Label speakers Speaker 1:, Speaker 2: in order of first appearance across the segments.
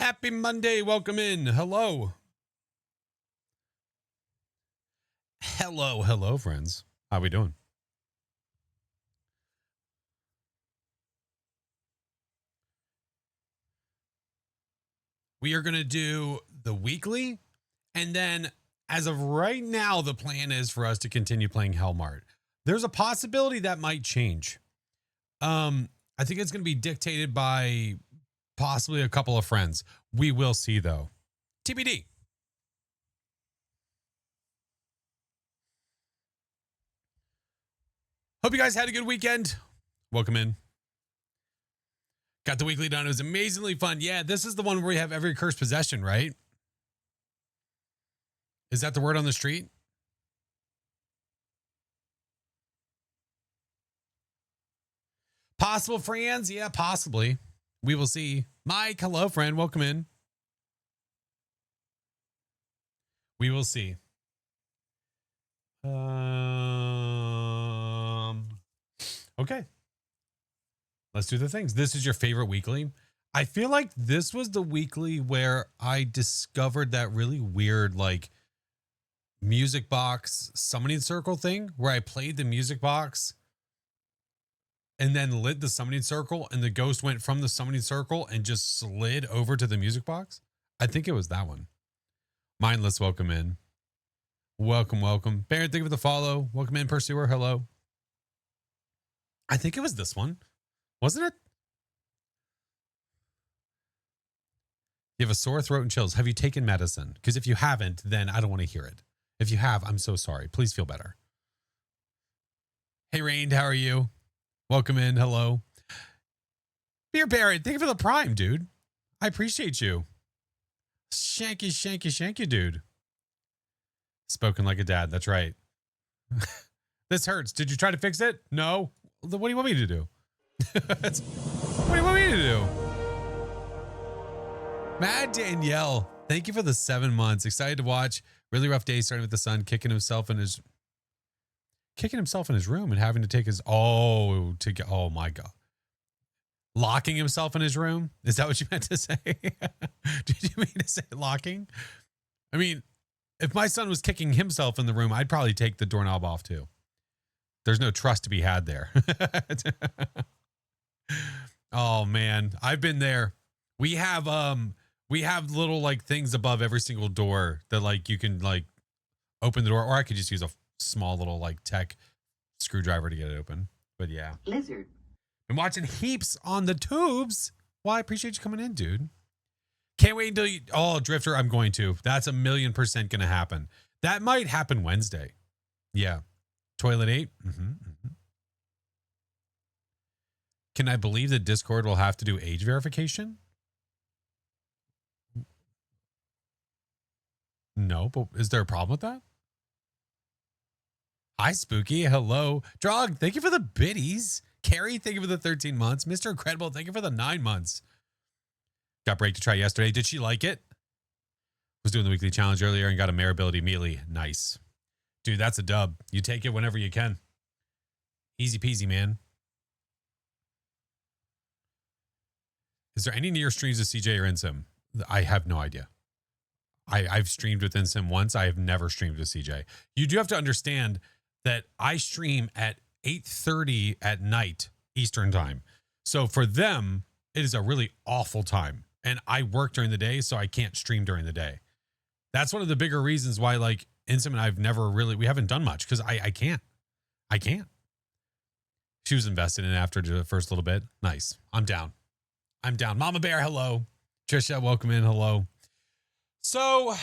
Speaker 1: Happy Monday. Welcome in. Hello. Hello, friends. How we doing? We are going to do the weekly, and then as of right now, the plan is for us to continue playing Hellmart. There's a possibility that might change. I think it's going to be dictated by possibly a couple of friends. We will see, though. TBD. Hope you guys had a good weekend. Welcome in. Got the weekly done. It was amazingly fun. Yeah, this is the one where we have every cursed possession, right? Is that the word on the street? Possible friends? Yeah, possibly. We will see. Mike, hello, friend. Welcome in. We will see. Okay. Let's do the things. This is your favorite weekly. I feel like this was the weekly where I discovered that really weird, like, music box summoning circle thing where I played the music box and then lit the summoning circle and the ghost went from the summoning circle and just slid over to the music box. I think it was that one. Mindless, welcome in. Welcome. Baron, thank you for the follow. Welcome in, Pursuer. Hello. I think it was this one. Wasn't it? You have a sore throat and chills. Have you taken medicine? Because if you haven't, then I don't want to hear it. If you have, I'm so sorry. Please feel better. Hey, Rain, how are you? Welcome in. Hello. Beer Baron, thank you for the prime, dude. I appreciate you. Shanky, dude. Spoken like a dad. That's right. This hurts. Did you try to fix it? No. What do you want me to do? What do you want me to do? Mad Danielle, thank you for the 7 months. Excited to watch. Really rough day starting with the sun kicking himself in his room and having to take his oh my god. Locking himself in his room? Is that what you meant to say? Did you mean to say locking? I mean, if my son was kicking himself in the room, I'd probably take the doorknob off too. There's no trust to be had there. Oh man, I've been there. We have little like things above every single door that like you can like open the door, or I could just use a small little like tech screwdriver to get it open. But yeah.
Speaker 2: Lizard.
Speaker 1: I'm watching heaps on the tubes. Well, I appreciate you coming in, dude. Can't wait until you Drifter, I'm going to. That's 1,000,000% gonna happen. That might happen Wednesday. Yeah. Toilet 8. Can I believe that Discord will have to do age verification? No, but is there a problem with that? Hi, Spooky. Hello. Drog, thank you for the biddies. Carrie, thank you for the 13 months. Mr. Incredible, thank you for the 9 months. Got Break to try yesterday. Did she like it? Was doing the weekly challenge earlier and got a mare ability immediately. Nice. Dude, that's a dub. You take it whenever you can. Easy peasy, man. Is there any near streams of CJ or InSim? I have no idea. I've streamed with InSim once. I have never streamed with CJ. You do have to understand that I stream at 8:30 at night Eastern time. So for them, it is a really awful time. And I work during the day, so I can't stream during the day. That's one of the bigger reasons why like InSim and I've never really, we haven't done much because I can't. She was invested in it after the first little bit. Nice. I'm down. Mama Bear, hello. Trisha, welcome in. Hello. So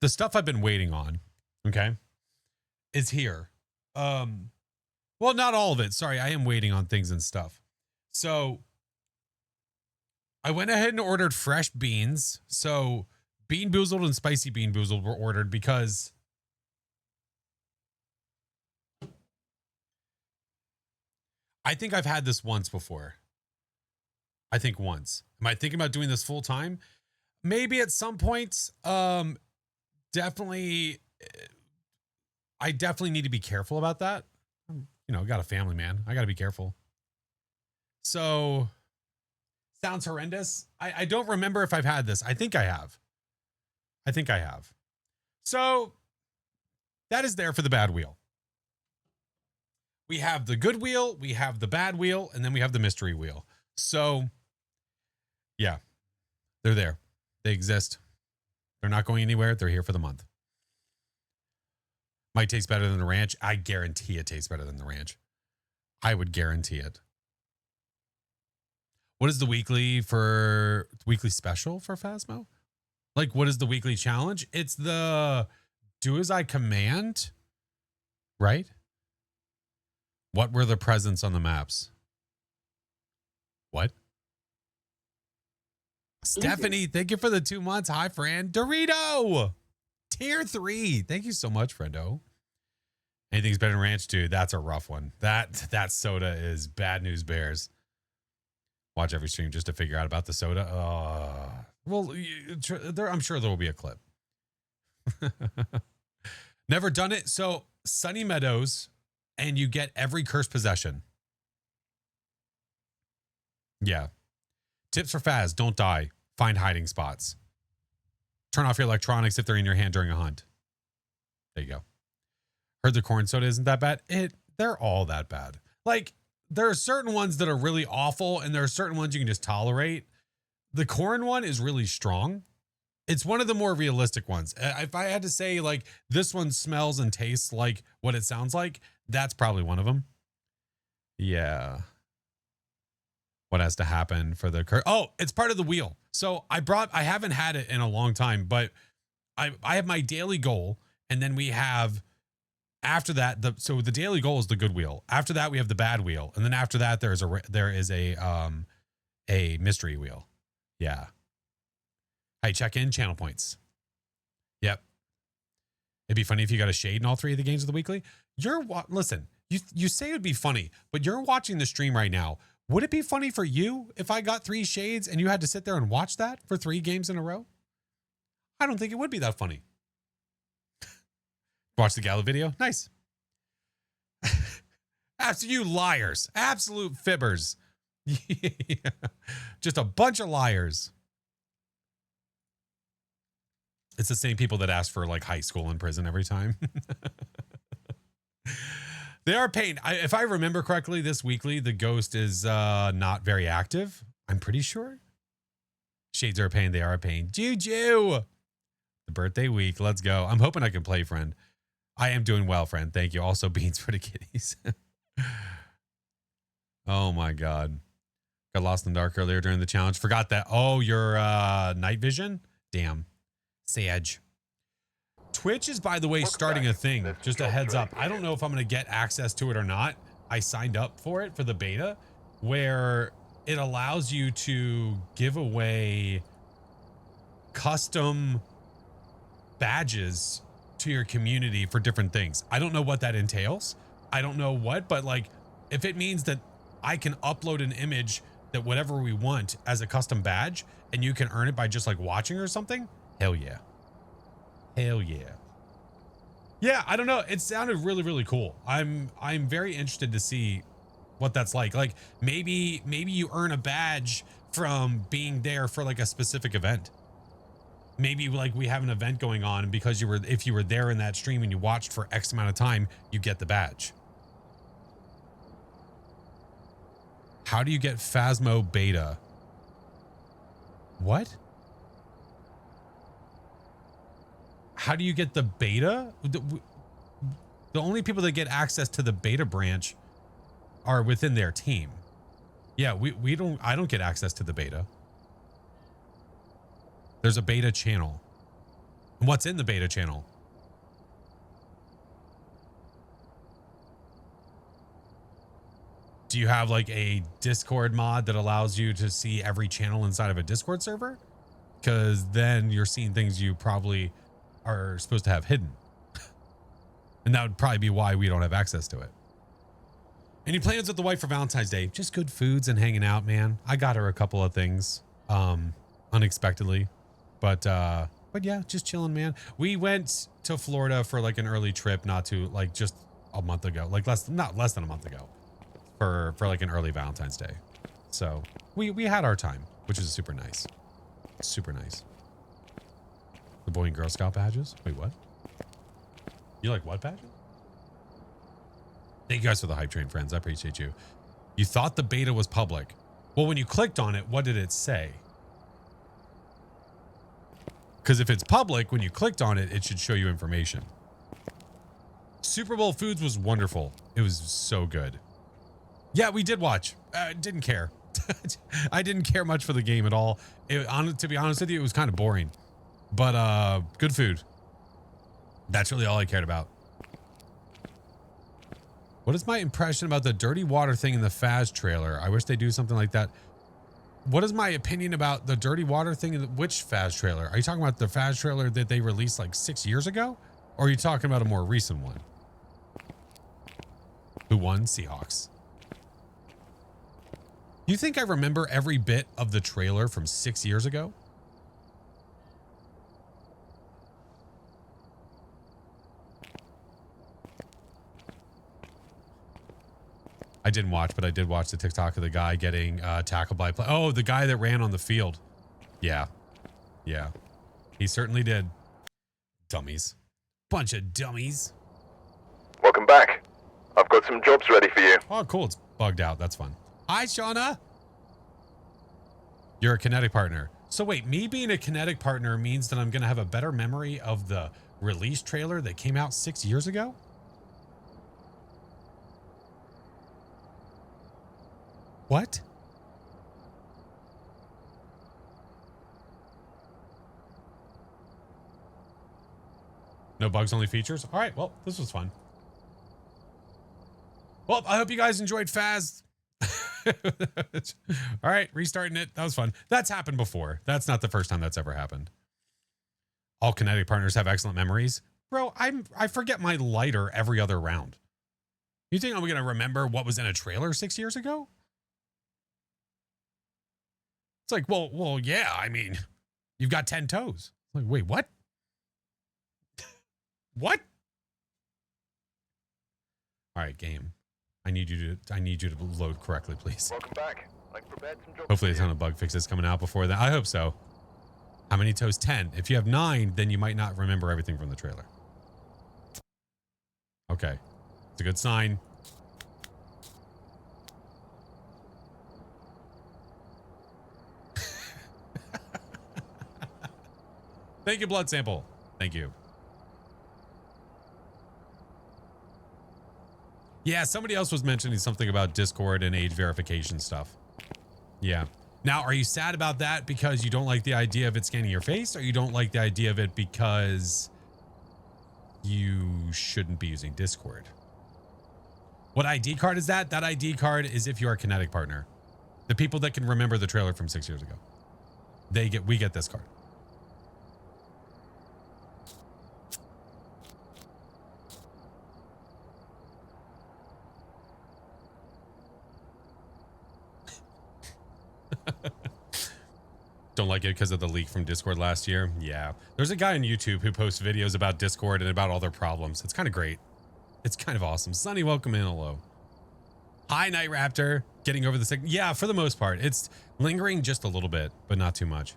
Speaker 1: the stuff I've been waiting on, okay, is here. Well, not all of it. Sorry, I am waiting on things and stuff. So I went ahead and ordered fresh beans. So Bean Boozled and Spicy Bean Boozled were ordered because I think I've had this once before. I think once. Am I thinking about doing this full time? Maybe at some point. Definitely. I definitely need to be careful about that. You know, got a family, man. I got to be careful. So sounds horrendous. I don't remember if I've had this. I think I have. So that is there for the bad wheel. We have the good wheel, we have the bad wheel, and then we have the mystery wheel. So yeah, they're there. They exist. They're not going anywhere. They're here for the month. Might taste better than the ranch. I guarantee it tastes better than the ranch. I would guarantee it. What is the weekly special for Phasmo? Like, what is the weekly challenge? It's the do as I command, right? What were the presents on the maps? What? Stephanie, thank you for the 2 months. Hi, friend. Dorito, tier 3. Thank you so much, friendo. Anything's better than ranch, dude. That's a rough one. That soda is bad news bears. Watch every stream just to figure out about the soda. Well, I'm sure there will be a clip. Never done it. So Sunny Meadows, and you get every cursed possession. Yeah. Tips for Faz: don't die. Find hiding spots. Turn off your electronics if they're in your hand during a hunt. There you go. Heard the corn soda isn't that bad. They're all that bad. Like, there are certain ones that are really awful, and there are certain ones you can just tolerate. The corn one is really strong. It's one of the more realistic ones. If I had to say, like, this one smells and tastes like what it sounds like, that's probably one of them. Yeah. What has to happen for the it's part of the wheel. So I haven't had it in a long time, but I have my daily goal, and then we have after that so the daily goal is the good wheel. After that we have the bad wheel, and then after that there is a mystery wheel. Yeah. Hey, check in channel points. Yep. It'd be funny if you got a shade in all 3 of the games of the weekly. Listen, you say it would be funny, but you're watching the stream right now. Would it be funny for you if I got 3 shades and you had to sit there and watch that for 3 games in a row? I don't think it would be that funny. Watch the Gala video? Nice. You liars. Absolute fibbers. Yeah. Just a bunch of liars. It's the same people that ask for like high school and prison every time. They are pain. If I remember correctly, this weekly, the ghost is not very active. I'm pretty sure. Shades are a pain. They are a pain. Juju. The birthday week. Let's go. I'm hoping I can play, friend. I am doing well, friend. Thank you. Also, beans for the kitties. Oh, my God. Got lost in the dark earlier during the challenge. Forgot that. Oh, your night vision? Damn. Sage. Twitch is, by the way, starting a thing. Just a heads up. I don't know if I'm going to get access to it or not. I signed up for it for the beta, where it allows you to give away custom badges to your community for different things. I don't know what that entails. I don't know what, but like, if it means that I can upload an image that whatever we want as a custom badge, and you can earn it by just like watching or something, hell yeah. Hell yeah. Yeah, I don't know. It sounded really, really cool. I'm very interested to see what that's like. Like maybe you earn a badge from being there for like a specific event. Maybe like we have an event going on, and because if you were there in that stream and you watched for X amount of time, you get the badge. How do you get Phasmo beta? What? How do you get the beta? The only people that get access to the beta branch are within their team. Yeah, I don't get access to the beta. There's a beta channel. And what's in the beta channel? Do you have like a Discord mod that allows you to see every channel inside of a Discord server? Because then you're seeing things you probably are supposed to have hidden. And that would probably be why we don't have access to it. Any plans with the wife for Valentine's Day? Just good foods and hanging out, man. I got her a couple of things unexpectedly. But yeah, just chilling, man. We went to Florida for like an early trip, like just a month ago, like not less than a month ago, for like an early Valentine's Day. So we had our time, which is super nice. Super nice. The Boy and Girl Scout badges? Wait, what? You like what badges? Thank you guys for the hype train, friends. I appreciate you. You thought the beta was public. Well, when you clicked on it, what did it say? Because if it's public, when you clicked on it, it should show you information. Super Bowl Foods was wonderful. It was so good. Yeah, we did watch. Didn't care. I didn't care much for the game at all. To be honest with you, it was kind of boring. But good food. That's really all I cared about. What is my impression about the dirty water thing in the Phas trailer? I wish they do something like that. What is my opinion about the dirty water thing in which Phas trailer? Are you talking about the Phas trailer that they released like 6 years ago? Or are you talking about a more recent one? Who won? Seahawks. You think I remember every bit of the trailer from 6 years ago? I didn't watch, but I did watch the TikTok of the guy getting tackled by play. Oh, the guy that ran on the field. Yeah. Yeah. He certainly did. Dummies. Bunch of dummies.
Speaker 2: Welcome back. I've got some jobs ready for you.
Speaker 1: Oh, cool. It's bugged out. That's fun. Hi, Shauna. You're a kinetic partner. So wait, me being a kinetic partner means that I'm going to have a better memory of the release trailer that came out 6 years ago? What? No bugs, only features? All right, well, this was fun. Well, I hope you guys enjoyed Phas. All right, restarting it. That was fun. That's happened before. That's not the first time that's ever happened. All kinetic partners have excellent memories. Bro, I forget my lighter every other round. You think I'm going to remember what was in a trailer 6 years ago? It's like, well, yeah, I mean, you've got 10 toes. Like, wait, what? What? All right, game. I need you to load correctly, please.
Speaker 2: Welcome back. I've prepared some jobs.
Speaker 1: Hopefully a ton of bug fixes coming out before that. I hope so. How many toes? 10. If you have 9, then you might not remember everything from the trailer. Okay. It's a good sign. Thank you, Blood Sample. Thank you. Yeah, somebody else was mentioning something about Discord and age verification stuff. Yeah. Now, are you sad about that because you don't like the idea of it scanning your face, or you don't like the idea of it because you shouldn't be using Discord? What ID card is that? That ID card is if you're a kinetic partner. The people that can remember the trailer from 6 years ago. We get this card. Don't like it because of the leak from Discord last year. Yeah. There's a guy on YouTube who posts videos about Discord and about all their problems. It's kind of great. It's kind of awesome. Sunny, welcome in. Hello. Hi, Night Raptor. Getting over the sick. Yeah, for the most part. It's lingering just a little bit, but not too much.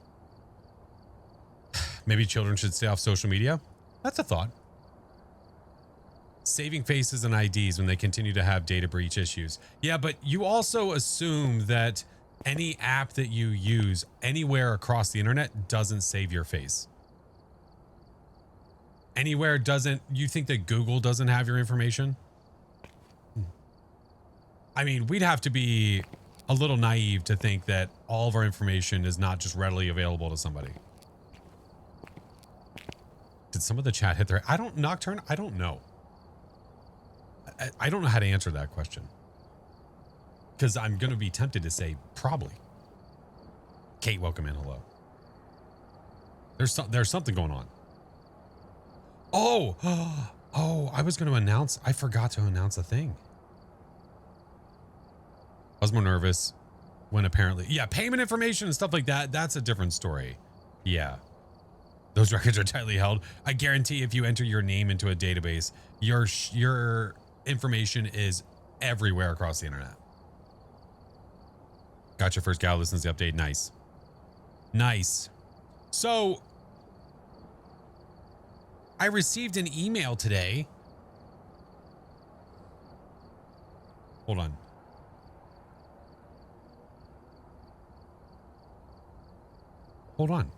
Speaker 1: Maybe children should stay off social media. That's a thought. Saving faces and IDs when they continue to have data breach issues. Yeah, but you also assume that any app that you use anywhere across the internet doesn't save your face. Anywhere doesn't. You think that Google doesn't have your information? I mean, we'd have to be a little naive to think that all of our information is not just readily available to somebody. Did some of the chat hit their... Nocturne, I don't know. I don't know how to answer that question. Because I'm going to be tempted to say probably. Kate, welcome in. Hello. There's something going on. Oh, I was going to announce. I forgot to announce a thing. I was more nervous when apparently, yeah, payment information and stuff like that. That's a different story. Yeah. Those records are tightly held. I guarantee if you enter your name into a database, your information is everywhere across the internet. Got your first gal listens to the update. Nice. Nice. So I received an email today. Hold on. Hold on.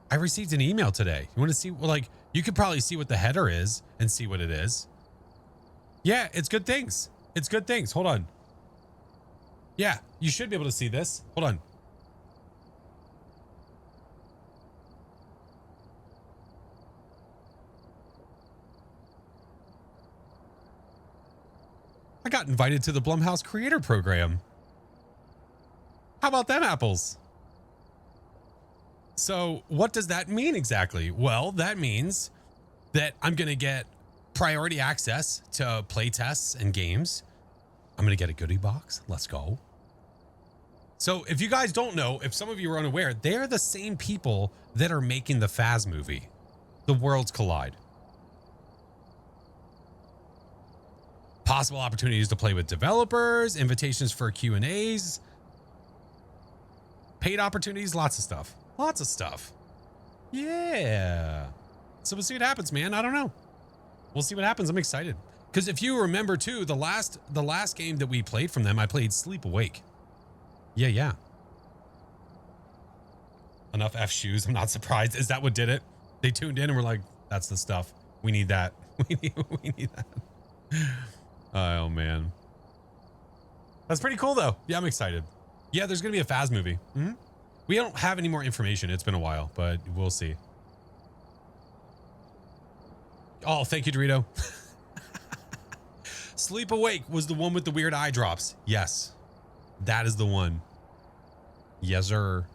Speaker 1: I received an email today. You want to see, well, like, you could probably see what the header is and see what it is. Yeah, it's good things. It's good things. Hold on. Yeah, you should be able to see this. Hold on. I got invited to the Blumhouse Creator Program. How about them apples? So what does that mean exactly? Well, that means that I'm going to get priority access to play tests and games. I'm going to get a goodie box. Let's go. So if you guys don't know, if some of you are unaware, they're the same people that are making the Phas movie, The Worlds Collide. Possible opportunities to play with developers, invitations for Q&As, paid opportunities, lots of stuff. Lots of stuff. Yeah. So we'll see what happens, man. I don't know. We'll see what happens. I'm excited. Because if you remember too, the last game that we played from them, I played Sleep Awake. Yeah. Enough F shoes. I'm not surprised. Is that what did it? They tuned in and were like, that's the stuff. We need that. We need that. Oh man. That's pretty cool though. Yeah, I'm excited. Yeah, there's going to be a Phas movie. Mm-hmm. We don't have any more information. It's been a while, but we'll see. Oh, thank you, Dorito. Sleep Awake was the one with the weird eye drops. Yes, that is the one. Yes, sir.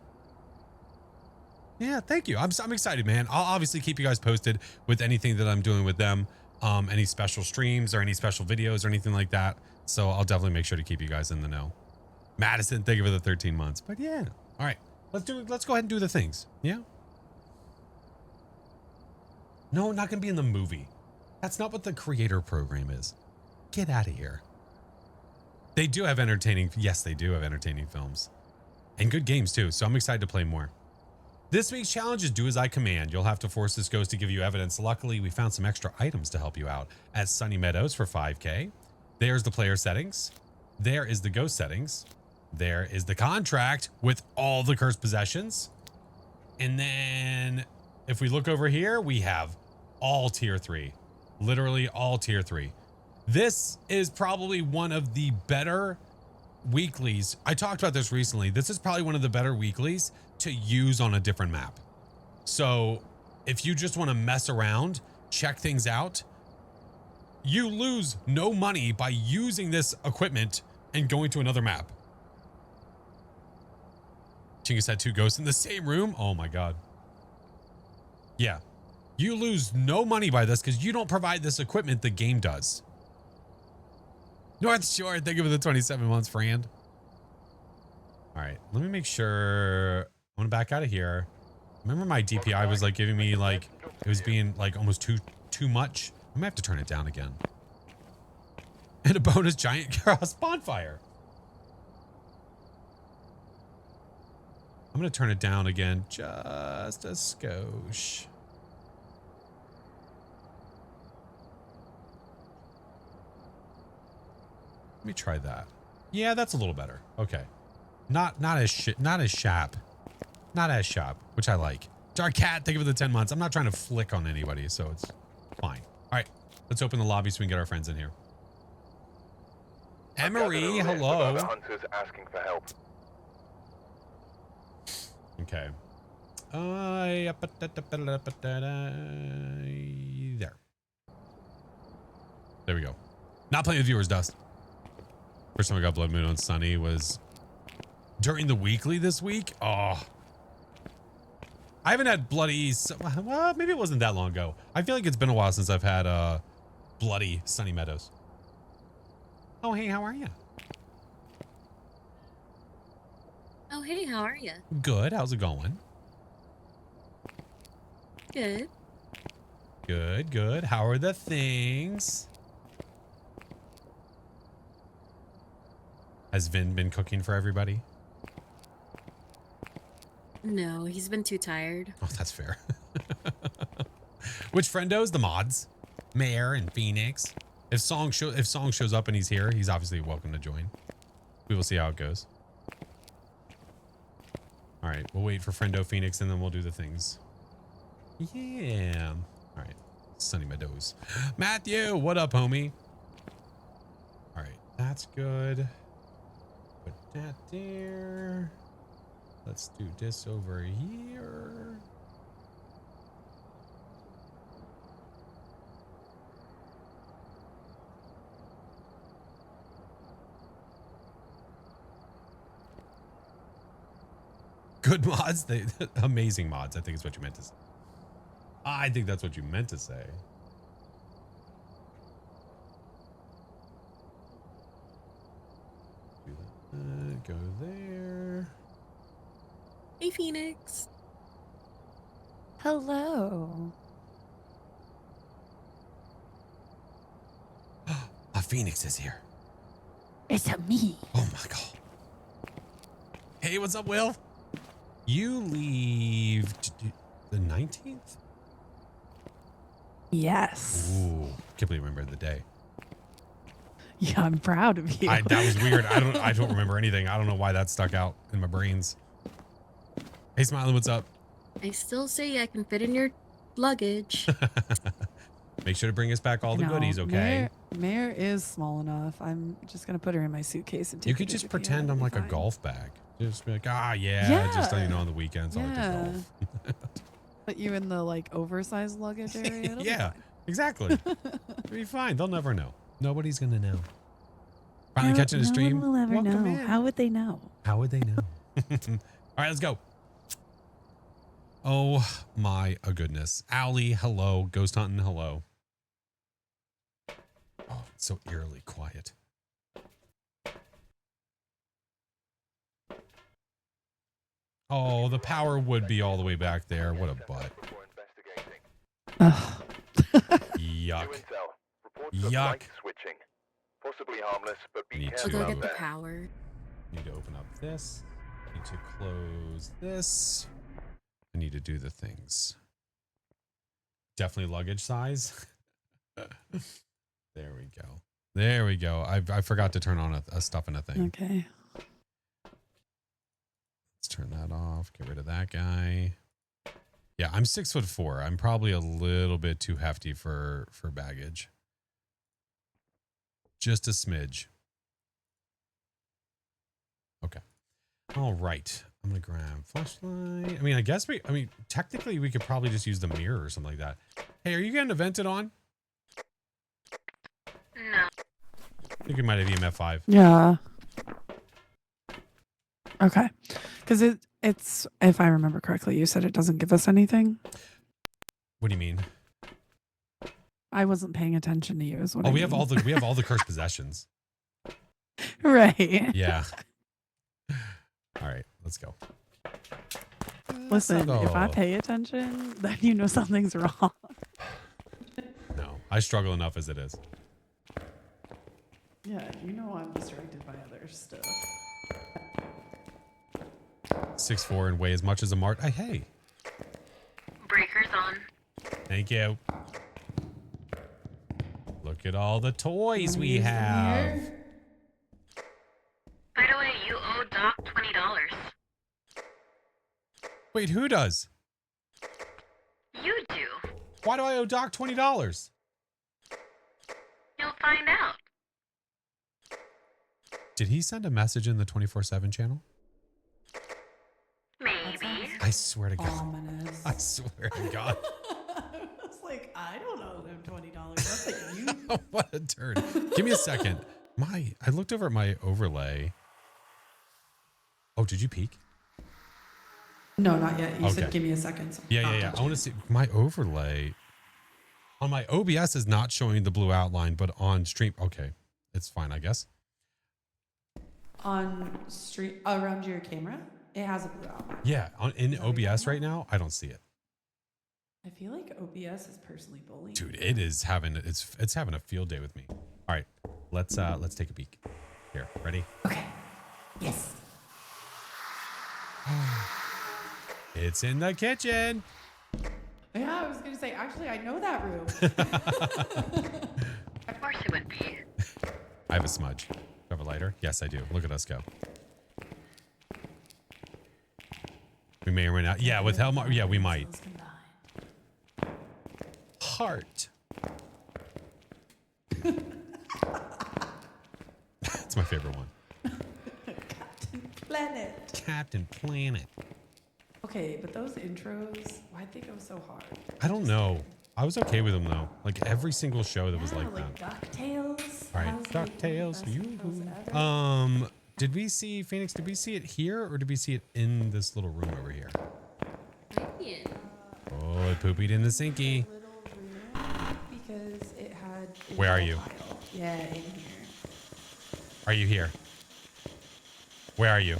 Speaker 1: Yeah, thank you. I'm excited, man. I'll obviously keep you guys posted with anything that I'm doing with them. Any special streams or any special videos or anything like that. So I'll definitely make sure to keep you guys in the know. Madison, thank you for the 13 months. But yeah, all right. Let's go ahead and do the things. Yeah. No, not gonna be in the movie. That's not what the creator program is. Get out of here. They do have entertaining. Yes, they do have entertaining films and good games too. So I'm excited to play more. This week's challenge is do as I command. You'll have to force this ghost to give you evidence. Luckily, we found some extra items to help you out at Sunny Meadows for 5K. There's the player settings. There is the ghost settings. There is the contract with all the cursed possessions. And then if we look over here, we have all tier 3, literally all tier 3. This is probably one of the better weeklies. I talked about this recently. This is probably one of the better weeklies to use on a different map. So if you just want to mess around, check things out, you lose no money by using this equipment and going to another map. Chingus had 2 ghosts in the same room. Oh my God. Yeah. You lose no money by this because you don't provide this equipment. The game does. North Shore, thank you for the 27 months, friend. All right. Let me make sure. I'm going to back out of here. Remember my DPI was like giving me like, it was being like almost too much. I might have to turn it down again. And a bonus giant cross bonfire. I'm going to turn it down again, just a skosh. Let me try that. Yeah, that's a little better. Okay. Not as sharp. Not as sharp, which I like. Dark Cat, thank you for the 10 months. I'm not trying to flick on anybody, so it's fine. All right, let's open the lobby so we can get our friends in here. Emery, hello.
Speaker 2: Hunters asking for help.
Speaker 1: Okay. There we go. Not playing with viewers, Dust. First time I got Blood Moon on Sunny was during the weekly this week. Oh, I haven't had Bloody. Well, maybe it wasn't that long ago. I feel like it's been a while since I've had Bloody Sunny Meadows. Oh, hey, how are you?
Speaker 3: Oh, hey, how are you?
Speaker 1: Good. How's it going?
Speaker 3: Good.
Speaker 1: Good, good. How are the things? Has Vin been cooking for everybody?
Speaker 3: No, he's been too tired.
Speaker 1: Oh, that's fair. Which friendos? The mods, Mayor and Phoenix. If Song shows up and he's here, he's obviously welcome to join. We will see how it goes. All right, we'll wait for friendo Phoenix and then we'll do the things. Yeah. All right, Sunny Meadows. Matthew, what up, homie? All right, that's good. Put that there. Let's do this over here. Good mods, amazing mods. I think is what you meant to say. I think that's what you meant to say. Do that. Go there.
Speaker 3: Hey, Phoenix.
Speaker 4: Hello.
Speaker 1: A Phoenix is here.
Speaker 4: It's me.
Speaker 1: Oh my god. Hey, what's up, Will? You leave the 19th?
Speaker 4: Yes.
Speaker 1: Ooh, can't believe I remember the day.
Speaker 4: Yeah, I'm proud of you.
Speaker 1: That was weird. I don't remember anything. I don't know why that stuck out in my brains. Hey, Smiley, what's up?
Speaker 3: I still say I can fit in your luggage.
Speaker 1: Make sure to bring us back all the goodies, okay?
Speaker 4: Mare is small enough. I'm just gonna put her in my suitcase and take
Speaker 1: You
Speaker 4: her
Speaker 1: could
Speaker 4: to
Speaker 1: just
Speaker 4: Japan.
Speaker 1: pretend I'm
Speaker 4: It'll
Speaker 1: like
Speaker 4: be
Speaker 1: a
Speaker 4: fine.
Speaker 1: golf bag. Just be like, yeah,
Speaker 4: Yeah.
Speaker 1: just on the weekends I like to
Speaker 4: Yeah.
Speaker 1: golf.
Speaker 4: Put you in the like oversized luggage area. It'll
Speaker 1: Yeah,
Speaker 4: be fine.
Speaker 1: exactly. It'll be fine. They'll never know. Nobody's gonna know. Finally catching a stream.
Speaker 4: No one will ever
Speaker 1: Welcome
Speaker 4: know.
Speaker 1: in.
Speaker 4: How would they know?
Speaker 1: How would they know? All right, let's go. Oh my goodness. Owlie, hello. Ghost hunting, hello. Oh, it's so eerily quiet. Oh, the power would be all the way back there. What a butt.
Speaker 4: Ugh.
Speaker 1: Yuck.
Speaker 2: Reports of
Speaker 1: Yuck.
Speaker 2: light switching. Possibly harmless, but be
Speaker 1: Me
Speaker 3: I'll
Speaker 2: careful
Speaker 3: go
Speaker 2: out
Speaker 3: get the
Speaker 2: there.
Speaker 3: power.
Speaker 1: Need to open up this. Need to close this. I need to do the things. Definitely luggage size. There we go. There we go. I forgot to turn on a stuff in a thing.
Speaker 4: Okay.
Speaker 1: Let's turn that off. Get rid of that guy. Yeah, I'm 6'4". I'm probably a little bit too hefty for baggage. Just a smidge. Okay. All right. I'm going to grab flashlight. I mean, technically we could probably just use the mirror or something like that. Hey, are you getting vented on?
Speaker 3: No.
Speaker 1: I think we might have EMF 5.
Speaker 4: Yeah. Okay. Because it's if I remember correctly, you said it doesn't give us anything.
Speaker 1: What do you mean?
Speaker 4: I wasn't paying attention to you. Is what
Speaker 1: Oh,
Speaker 4: I
Speaker 1: we have
Speaker 4: mean.
Speaker 1: all the cursed possessions.
Speaker 4: Right.
Speaker 1: Yeah. All right, let's go.
Speaker 4: Listen, if I
Speaker 1: go.
Speaker 4: pay attention, then you know something's wrong.
Speaker 1: No, I struggle enough as it is.
Speaker 4: Yeah, you know I'm distracted by other stuff.
Speaker 1: 6'4" and weigh as much as a mart. Hey,
Speaker 3: Breaker's on.
Speaker 1: thank you. Look at all the toys we
Speaker 4: Use them
Speaker 1: have.
Speaker 4: here.
Speaker 3: By the way, you owe Doc $20.
Speaker 1: Wait, who does?
Speaker 3: You do.
Speaker 1: Why do I owe Doc $20?
Speaker 3: You'll find out.
Speaker 1: Did he send a message in the 24/7 channel?
Speaker 3: Maybe.
Speaker 1: I swear to God.
Speaker 4: Ominous.
Speaker 1: I swear to God.
Speaker 4: I was like, I don't owe them $20. That's like you.
Speaker 1: What a turd. Give me a second. I looked over at my overlay. Oh, did you peek?
Speaker 4: No, not yet. You
Speaker 1: Okay.
Speaker 4: said give me a second. So
Speaker 1: Yeah. I want to see my overlay. On my OBS is not showing the blue outline, but on stream, okay, it's fine, I guess.
Speaker 4: On street around your camera, it has a blue outline.
Speaker 1: Yeah, in OBS right now, I don't see it.
Speaker 4: I feel like OBS is personally bullying.
Speaker 1: Dude, it is having it's having a field day with me. All right, let's take a peek. Here, ready?
Speaker 4: Okay. Yes.
Speaker 1: It's in the kitchen.
Speaker 4: Yeah, I was gonna say. Actually, I know that room.
Speaker 3: Of course it would be.
Speaker 1: I have a smudge. Do you have a lighter? Yes, I do. Look at us go. We may or may not. Yeah, with Helmar. Yeah, we might. Heart. That's my favorite one.
Speaker 4: Captain Planet.
Speaker 1: Captain Planet.
Speaker 4: Okay, but those intros, why'd they go so hard?
Speaker 1: I don't know. I was okay with them though. Like every single show that was like that.
Speaker 4: DuckTales.
Speaker 1: All right, DuckTales. Did we see Phoenix? Did we see it here or did we see it in this little room over here? Oh, it poopied in the sinky.
Speaker 4: Little room because it had.
Speaker 1: Where are you?
Speaker 4: Yeah, in here.
Speaker 1: Are you here? Where are you?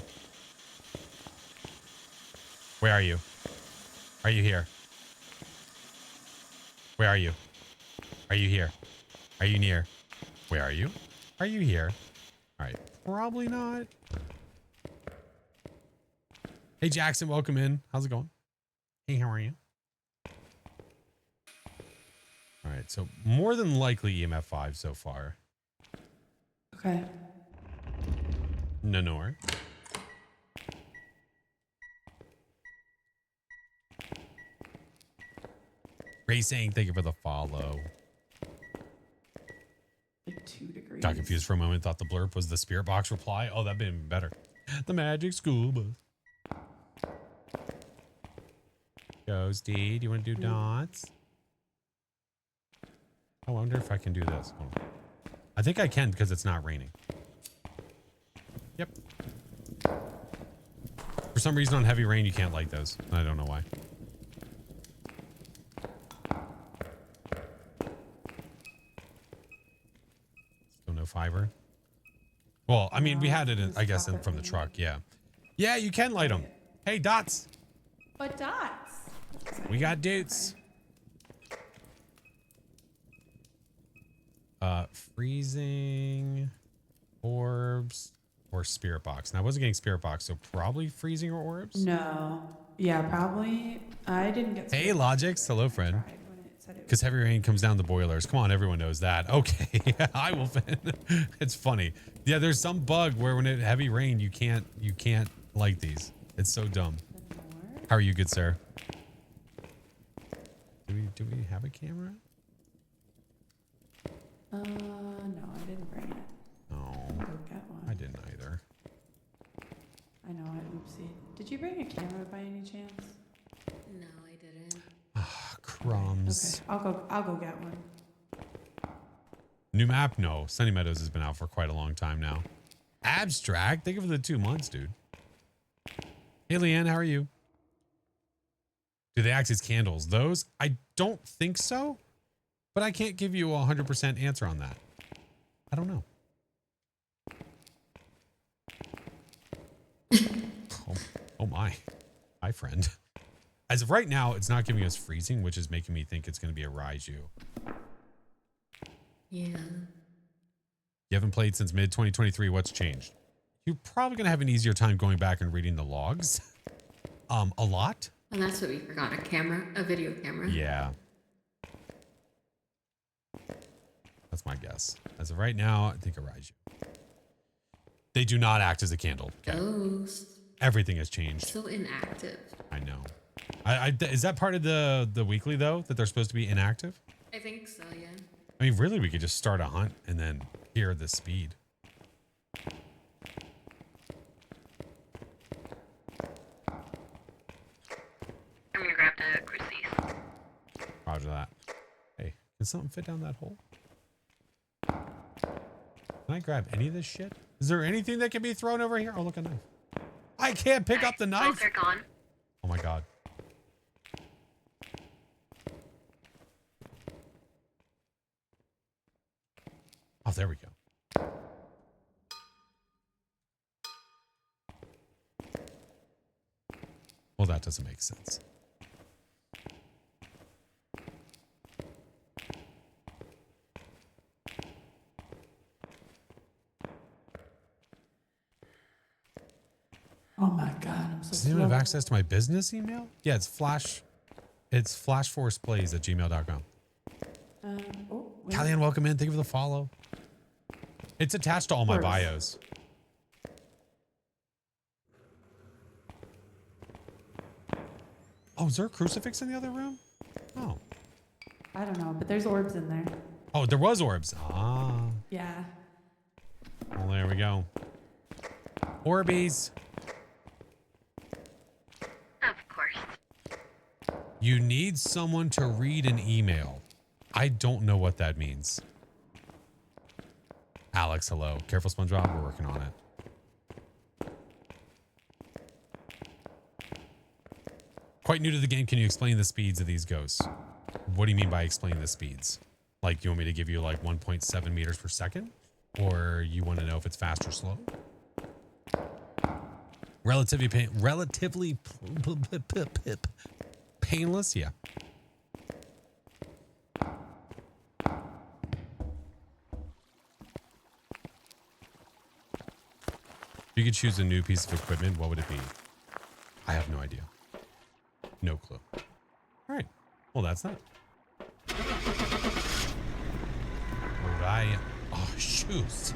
Speaker 1: Where are you? Are you here? Where are you? Are you here? Are you near? Where are you? Are you here? All right. Probably not. Hey, Jackson, welcome in. How's it going? Hey, how are you? All right. So more than likely EMF 5 so far.
Speaker 4: Okay.
Speaker 1: Nanor. Ray saying thank you for the follow.
Speaker 4: Like 2 degrees.
Speaker 1: Got confused for a moment. Thought the blurb was the spirit box reply. Oh, that'd been better. The magic school bus. Ghosty, do you want to do dots? I wonder if I can do this. Hold on. I think I can because it's not raining. Yep. For some reason on heavy rain, you can't light those. I don't know why. Still no fiber. Well, I mean, we had it, I guess, from the truck. Yeah. Yeah, you can light them. Hey, dots.
Speaker 4: But dots.
Speaker 1: We got dudes. Freezing, orbs, or spirit box. Now I wasn't getting spirit box, so probably freezing or orbs.
Speaker 4: No. Yeah, probably. I didn't get.
Speaker 1: Hey, Logix. Hello, friend. Because heavy rain comes down the boilers. Come on, everyone knows that. Okay, I will. It's funny. Yeah, there's some bug where when it heavy rain, you can't light these. It's so dumb. How are you, good sir? Do we have a camera?
Speaker 4: No, I didn't bring it.
Speaker 1: No,
Speaker 4: Go get one.
Speaker 1: I didn't either.
Speaker 4: I know, oopsie. Did you bring a camera by any chance?
Speaker 3: No, I didn't.
Speaker 1: Ah, crumbs.
Speaker 4: Okay, I'll go get one.
Speaker 1: New map? No. Sunny Meadows has been out for quite a long time now. Abstract? Think of the 2 months, dude. Hey, Leanne, how are you? Do they act as candles? Those? I don't think so, but I can't give you a 100% answer on that. I don't know. Oh my. Hi, friend. As of right now, it's not giving us freezing, which is making me think it's going to be a Raiju.
Speaker 3: Yeah.
Speaker 1: You haven't played since mid-2023. What's changed? You're probably going to have an easier time going back and reading the logs. A lot.
Speaker 3: And that's what we forgot, a video camera.
Speaker 1: Yeah. That's my guess. As of right now, I think a Raiju. They do not act as a candle. Okay.
Speaker 3: Ghost.
Speaker 1: Everything has changed.
Speaker 3: So inactive.
Speaker 1: I know. Is that part of the weekly though, that they're supposed to be inactive?
Speaker 3: I think so, yeah.
Speaker 1: I mean, really, we could just start a hunt and then hear the speed.
Speaker 3: I'm gonna grab the crucifix.
Speaker 1: Roger that. Hey, can something fit down that hole? Can I grab any of this shit? Is there anything that can be thrown over here? Oh, look, a knife. I can't pick up the knife.
Speaker 3: They're gone.
Speaker 1: Oh my God. Oh, there we go. Well, that doesn't make sense.
Speaker 4: Oh my god, I'm so
Speaker 1: Does anyone have
Speaker 4: slow.
Speaker 1: access to my business email? Yeah, it's flashforceplays@gmail.com.
Speaker 4: Wait.
Speaker 1: Kellyanne, welcome in. Thank you for the follow. It's attached to all my
Speaker 4: Works.
Speaker 1: bios. Oh, is there a crucifix in the other room? Oh.
Speaker 4: I don't know, but there's orbs in there.
Speaker 1: Oh, there was orbs. Ah.
Speaker 4: Yeah.
Speaker 1: Well, there we go. Orbies.
Speaker 3: Of course.
Speaker 1: You need someone to read an email. I don't know what that means. Alex, hello. Careful, SpongeBob. We're working on it. Quite new to the game. Can you explain the speeds of these ghosts? What do you mean by explain the speeds? Like, you want me to give you like 1.7 meters per second? Or you want to know if it's fast or slow? Relatively painless? Yeah. If you could choose a new piece of equipment, what would it be? I have no idea. No clue. All right. Well, that's that. Right. Oh, shoes.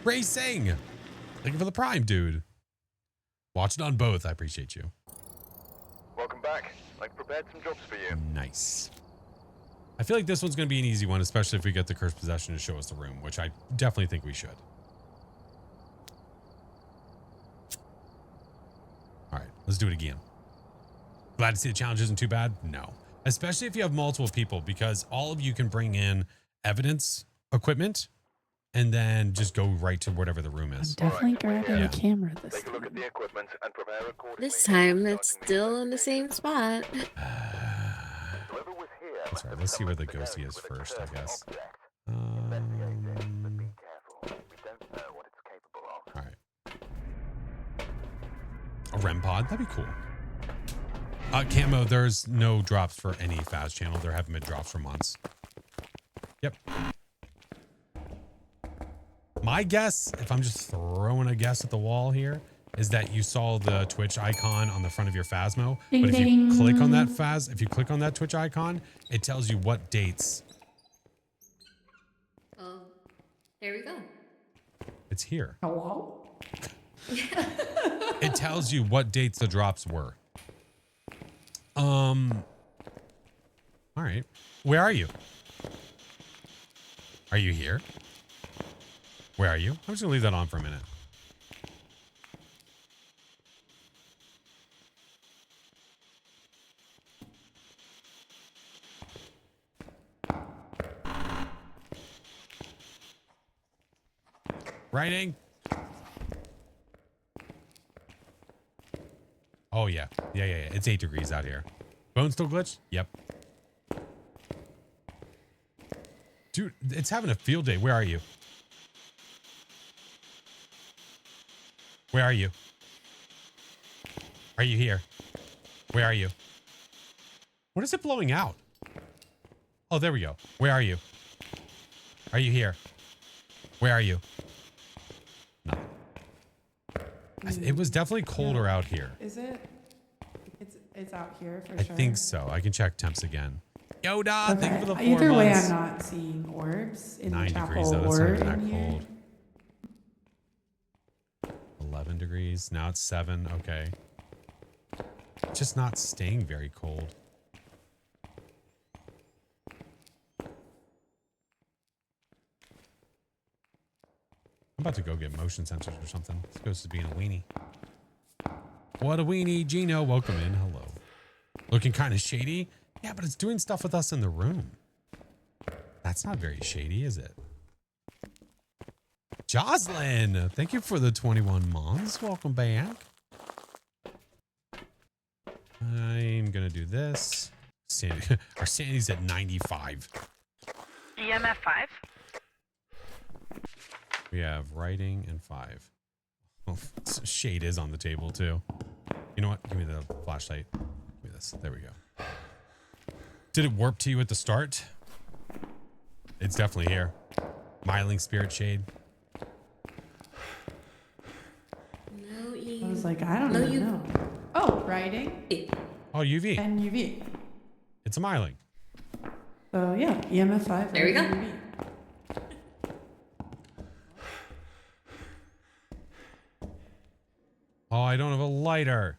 Speaker 1: Racing. Thank you for the prime, dude. Watch it on both. I appreciate you.
Speaker 2: Welcome back. I've prepared some jobs for you.
Speaker 1: Nice. I feel like this one's going to be an easy one, especially if we get the cursed possession to show us the room, which I definitely think we should. All right, let's do it again. Glad to see the challenge isn't too bad? No. Especially if you have multiple people, because all of you can bring in evidence equipment and then just go right to whatever the room
Speaker 4: I'm
Speaker 1: is.
Speaker 4: definitely grabbing
Speaker 1: Yeah.
Speaker 4: the camera this
Speaker 2: Take a look at
Speaker 4: time.
Speaker 2: the equipment and prepare accordingly.
Speaker 3: This time it's
Speaker 2: Starting
Speaker 3: still in the same spot.
Speaker 2: Whoever was here
Speaker 1: That's
Speaker 2: must
Speaker 1: right.
Speaker 2: have
Speaker 1: Let's see where the
Speaker 2: summoned
Speaker 1: ghosty is
Speaker 2: ghost with a
Speaker 1: first, I
Speaker 2: cursed
Speaker 1: guess.
Speaker 2: object. Investigate it, but be careful. We don't know what it's capable of.
Speaker 1: All right. A REM pod? That'd be cool. Camo, there's no drops for any Phas channel. There haven't been drops for months. Yep. My guess, if I'm just throwing a guess at the wall here, is that you saw the Twitch icon on the front of your Phasmo.
Speaker 4: Ding,
Speaker 1: But if you
Speaker 4: ding.
Speaker 1: click on that Twitch icon, it tells you what dates
Speaker 3: Oh, there we go.
Speaker 1: it's here.
Speaker 4: Hello?
Speaker 1: It tells you what dates the drops were. All right. Where are you? Are you here? Where are you? I'm just gonna leave that on for a minute. Writing. Oh yeah. Yeah. It's 8 degrees out here. Phone still glitched? Yep. Dude, it's having a field day. Where are you? Where are you? Are you here? Where are you? What is it blowing out? Oh, there we go. Where are you? Are you here? Where are you? Nothing. It was definitely colder out here.
Speaker 4: Is it? It's out here for
Speaker 1: I
Speaker 4: sure.
Speaker 1: think so. I can check temps again. Yoda,
Speaker 4: Okay.
Speaker 1: thank you for the 4
Speaker 4: Either way,
Speaker 1: months.
Speaker 4: I'm not seeing orbs in
Speaker 1: 9
Speaker 4: the chapel
Speaker 1: degrees though. That's
Speaker 4: or
Speaker 1: not even that
Speaker 4: in here.
Speaker 1: cold. 11 degrees. Now it's 7. Okay. It's just not staying very cold. I'm about to go get motion sensors or something. This ghost is being a weenie. What a weenie. Gino, welcome in. Hello. Looking kind of shady. Yeah, but it's doing stuff with us in the room. That's not very shady, is it? Jocelyn, thank you for the 21 months. Welcome back. I'm going to do this. Our sanity's at 95.
Speaker 5: EMF 5.
Speaker 1: We have writing and 5. Oh, shade is on the table too. You know what? Give me the flashlight. Give me this. There we go. Did it warp to you at the start? It's definitely here. Myling spirit shade.
Speaker 4: was like, I don't
Speaker 3: No,
Speaker 4: even
Speaker 3: you-
Speaker 4: know. Oh, writing
Speaker 1: Oh, UV.
Speaker 4: and UV.
Speaker 1: It's a myling.
Speaker 4: So yeah, EMF 5.
Speaker 3: There we go.
Speaker 4: UV.
Speaker 1: Oh, I don't have a lighter.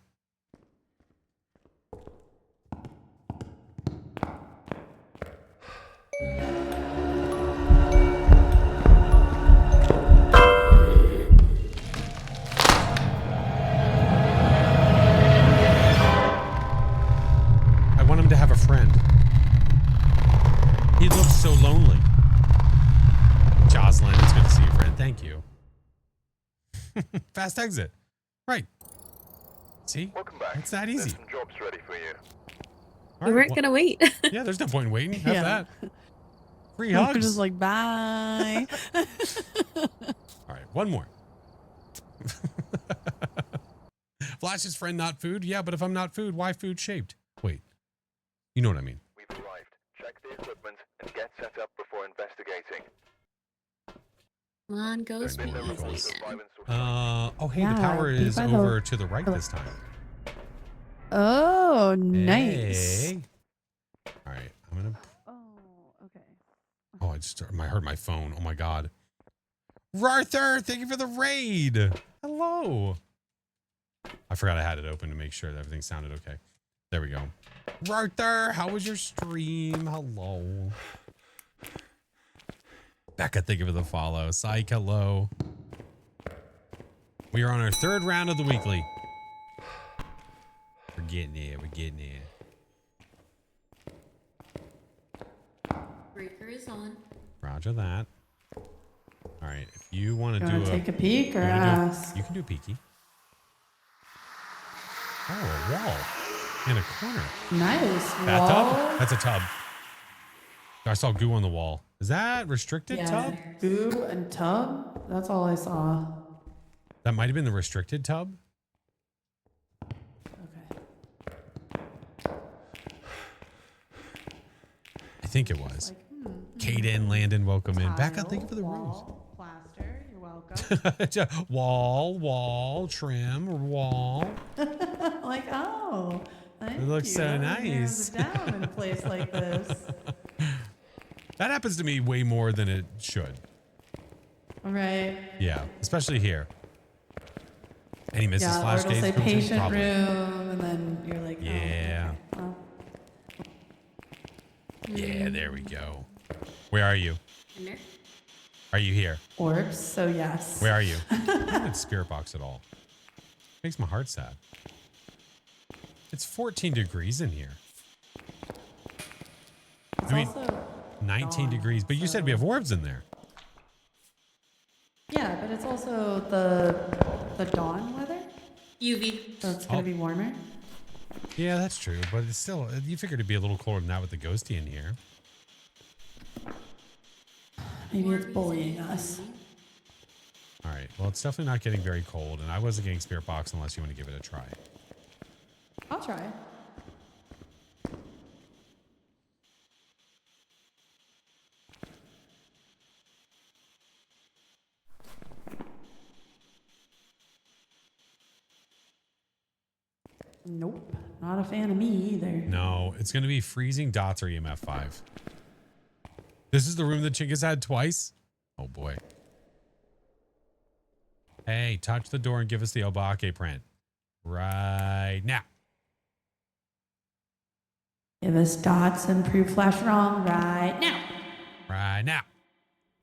Speaker 1: I want him to have a friend. He looks so lonely. Jocelyn, it's good to see you, friend. Thank you. Fast exit. Right. See?
Speaker 2: Welcome back.
Speaker 1: It's that
Speaker 2: There's
Speaker 1: easy.
Speaker 2: some jobs ready for you.
Speaker 1: All
Speaker 3: We
Speaker 1: right,
Speaker 3: weren't
Speaker 1: well-
Speaker 3: gonna wait.
Speaker 1: Yeah, there's no point in waiting. Have
Speaker 4: Yeah.
Speaker 1: that. Free
Speaker 4: We're
Speaker 1: hugs.
Speaker 4: just like, bye.
Speaker 1: All right, one more. Flash's friend, not food. Yeah, but if I'm not food, why food shaped? Wait, you know what I mean.
Speaker 2: We've arrived. Check the equipment and get set up before investigating.
Speaker 3: Come on, ghost
Speaker 1: There's
Speaker 3: me
Speaker 1: more
Speaker 3: easy
Speaker 1: ghosts.
Speaker 3: again.
Speaker 1: Oh, hey,
Speaker 4: Yeah,
Speaker 1: the power
Speaker 4: be
Speaker 1: is
Speaker 4: by the-
Speaker 1: over to the right this time.
Speaker 4: Oh, nice.
Speaker 1: Hey. All right, I'm gonna.
Speaker 4: Oh, okay.
Speaker 1: Oh, I heard my phone. Oh my God. Arthur, thank you for the raid. Hello. I forgot I had it open to make sure that everything sounded okay. There we go. Arthur, how was your stream? Hello. Becca, thank you for the follow. Psych, hello. We are on our third round of the weekly. We're getting it. We're getting it.
Speaker 3: Breaker is on.
Speaker 1: Roger that. All right. If you want
Speaker 4: You
Speaker 1: to
Speaker 4: want
Speaker 1: do
Speaker 4: to
Speaker 1: a...
Speaker 4: take a peek or
Speaker 1: you wanna
Speaker 4: ask?
Speaker 1: you can do a peeky. Oh, a wall. In a corner.
Speaker 4: Nice.
Speaker 1: Bathtub?
Speaker 4: Wall.
Speaker 1: That's a tub. I saw goo on the wall. Is that restricted
Speaker 4: Yeah,
Speaker 1: tub?
Speaker 4: goo and tub. That's all I saw.
Speaker 1: That might have been the restricted tub.
Speaker 4: Okay.
Speaker 1: I think it was.
Speaker 4: Like,
Speaker 1: Kaden, Landon, welcome in. Becca,
Speaker 4: tile,
Speaker 1: thank you for the rose.
Speaker 4: wall, plaster. You're welcome.
Speaker 1: wall, trim, wall.
Speaker 4: Like, oh, thank
Speaker 1: looks
Speaker 4: you.
Speaker 1: so
Speaker 4: Nobody
Speaker 1: nice.
Speaker 4: hands it down in a place like this.
Speaker 1: That happens to me way more than it should.
Speaker 4: All right.
Speaker 1: Yeah, especially here. Any Mrs.
Speaker 4: Yeah, or
Speaker 1: Flash
Speaker 4: it'll
Speaker 1: gaze?
Speaker 4: say
Speaker 1: Probably.
Speaker 4: patient
Speaker 1: Probably.
Speaker 4: room, and then you're like, oh,
Speaker 1: Yeah.
Speaker 4: okay, well,
Speaker 1: Yeah, there we go. Where are you?
Speaker 3: In there.
Speaker 1: Are you here?
Speaker 4: orbs. So yes.
Speaker 1: Where are you? I don't have spirit box at all. Makes my heart sad. It's 14 degrees in here.
Speaker 4: It's
Speaker 1: I mean,
Speaker 4: also
Speaker 1: 19
Speaker 4: dawn,
Speaker 1: degrees, but you said we have orbs in there.
Speaker 4: yeah, but it's also the dawn weather,
Speaker 3: UV.
Speaker 4: so it's gonna
Speaker 1: Oh.
Speaker 4: be warmer.
Speaker 1: Yeah, that's true, but it's still, you figured it'd be a little colder than that with the ghosty in here.
Speaker 4: Maybe it's bullying us.
Speaker 1: All right, well, it's definitely not getting very cold, and I wasn't getting spirit box unless you want to give it a try.
Speaker 4: I'll try. Nope, not a fan of me either.
Speaker 1: No, it's going to be freezing dots or EMF 5. This is the room that Chick has had twice? Oh, boy. Hey, touch the door and give us the Obake print. Right now.
Speaker 4: Give us dots and prove Flash wrong right now.
Speaker 1: Right now.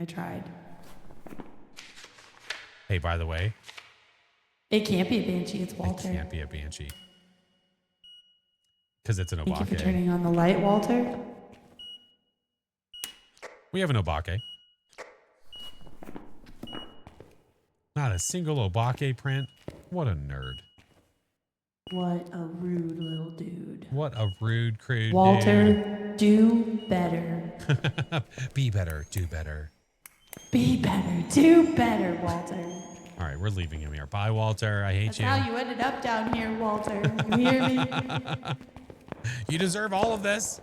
Speaker 4: I tried.
Speaker 1: Hey, by the way,
Speaker 4: It can't be a banshee. It's
Speaker 1: it
Speaker 4: Walter.
Speaker 1: can't be a banshee. Because it's an
Speaker 4: Thank you for
Speaker 1: Obake.
Speaker 4: turning on the light, Walter.
Speaker 1: We have an Obake. Not a single Obake print. What a nerd.
Speaker 4: What a rude little dude.
Speaker 1: What a rude, crude
Speaker 4: Walter, do better.
Speaker 1: dude. Be better. Do better.
Speaker 4: Be better. Do better, Walter.
Speaker 1: All right, we're leaving him here. Bye, Walter. I hate
Speaker 4: That's
Speaker 1: you.
Speaker 4: how you ended up down here, Walter. You hear me?
Speaker 1: You deserve all of this.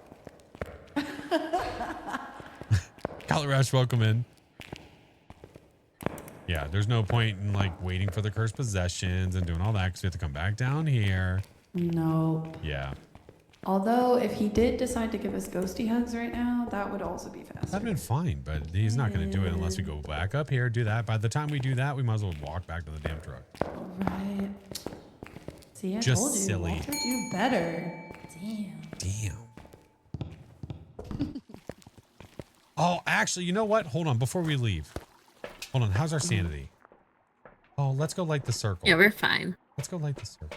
Speaker 1: Color Rush, welcome in. Yeah, there's no point in like waiting for the cursed possessions and doing all that because we have to come back down here.
Speaker 6: Nope.
Speaker 1: Yeah.
Speaker 6: Although, if he did decide to give us ghosty hugs right now, that would also be faster.
Speaker 1: That'd been fine, but he's not going to do it unless we go back up here, do that. By the time we do that, we might as well walk back to the damn truck.
Speaker 6: Right. See, I
Speaker 1: Just
Speaker 6: told you,
Speaker 1: silly.
Speaker 6: Walter, do better. Damn.
Speaker 1: Oh, actually, you know what? Hold on, before we leave. Hold on, how's our sanity? Oh, let's go light the circle.
Speaker 3: Yeah, we're fine.
Speaker 1: Let's go light the circle.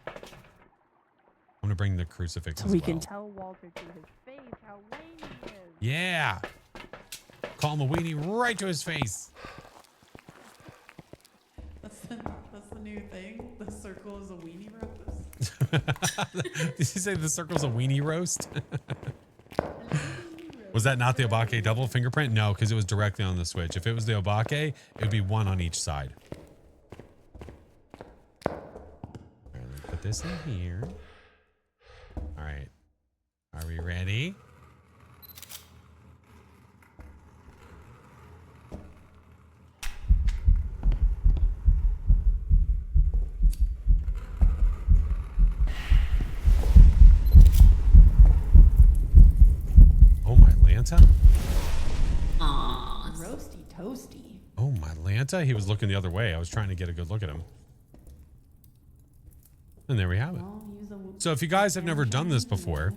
Speaker 1: I'm gonna bring the crucifix
Speaker 4: So
Speaker 1: as
Speaker 4: we
Speaker 1: well.
Speaker 4: can tell Walter to his face how lame he is.
Speaker 1: Yeah. Call him a weenie right to his face.
Speaker 6: That's the new thing. The circle is a weenie roast.
Speaker 1: Did you say the circle's a weenie roast? Was that not the Obake double fingerprint? No, because it was directly on the switch. If it was the Obake, it would be one on each side. All right, let me put this in here. All right. Are we ready? Oh, my Lanta?
Speaker 3: Aw.
Speaker 6: Roasty toasty.
Speaker 1: Oh, my Lanta? He was looking the other way. I was trying to get a good look at him. And there we have it. So if you guys have never done this before,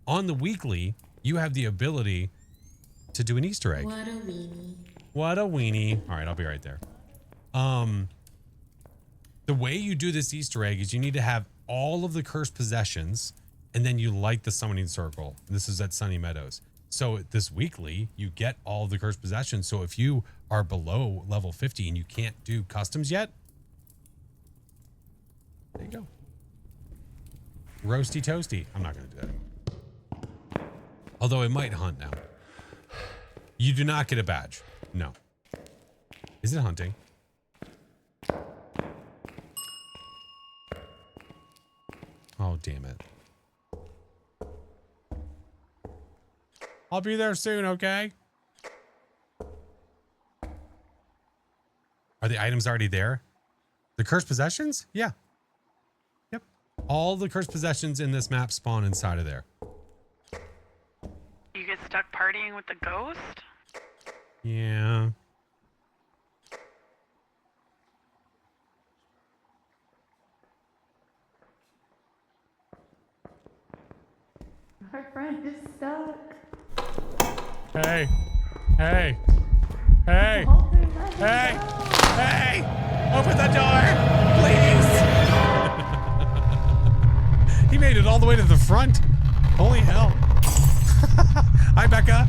Speaker 1: on the weekly, you have the ability to do an Easter egg.
Speaker 3: What a weenie.
Speaker 1: What a weenie. All right, I'll be right there. The way you do this Easter egg is you need to have all of the cursed possessions, and then you light the summoning circle. This is at Sunny Meadows. So this weekly, you get all of the cursed possessions. So if you are below level 50 and you can't do customs yet, there you go. Roasty toasty. I'm not going to do that. Although it might hunt now. You do not get a badge. No. Is it hunting? Oh, damn it. I'll be there soon, okay? Are the items already there? The cursed possessions? Yeah. Yep. All the cursed possessions in this map spawn inside of there.
Speaker 5: You get stuck partying with the ghost?
Speaker 1: Yeah.
Speaker 6: Our friend is stuck.
Speaker 1: Hey. Hey. Hey. Hey. Hey. Open the door, please. He made it all the way to the front. Holy hell. Hi, Becca.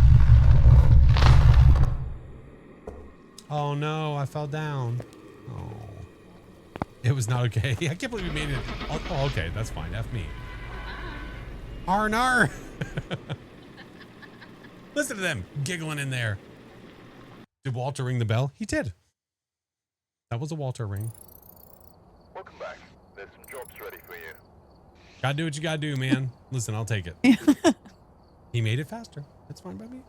Speaker 1: Oh no, I fell down. Oh. It was not okay. I can't believe we made it. Oh, okay, that's fine. F me. R&R. Listen to them giggling in there. Did Walter ring the bell? He did. That was a Walter ring.
Speaker 2: Welcome back. There's some jobs ready for you.
Speaker 1: Gotta do what you gotta do, man. Listen, I'll take it. He made it faster. That's fine by me.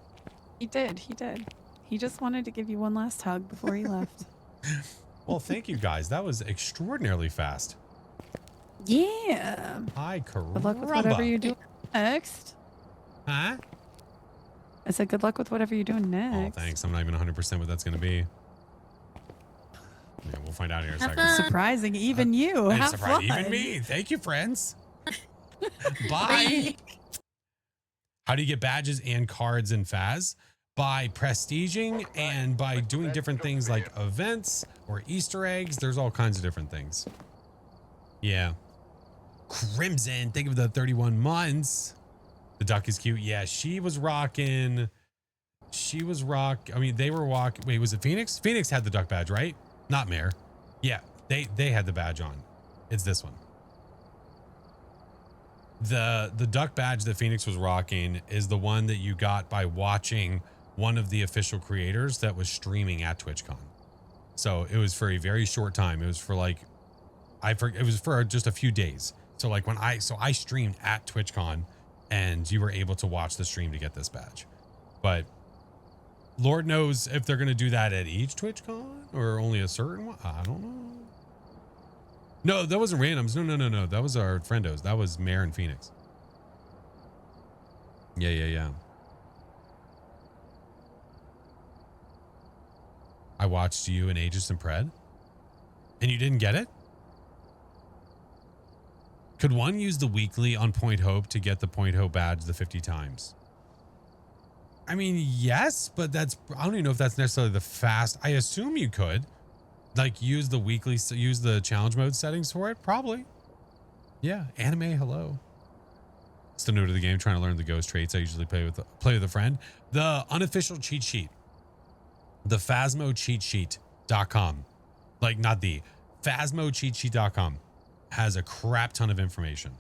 Speaker 4: He did. He did. He just wanted to give you one last hug before he left.
Speaker 1: Well, thank you guys. That was extraordinarily fast.
Speaker 4: Yeah.
Speaker 1: Hi, Karumba.
Speaker 4: Good luck with whatever you're doing next.
Speaker 1: Huh?
Speaker 4: I said good luck with whatever you're doing
Speaker 1: Oh,
Speaker 4: next.
Speaker 1: thanks. I'm not even 100% what that's going to be. Yeah, we'll find out here in a
Speaker 3: Have
Speaker 1: second.
Speaker 3: fun.
Speaker 4: Surprising even you.
Speaker 1: And
Speaker 4: Have
Speaker 1: surprise
Speaker 4: fun.
Speaker 1: even me. Thank you, friends. Bye. How do you get badges and cards in Phas? By prestiging and by doing different things like events or Easter eggs. There's all kinds of different things. Yeah. Crimson. Think of the 31 months. The duck is cute. Yeah, she was rocking. I mean, they were walking. Wait, was it Phoenix? Phoenix had the duck badge, right? Not Mare. Yeah, they had the badge on. It's this one. The duck badge that Phoenix was rocking is the one that you got by watching one of the official creators that was streaming at TwitchCon. So it was for a very short time. It was for like, it was for just a few days. So like I streamed at TwitchCon and you were able to watch the stream to get this badge. But Lord knows if they're going to do that at each TwitchCon. or only a certain one? I don't know. No, that wasn't randoms. No. That was our friendos. That was Mare and Phoenix. Yeah. I watched you in Aegis and Pred, and you didn't get it? Could one use the weekly on Point Hope to get the Point Hope badge the 50 times? I mean, yes, but I don't even know if that's necessarily the fast. I assume you could. Like, use the challenge mode settings for it? Probably. Yeah, anime, hello. Still new to the game, trying to learn the ghost traits. I usually play with a friend. The unofficial cheat sheet. The Phasmocheatsheet.com. Like, not the Phasmocheatsheet.com has a crap ton of information.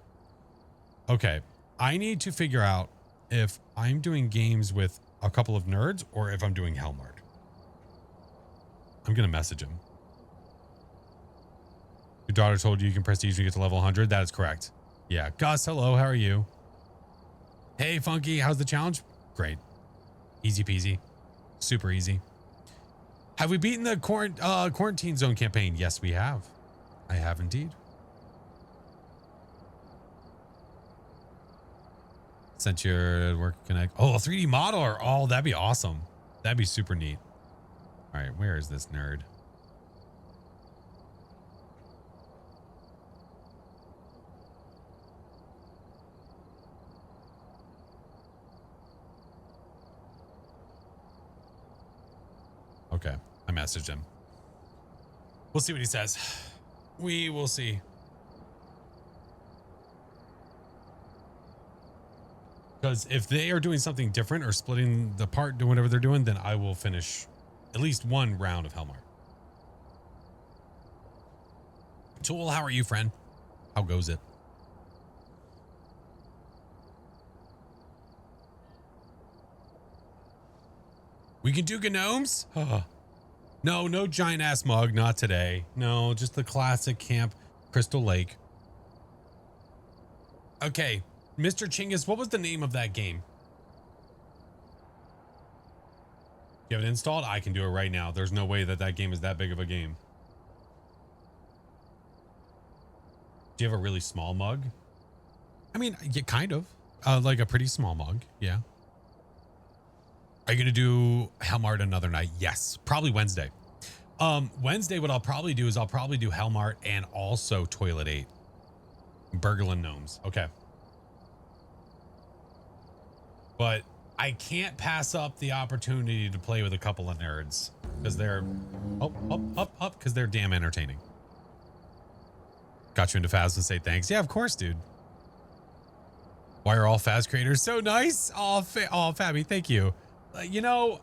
Speaker 1: Okay, I need to figure out if I'm doing games with a couple of nerds or if I'm doing Helmart. I'm gonna message him. Your daughter told you can prestige when you get to level 100. That is correct. Yeah, Gus, hello, how are you? Hey, Funky, how's the challenge? Great. Easy peasy. Super easy. Have we beaten the quarantine zone campaign? Yes, we have. I have indeed. Sent your work connect. Oh, a 3D modeler. Oh, that'd be awesome. That'd be super neat. All right, where is this nerd? Okay, I messaged him. We'll see what he says. We will see. Because if they are doing something different or splitting the part, doing whatever they're doing, then I will finish at least one round of Helmart. Tool, how are you, friend? How goes it? We can do Gnomes? No giant ass mug, not today. No, just the classic camp Crystal Lake. Okay, Mr. Chingus, what was the name of that game? You have it installed? I can do it right now. There's no way that game is that big of a game. Do you have a really small mug? I mean, yeah, kind of. Like a pretty small mug, yeah. Are you going to do Helmart another night? Yes, probably Wednesday. Wednesday, what I'll probably do is I'll probably do Helmart and also Toilet 8. Burglin Gnomes. Okay. But I can't pass up the opportunity to play with a couple of nerds because they're up because they're damn entertaining. Got you into Faz and say thanks. Yeah, of course, dude. Why are all Faz creators so nice? Oh, Fabi, thank you. You know,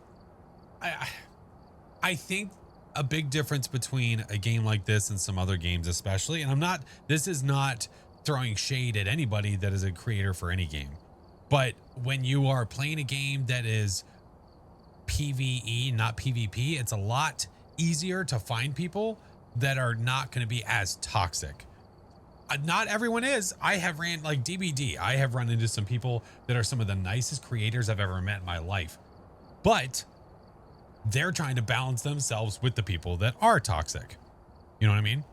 Speaker 1: I think a big difference between a game like this and some other games, especially, and this is not throwing shade at anybody that is a creator for any game, but when you are playing a game that is PvE, not PvP, it's a lot easier to find people that are not going to be as toxic. Not everyone is. I have ran like DBD. I have run into some people that are some of the nicest creators I've ever met in my life, but they're trying to balance themselves with the people that are toxic. You know what I mean?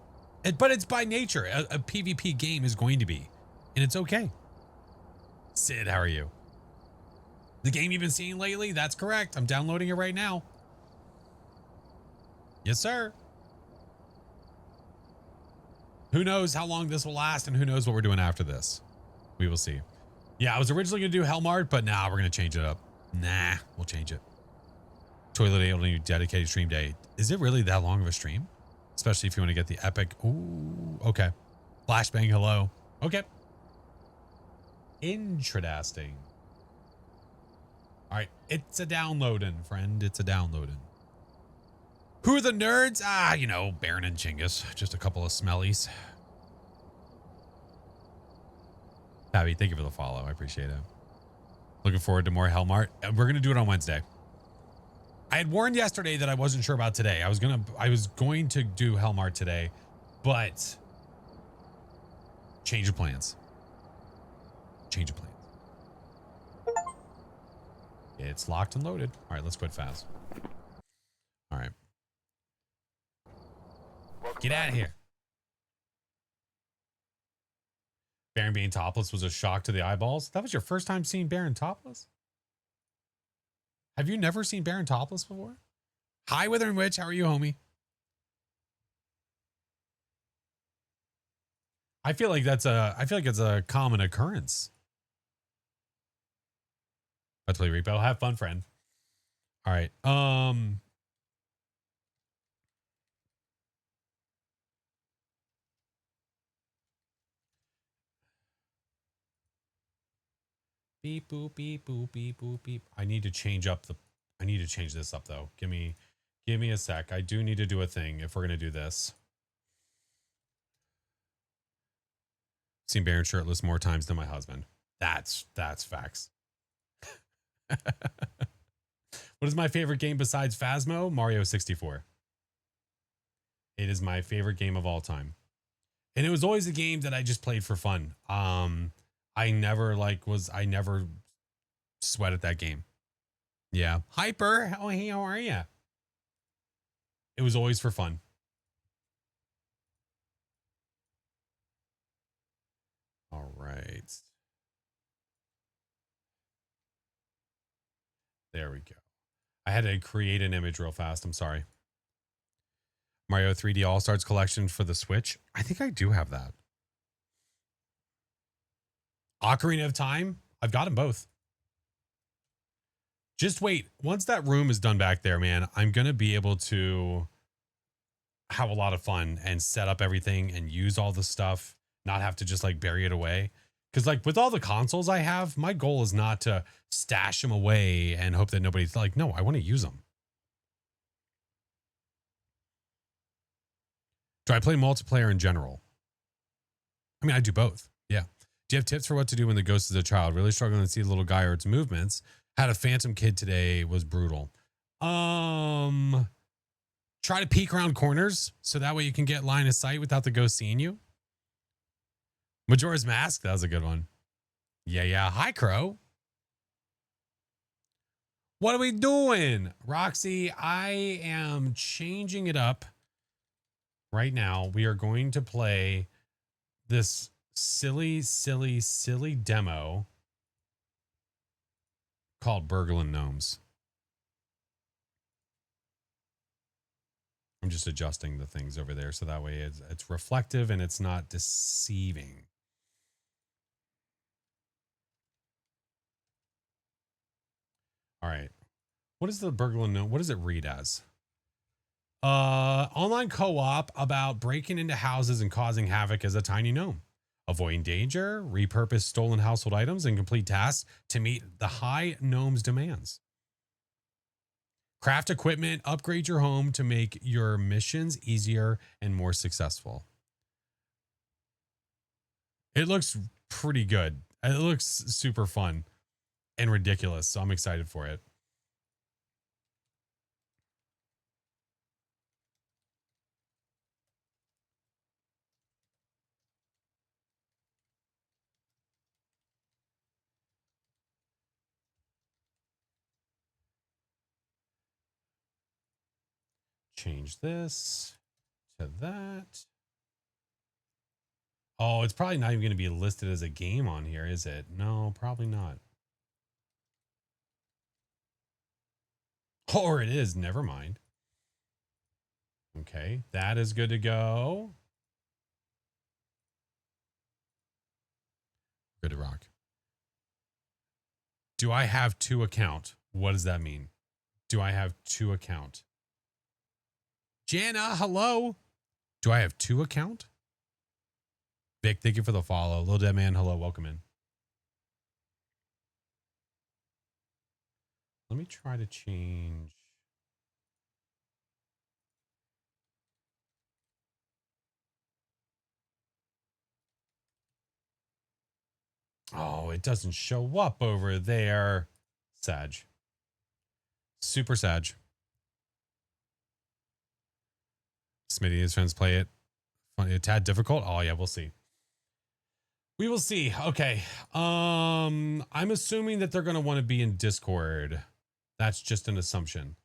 Speaker 1: But it's by nature. A PvP game is going to be, and it's okay. Sid, how are you? The game you've been seeing lately? That's correct. I'm downloading it right now. Yes, sir. Who knows how long this will last, and who knows what we're doing after this. We will see. Yeah, I was originally going to do Helmart, but now we're going to change it up. Nah, we'll change it. Toilet 8 will need dedicated stream day. Is it really that long of a stream? Especially if you want to get the epic. Ooh, okay. Flashbang, hello. Okay. Interesting. All right, it's a downloading, friend. It's a downloading. Who are the nerds? You know, Baron and Chingus. Just a couple of smellies. Abby, thank you for the follow. I appreciate it. Looking forward to more Helmart. We're going to do it on Wednesday. I had warned yesterday that I wasn't sure about today. I was going to do Helmart today, but change of plans. Change of plans. It's locked and loaded. All right, let's quit fast. All right. Get out of here. Baron being topless was a shock to the eyeballs. That was your first time seeing Baron topless? Have you never seen Baron topless before? Hi, Withering Witch. How are you, homie? I feel like it's a common occurrence. Let's play repo. Have fun, friend. All right. Beep boop beep boop beep boop beep. I need to change this up though. Give me a sec. I do need to do a thing if we're gonna do this. Seen Baron shirtless more times than my husband. That's facts. What is my favorite game besides Phasmo? Mario 64. It is my favorite game of all time. And it was always a game that I just played for fun. I never sweated that game. Yeah. Hyper. Oh, hey, how are you? It was always for fun. All right. There we go. I had to create an image real fast. I'm sorry. Mario 3D All-Stars Collection for the Switch. I think I do have that. Ocarina of Time. I've got them both. Just wait. Once that room is done back there, man, I'm going to be able to have a lot of fun and set up everything and use all the stuff, not have to just like bury it away. Because like with all the consoles I have, my goal is not to stash them away and hope that nobody's like, no, I want to use them. Do I play multiplayer in general? I mean, I do both. Yeah. Do you have tips for what to do when the ghost is a child? Really struggling to see the little guy or its movements. Had a phantom kid today, was brutal. Try to peek around corners so that way you can get line of sight without the ghost seeing you. Majora's Mask, that was a good one. Yeah. Hi, Crow. What are we doing? Roxy, I am changing it up right now. We are going to play this silly demo called Burglin Gnomes. I'm just adjusting the things over there so that way it's reflective and it's not deceiving. All right. What is the Burglin Gnome? What does it read as? Online co-op about breaking into houses and causing havoc as a tiny gnome. Avoiding danger, repurpose stolen household items, and complete tasks to meet the high gnome's demands. Craft equipment, upgrade your home to make your missions easier and more successful. It looks pretty good. It looks super fun and ridiculous, so I'm excited for it. Change this to that. Oh, it's probably not even going to be listed as a game on here, is it? No, probably not. Or it is. Never mind. Okay, that is good to go. Good to rock. Do I have 2 account? What does that mean? Do I have 2 account? Jana, hello. Do I have 2 account? Vic, thank you for the follow. Little Dead Man, hello, welcome in. Let me try to change. Oh, it doesn't show up over there. Sag. Super Sag. Smitty and his friends play it. Funny, a tad difficult. Oh yeah, we'll see. We will see. Okay. I'm assuming that they're going to want to be in Discord. That's just an assumption.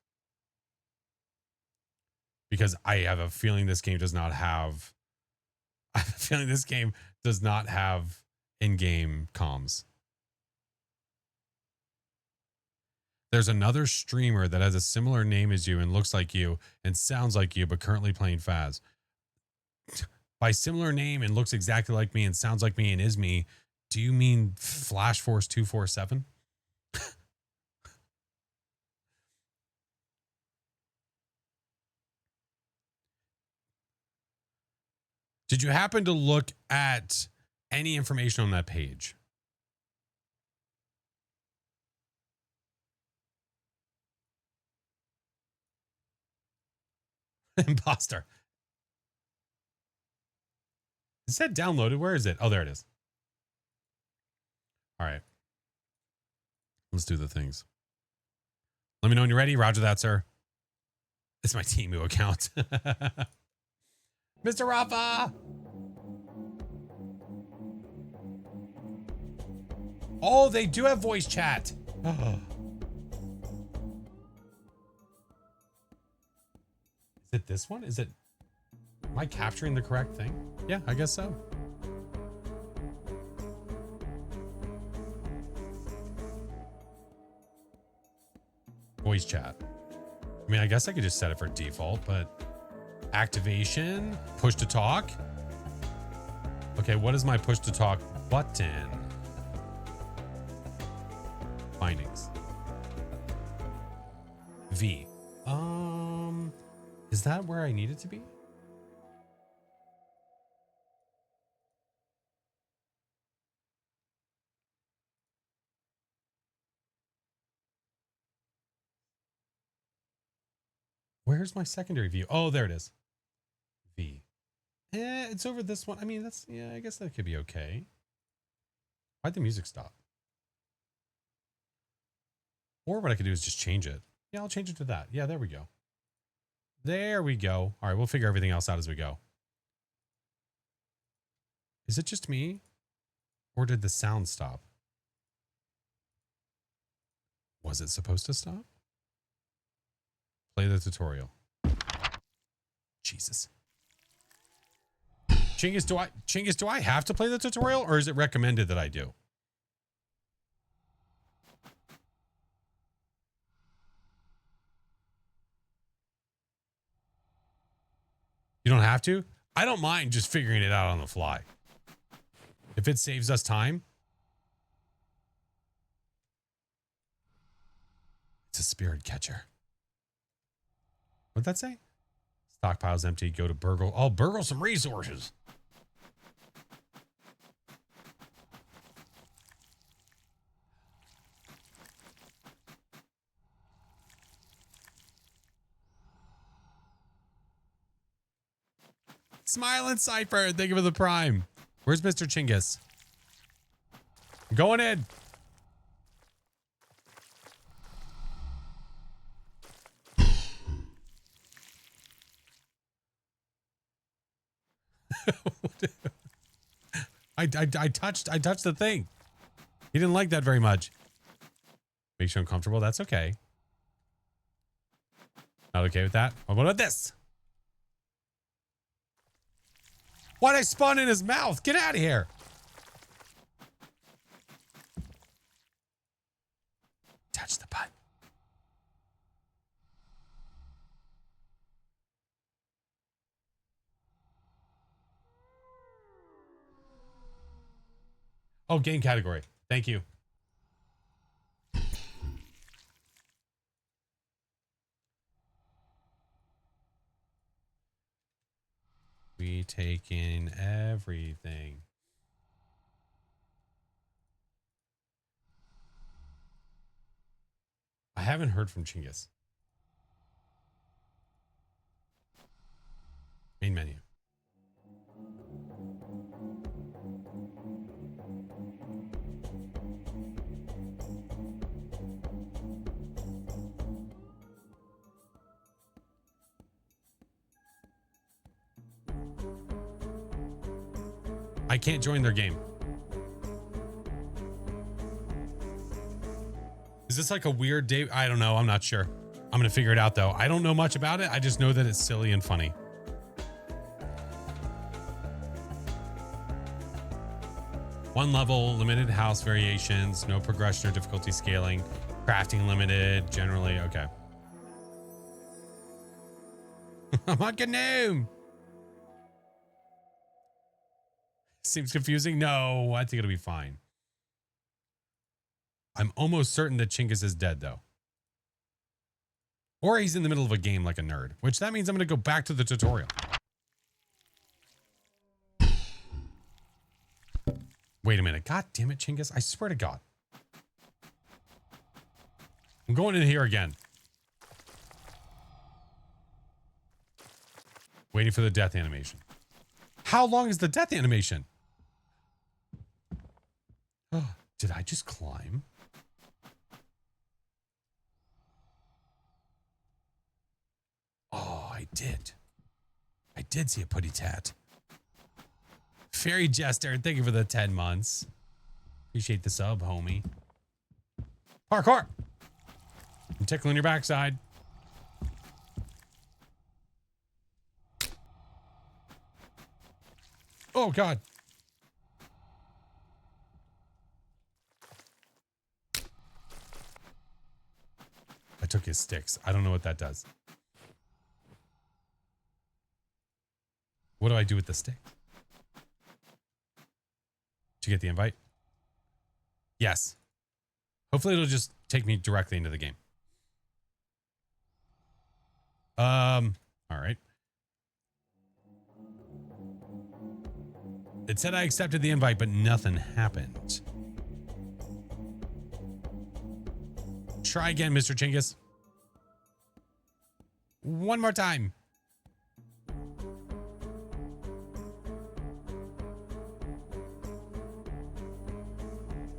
Speaker 1: because I have a feeling this game does not have. I have a feeling this game does not have in-game comms. There's another streamer that has a similar name as you and looks like you and sounds like you, but currently playing Phas. By similar name and looks exactly like me and sounds like me and is me, do you mean FlashForce 247? Did you happen to look at any information on that page? Imposter. It said downloaded. Where is it? Oh, there it is. All right. Let's do the things. Let me know when you're ready. Roger that, sir. It's my Temu account. Mr. Rafa. Oh, they do have voice chat. Is it this one? Is it? Am I capturing the correct thing? Yeah, I guess so. Voice chat. I mean, I guess I could just set it for default, but activation, push to talk. Okay, what is my push to talk button? Findings. V. Is that where I need it to be? Where's my secondary view? Oh, there it is. V. It's over this one. I mean, that's, yeah, I guess that could be okay. Why'd the music stop? Or what I could do is just change it. Yeah, I'll change it to that. Yeah, there we go. There we go. All right, we'll figure everything else out as we go. Is it just me? Or did the sound stop? Was it supposed to stop? Play the tutorial. Jesus. Chingus, do I have to play the tutorial or is it recommended that I do? You don't have to? I don't mind just figuring it out on the fly. If it saves us time. It's a spirit catcher. What'd that say? Stockpile's empty. Go to Burgle. Oh, Burgle some resources. Smiling Cypher, thank you for the prime. Where's Mr. Chingus? I'm going in. I touched the thing. He didn't like that very much. Makes you uncomfortable. That's okay. Not okay with that. What about this? Why'd I spawn in his mouth? Get out of here. Touch the button. Oh, game category. Thank you. We take in everything. I haven't heard from Chingus. Main menu. I can't join their game. Is this like a weird day? I don't know. I'm not sure. I'm going to figure it out, though. I don't know much about it. I just know that it's silly and funny. One level, limited house variations, no progression or difficulty scaling, crafting limited, generally. Okay. I'm a gnome. Seems confusing. No, I think it'll be fine. I'm almost certain that Chingus is dead, though. Or he's in the middle of a game like a nerd, which that means I'm going to go back to the tutorial. Wait a minute. God damn it, Chingus. I swear to God. I'm going in here again. Waiting for the death animation. How long is the death animation? Oh, did I just climb? Oh, I did. I did see a putty tat. Fairy Jester, thank you for the 10 months. Appreciate the sub, homie. Parkour! I'm tickling your backside. Oh, God. I took his sticks. I don't know what that does. What do I do with the sticks? Did you get the invite? Yes. Hopefully it'll just take me directly into the game. All right. It said I accepted the invite, but nothing happened. Try again, Mr. Chingus. One more time.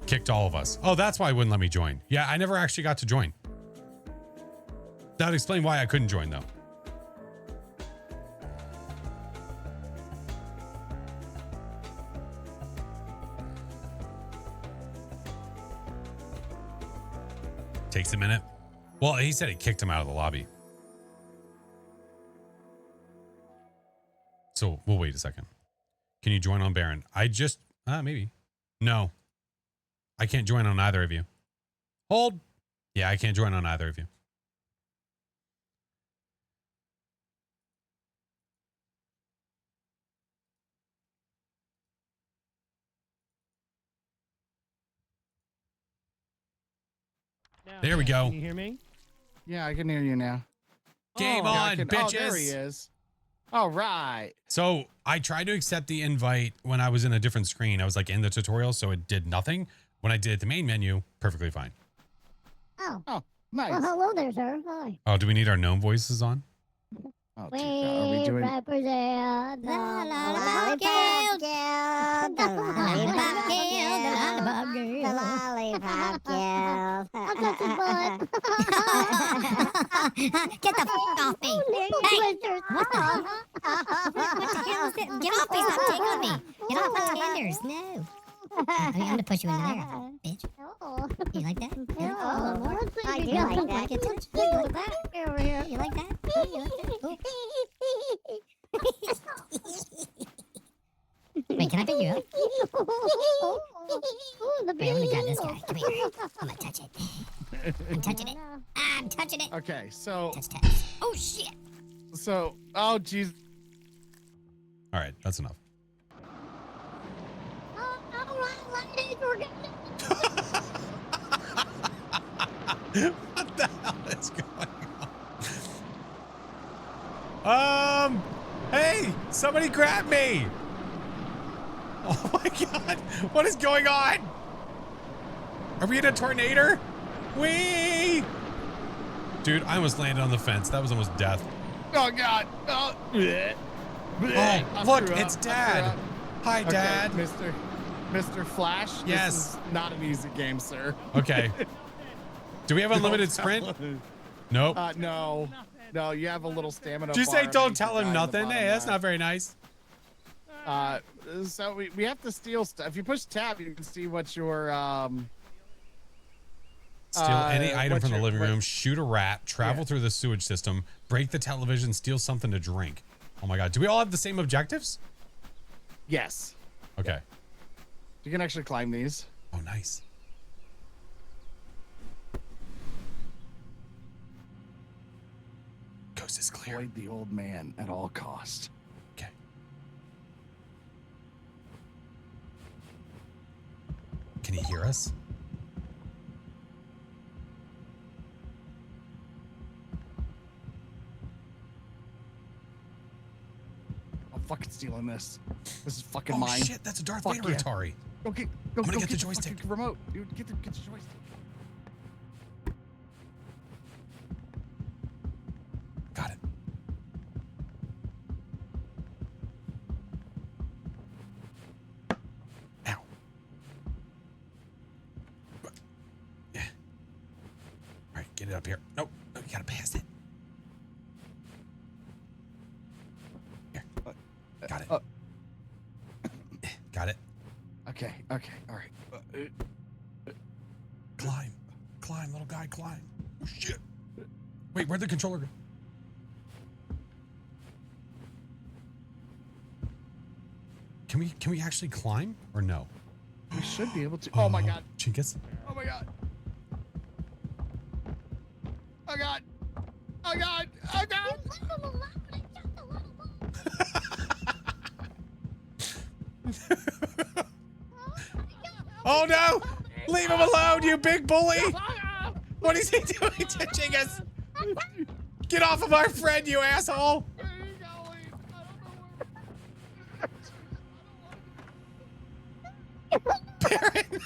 Speaker 1: Kicked all of us. Oh, that's why it wouldn't let me join. Yeah, I never actually got to join. That would explain why I couldn't join, though. Takes a minute. Well, he said he kicked him out of the lobby. So we'll wait a second. Can you join on Baron? I just, maybe. No. I can't join on either of you. Hold. Yeah, I can't join on either of you. There we go.
Speaker 7: Can you hear me?
Speaker 8: Yeah, I can hear you now.
Speaker 1: Game
Speaker 7: Oh,
Speaker 1: on, bitches.
Speaker 8: Oh, there he is. All right.
Speaker 1: So I tried to accept the invite when I was in a different screen. I was like in the tutorial, so it did nothing. When I did the main menu, perfectly fine.
Speaker 8: Oh, nice.
Speaker 9: Well, hello there, sir. Hi.
Speaker 1: Oh, do we need our gnome voices on?
Speaker 8: Oh,
Speaker 9: We
Speaker 8: are we doing?
Speaker 9: represent the lollipop guild. The lollipop guild. The lollipop guild. I'm touching butt.
Speaker 10: Get the f off me. Hey, what the hell? What the hell is that? Get off me, stop tickling me. Get off my tenders, no. I'm gonna push you into there, bitch.
Speaker 9: Oh.
Speaker 10: You like that? Yeah.
Speaker 9: Oh,
Speaker 10: I do
Speaker 9: you
Speaker 10: like that.
Speaker 9: it.
Speaker 10: Touch. You like that? Over here. You like that? You like that? Oh. Wait, can I pick you up? Wait, I'm gonna grab this guy. Come here. I'm gonna touch it. I'm touching it. I'm touching it.
Speaker 8: Okay, so
Speaker 10: Touch. Oh shit.
Speaker 8: oh jeez.
Speaker 1: All right, that's enough. What the hell is going on? Hey, somebody grab me. Oh my God, what is going on? Are we in a tornado? Wee! Dude, I almost landed on the fence. That was almost death.
Speaker 8: Oh God. Oh.
Speaker 1: Oh, look, it's Dad. Hi,
Speaker 8: Okay,
Speaker 1: Dad.
Speaker 8: Mr. Flash.
Speaker 1: Yes.
Speaker 8: This is not an easy game, sir.
Speaker 1: Okay. Do we have unlimited sprint? Nope.
Speaker 8: No. No, you have a little stamina.
Speaker 1: Did you
Speaker 8: bar
Speaker 1: say
Speaker 8: underneath
Speaker 1: don't
Speaker 8: the
Speaker 1: tell
Speaker 8: guy
Speaker 1: him
Speaker 8: in the
Speaker 1: nothing?
Speaker 8: bottom
Speaker 1: Hey, that's
Speaker 8: left.
Speaker 1: not very nice.
Speaker 8: So we have to steal stuff. If you push tab, you can see what your
Speaker 1: Steal any item
Speaker 8: what's
Speaker 1: from the
Speaker 8: your-
Speaker 1: living
Speaker 8: what-
Speaker 1: room, shoot a rat, travel
Speaker 8: Yeah.
Speaker 1: through the sewage system, break the television, steal something to drink. Oh my god. Do we all have the same objectives?
Speaker 8: Yes.
Speaker 1: Okay.
Speaker 8: You can actually climb these.
Speaker 1: Oh, nice. Coast is clear.
Speaker 8: Avoid the old man at all cost.
Speaker 1: Okay. Can he hear us?
Speaker 8: I'm fucking stealing this. This is fucking
Speaker 1: Oh
Speaker 8: mine.
Speaker 1: shit, that's a Darth
Speaker 8: Fuck
Speaker 1: Vader
Speaker 8: yeah.
Speaker 1: Atari.
Speaker 8: Go get,
Speaker 1: I'm gonna
Speaker 8: go
Speaker 1: get the
Speaker 8: the
Speaker 1: joystick.
Speaker 8: fucking remote, dude. Get the joystick.
Speaker 1: Got it. Ow. Yeah. All right, get it up here. Nope, no, you gotta pass it. Here. Got it. Got it.
Speaker 8: Okay, all right.
Speaker 1: Climb, little guy, climb. Oh shit. Wait, where'd the controller go? Can we actually climb or no?
Speaker 8: We should be able to. Oh my god.
Speaker 1: Chinkus.
Speaker 8: Oh my god. Oh god. Oh god. Oh god.
Speaker 1: Oh no! Leave him alone, you big bully! What is he doing to Chingus? Get off of our friend, you asshole! Baron,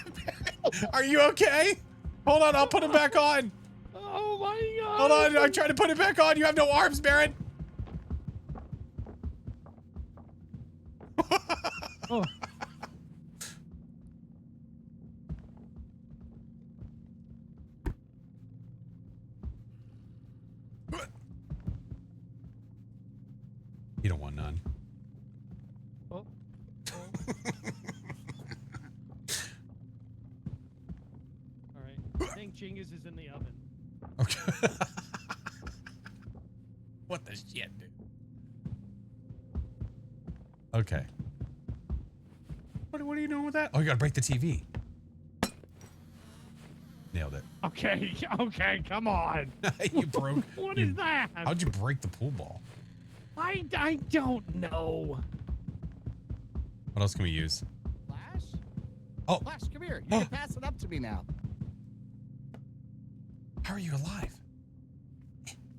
Speaker 1: are you okay? Hold on, I'll put him back on.
Speaker 8: Oh my god.
Speaker 1: Hold on, I'm trying to put it back on. You have no arms, Baron.
Speaker 8: Oh.
Speaker 1: You don't want none.
Speaker 8: Oh.
Speaker 7: All right. I think Chingus is in the oven.
Speaker 1: Okay. What the shit, dude? Okay. What are you doing with that? Oh, you gotta break the TV. Nailed it.
Speaker 7: Okay, okay, come on.
Speaker 1: You broke.
Speaker 7: What
Speaker 1: you-
Speaker 7: is that?
Speaker 1: How'd you break the pool ball?
Speaker 7: I don't know.
Speaker 1: What else can we use?
Speaker 8: Flash?
Speaker 1: Oh.
Speaker 8: Flash, come here. You can pass it up to me now.
Speaker 1: How are you alive?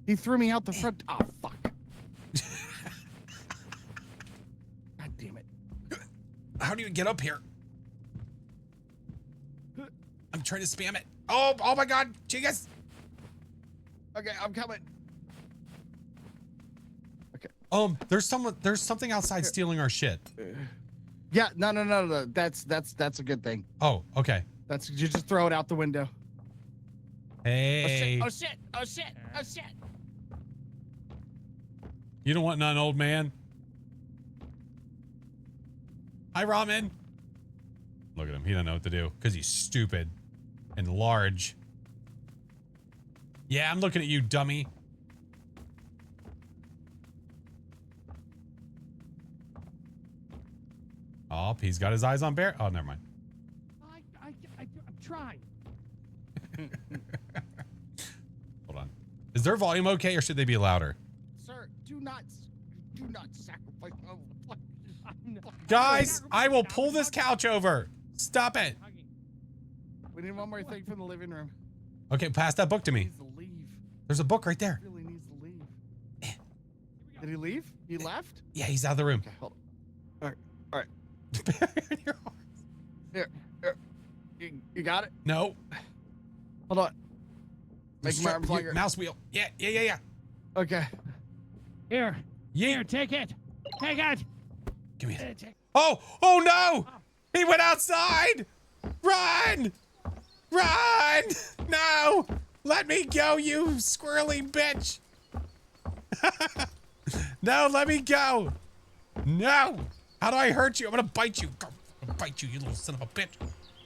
Speaker 8: He threw me out the front. Oh, fuck. God damn it.
Speaker 1: How do you get up here? I'm trying to spam it. Oh my god, Chingus!
Speaker 8: Okay, I'm coming. Okay.
Speaker 1: There's something outside stealing our shit.
Speaker 8: Yeah, no. That's a good thing.
Speaker 1: Oh, okay.
Speaker 8: That's you just throw it out the window.
Speaker 1: Hey.
Speaker 8: Oh shit. Oh shit. Oh shit.
Speaker 1: You don't want none, old man. Hi, Ramen. Look at him. He doesn't know what to do because he's stupid and large. Yeah, I'm looking at you, dummy. Oh, he's got his eyes on Bear. Oh, never mind.
Speaker 7: I'm trying.
Speaker 1: Hold on. Is their volume okay, or should they be louder?
Speaker 8: Sir, do not sacrifice my life.
Speaker 1: Guys, I will pull this couch over. Stop it.
Speaker 8: We need one more thing from the living room.
Speaker 1: Okay, pass that book to
Speaker 8: He
Speaker 1: me.
Speaker 8: needs to leave.
Speaker 1: There's a book right there.
Speaker 8: Really needs to leave. Did he leave? He left?
Speaker 1: Yeah, he's out of the room.
Speaker 8: Okay, hold on. All right. Here. You got it?
Speaker 1: No.
Speaker 8: Hold on. Make my arms
Speaker 1: You-
Speaker 8: longer.
Speaker 1: mouse wheel. Yeah.
Speaker 8: Okay.
Speaker 7: Here,
Speaker 1: Yeah.
Speaker 7: take it. Take it.
Speaker 1: Give me it.
Speaker 7: Take-
Speaker 1: Oh no! He went outside! Run! Run! No! Let me go, you squirrely bitch! No, let me go! No! How do I hurt you? I'm gonna bite you. I'm gonna bite you, you little son of a bitch.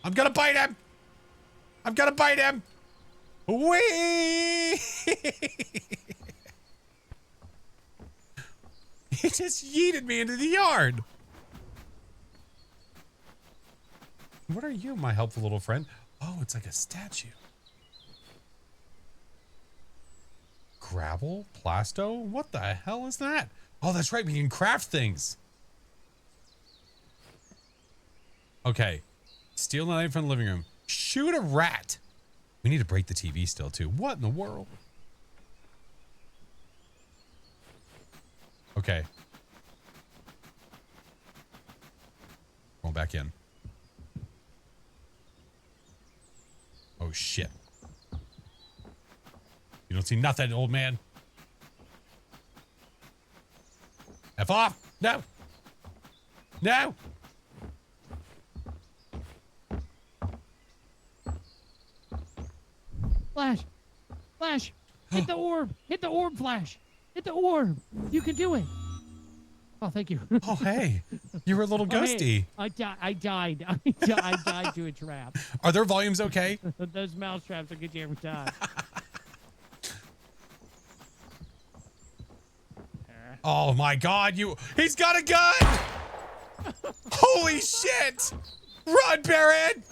Speaker 1: I'm gonna bite him! I'm gonna bite him! Whee! He just yeeted me into the yard. What are you, my helpful little friend? Oh, it's like a statue. Gravel? Plasto? What the hell is that? Oh, that's right. We can craft things. Okay. Steal the knife from the living room. Shoot a rat. We need to break the TV still, too. What in the world? Okay. Going back in. Oh, shit. You don't see nothing, old man. F off. No. No.
Speaker 7: Flash. Flash. Hit the orb. Hit the orb, Flash. Hit the orb. You can do it. Oh, thank you.
Speaker 1: Oh, hey. You were a little ghosty.
Speaker 7: I died. I died to a trap.
Speaker 1: Are their volumes okay?
Speaker 7: Those mouse traps will get you every time.
Speaker 1: Oh my God, he's got a gun! Holy shit! Run, Barrett!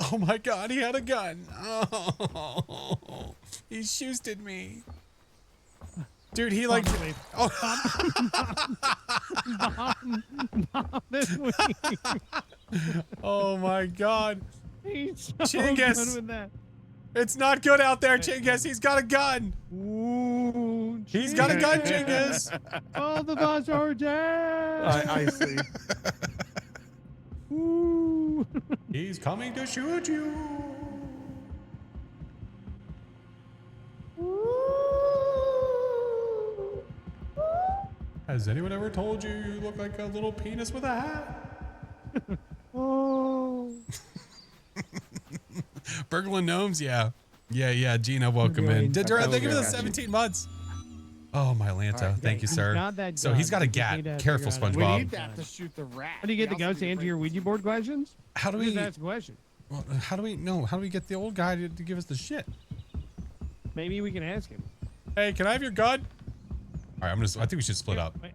Speaker 1: Oh my God, he had a gun. Oh, he shoosted me. Dude, he like... Oh. Oh my God.
Speaker 7: He's so
Speaker 1: Chingus.
Speaker 7: good with that.
Speaker 1: It's not good out there, Chingus. He's got a gun.
Speaker 7: Ooh,
Speaker 1: He's got a gun, Chingus.
Speaker 7: Both of us are dead.
Speaker 8: I see.
Speaker 7: Ooh.
Speaker 1: He's coming to shoot you. Has anyone ever told you you look like a little penis with a hat?
Speaker 7: Oh.
Speaker 1: Burglin Gnomes, yeah. Yeah, Gina, welcome in. Thank you for the 17 months. Oh, my Lanta.
Speaker 8: Right,
Speaker 1: Thank you,
Speaker 7: he's
Speaker 1: sir.
Speaker 7: not that
Speaker 1: So he's got a
Speaker 7: dumb. We just
Speaker 1: gat.
Speaker 7: need to
Speaker 1: Careful,
Speaker 7: figure out
Speaker 8: We
Speaker 1: SpongeBob.
Speaker 8: need that to shoot the rat.
Speaker 7: How do you get the
Speaker 8: He also
Speaker 7: ghost to
Speaker 8: needs
Speaker 7: answer your
Speaker 8: brains.
Speaker 7: Ouija board questions?
Speaker 1: How do we...
Speaker 7: Just ask a question.
Speaker 1: Well, how do we get the old guy to give us the shit?
Speaker 7: Maybe we can ask him.
Speaker 1: Hey, can I have your gun? All right, I think we should split up.
Speaker 7: Wait.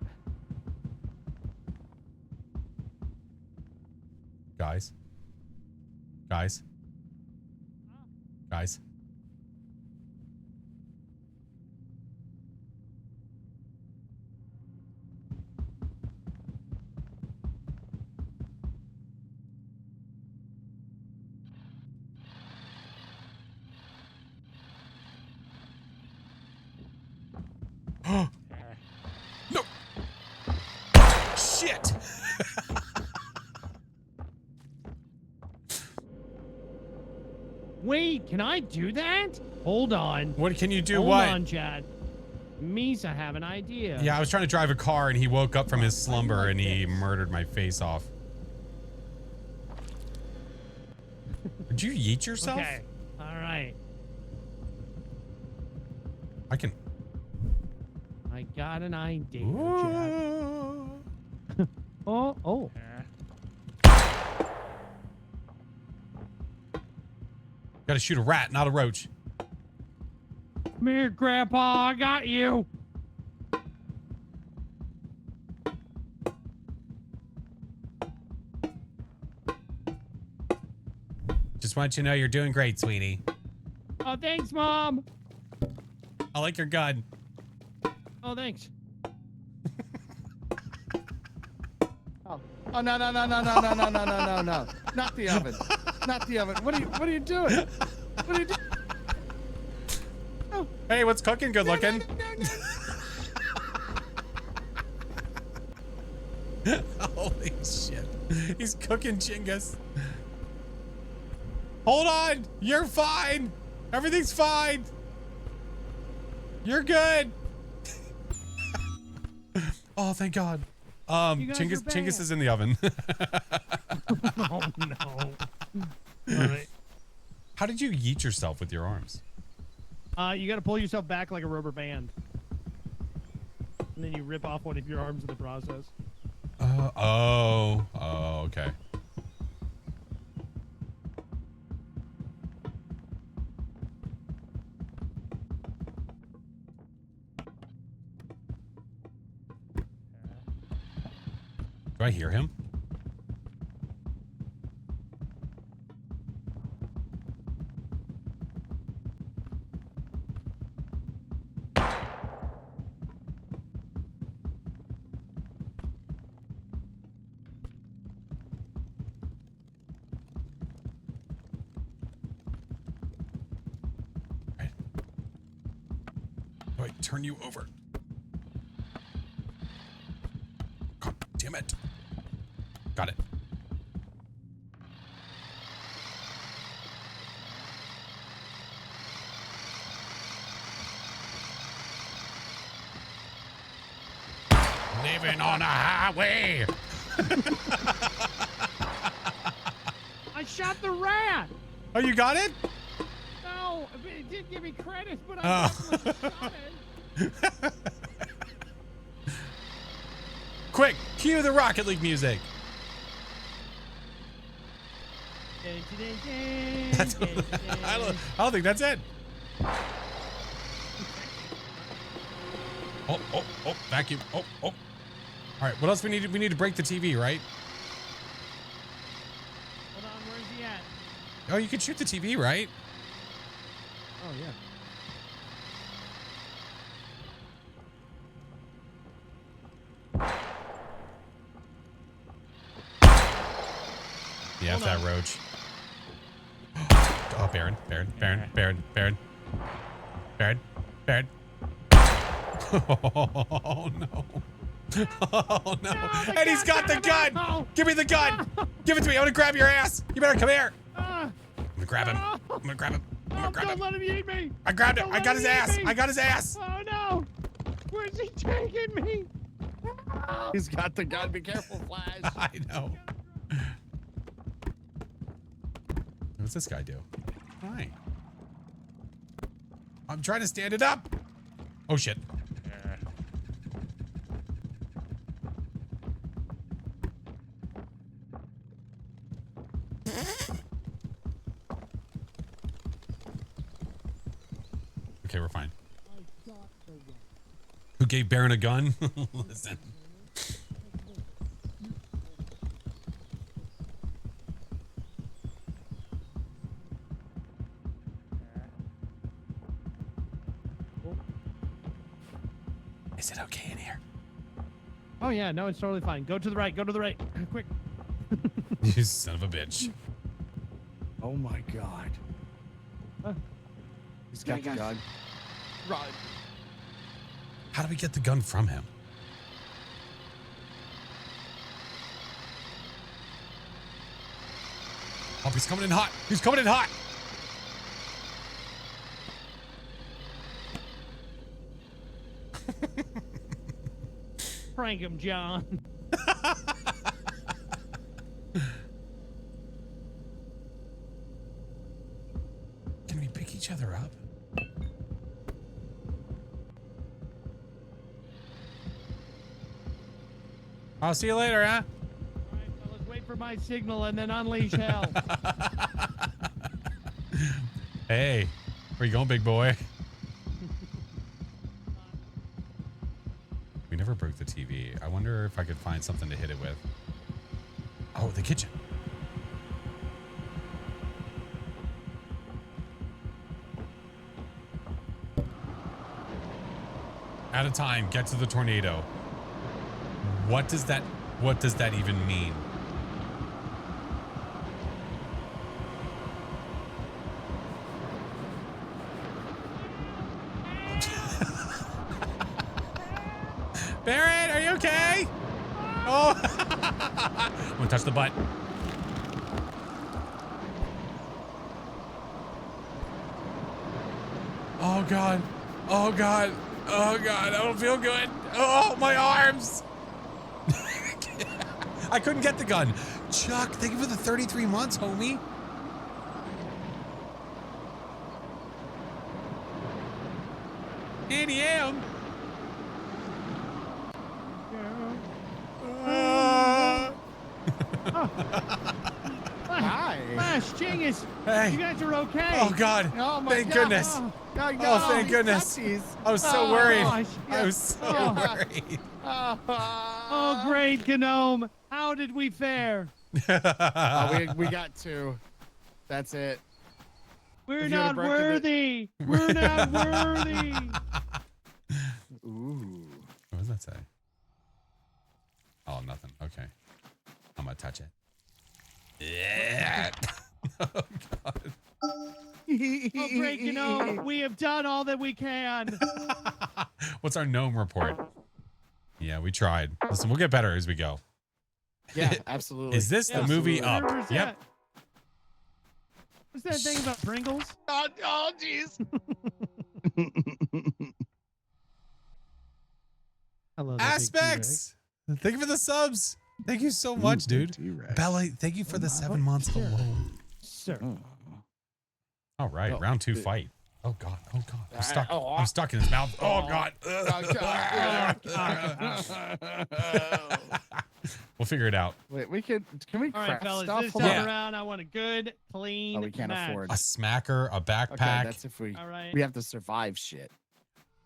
Speaker 1: Guys. No. Shit.
Speaker 7: Wait, can I do that? Hold on.
Speaker 1: What can you do?
Speaker 7: Hold
Speaker 1: What?
Speaker 7: on, Chad. Misa have an idea.
Speaker 1: Yeah, I was trying to drive a car and he woke up from his slumber and he murdered my face off. Did you yeet yourself?
Speaker 7: Okay. All right.
Speaker 1: I can.
Speaker 7: I got an idea, Chad.
Speaker 1: Ooh.
Speaker 7: Oh.
Speaker 1: Gotta shoot a rat, not a roach.
Speaker 7: Come here, Grandpa. I got you.
Speaker 1: Just want you to know you're doing great, sweetie.
Speaker 7: Oh, thanks, Mom.
Speaker 1: I like your gun.
Speaker 7: Oh, thanks.
Speaker 8: Oh no! Not the oven! Not the oven! What are you doing? What are you doing?
Speaker 1: Hey, what's cooking? Good looking. Holy shit. He's cooking Chingus. Hold on. You're fine. Everything's fine. You're good. Oh, thank God.
Speaker 7: You guys are
Speaker 1: Chingus
Speaker 7: bad.
Speaker 1: is in the oven.
Speaker 7: Oh, no. All right.
Speaker 1: How did you yeet yourself with your arms?
Speaker 7: You got to pull yourself back like a rubber band. And then you rip off one of your arms in the process.
Speaker 1: Oh, Oh, okay. Do I hear him? Do I turn you over? God damn it. Got it. Living on a highway.
Speaker 7: I shot the rat.
Speaker 1: Oh, you got it?
Speaker 7: No, it did give me credit, but I definitely shot it.
Speaker 1: Quick, cue the Rocket League music. That's, I don't think that's it. Oh, vacuum. Oh. All right, what else we need? We need to break the TV, right?
Speaker 7: Hold on, where's he at?
Speaker 1: Oh, you can shoot the TV, right?
Speaker 7: Oh, yeah.
Speaker 1: Yeah, it's that roach. Oh, Baron. Oh, no. Oh, no. And he's got the gun. Give me the gun. Give it to me. I want to grab your ass. You better come here. I'm gonna grab him. I'm gonna grab him.
Speaker 7: Don't let him eat me.
Speaker 1: I grabbed him. I got his ass. I got his ass.
Speaker 7: Oh, no. Where's he taking me?
Speaker 8: He's got the gun. Be careful, Flash.
Speaker 1: I know. What's this guy do? Hi. I'm trying to stand it up. Oh, shit. Okay, we're fine. Who gave Baron a gun? Listen. Is it okay in here?
Speaker 7: Oh, yeah, no, it's totally fine. Go to the right. Go to the right. Quick.
Speaker 1: You son of a bitch.
Speaker 8: Oh my God. He's got the gun. Run.
Speaker 1: How do we get the gun from him? Oh, he's coming in hot. He's coming in hot.
Speaker 7: Prank him, John.
Speaker 1: Can we pick each other up? I'll see you later, huh?
Speaker 7: All right, fellas, wait for my signal and then unleash hell.
Speaker 1: Hey, where you going, big boy? We never broke the TV. I wonder if I could find something to hit it with. Oh, the kitchen. At a time, get to the tornado. What does that even mean? Barrett, are you okay? Oh, I'm gonna touch the butt. Oh God. Oh God. Oh God. I don't feel good. Oh, my arms. I couldn't get the gun. Chuck, thank you for the 33 months, homie. Andy M.
Speaker 7: Dingus,
Speaker 1: Hey.
Speaker 7: you guys are okay.
Speaker 1: Oh God.
Speaker 8: Oh my
Speaker 1: Thank
Speaker 8: God.
Speaker 1: goodness. Oh, thank goodness. I was so worried.
Speaker 7: Gosh.
Speaker 1: I was so worried.
Speaker 7: Oh, great, Gnome. How did we fare?
Speaker 8: we got 2. That's it.
Speaker 7: We're
Speaker 8: If you'd
Speaker 7: not
Speaker 8: have broken it-
Speaker 7: worthy. We're not worthy.
Speaker 8: Ooh.
Speaker 1: What does that say? Oh, nothing. Okay. I'm gonna touch it. Yeah. Oh God.
Speaker 7: Oh, great, Gnome. We have done all that we can.
Speaker 1: What's our gnome report? Yeah, we tried. Listen, we'll get better as we go.
Speaker 8: Yeah, absolutely.
Speaker 1: Is this the movie Up?
Speaker 7: Where's
Speaker 1: Yep.
Speaker 7: that? What's that thing about Pringles?
Speaker 8: Oh, jeez.
Speaker 7: Hello,
Speaker 1: Aspects. Thank you for the subs. Thank you so much, dude. Bella, thank you for the 7 months. Hello.
Speaker 7: Sir.
Speaker 1: All right,
Speaker 8: Oh,
Speaker 1: round 2
Speaker 8: dude.
Speaker 1: fight. Oh God. Oh God. I'm stuck.
Speaker 8: Oh,
Speaker 1: I'm stuck in his mouth. Oh God. We'll figure it out.
Speaker 8: Wait, can we
Speaker 7: All right,
Speaker 8: craft
Speaker 7: fellas,
Speaker 8: stuff?
Speaker 7: this
Speaker 8: Hold
Speaker 7: time
Speaker 8: on.
Speaker 7: around, I want a good, clean
Speaker 8: Oh, we can't
Speaker 7: match.
Speaker 8: afford.
Speaker 1: A smacker, a backpack.
Speaker 8: Okay, that's if we
Speaker 7: All right.
Speaker 8: we have to survive shit.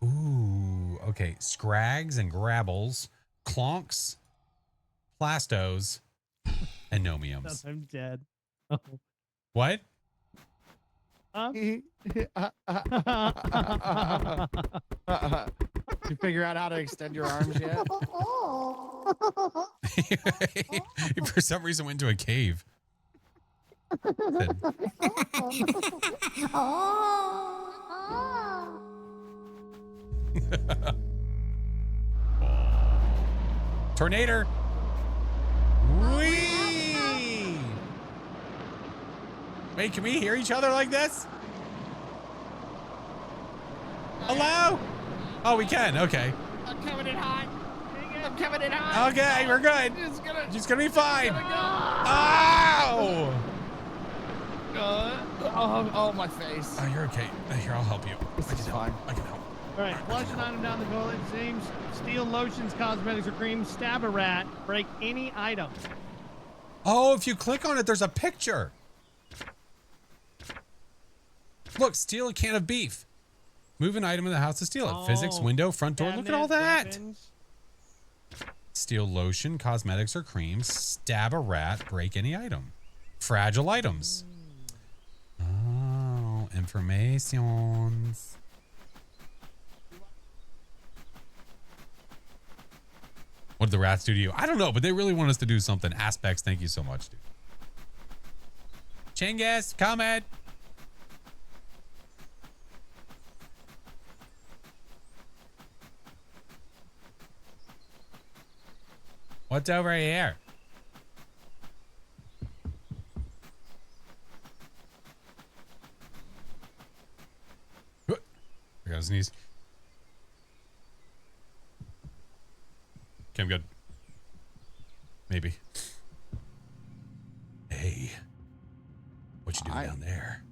Speaker 1: Ooh, okay. Scrags and grabbles, clonks, plastos, and nomiums.
Speaker 7: I'm dead. Oh.
Speaker 1: What?
Speaker 7: Huh?
Speaker 8: You figure out how to extend your arms yet?
Speaker 1: For some reason went into a cave. Said, Tornado. Whee! Wait, can we hear each other like this? Hello? Oh, we can. Okay.
Speaker 8: I'm coming in hot. I'm coming in hot.
Speaker 1: Okay, we're good. It's gonna be fine. Ow!
Speaker 8: Oh, my face.
Speaker 1: Oh, you're okay. Here, I'll help you.
Speaker 8: This is fine.
Speaker 1: I can help.
Speaker 7: All right, flush an item down the toilet. Seems steal lotions, cosmetics, or cream. Stab a rat. Break any item.
Speaker 1: Oh, if you click on it, there's a picture. Look, steal a can of beef. Move an item in the house to steal it. Physics, window, front door. Look at all that.
Speaker 7: Weapons.
Speaker 1: Steal lotion, cosmetics, or cream. Stab a rat. Break any item. Fragile items. Oh, informations. What did the rats do to you? I don't know, but they really want us to do something. Aspects, thank you so much, dude. Chinggis, comment. What's over here? I gotta sneeze. Okay, I'm good. Maybe. Hey. What you doing down there?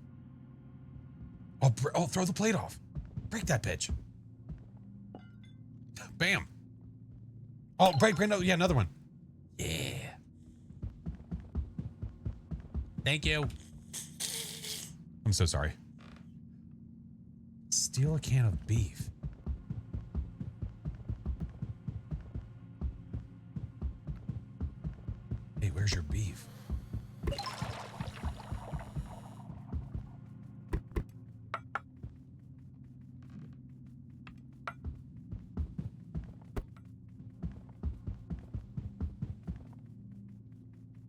Speaker 1: Oh, throw the plate off. Break that bitch. Bam. Oh, break, no, yeah, another one. Yeah. Thank you. I'm so sorry. Steal a can of beef. Hey, where's your beef?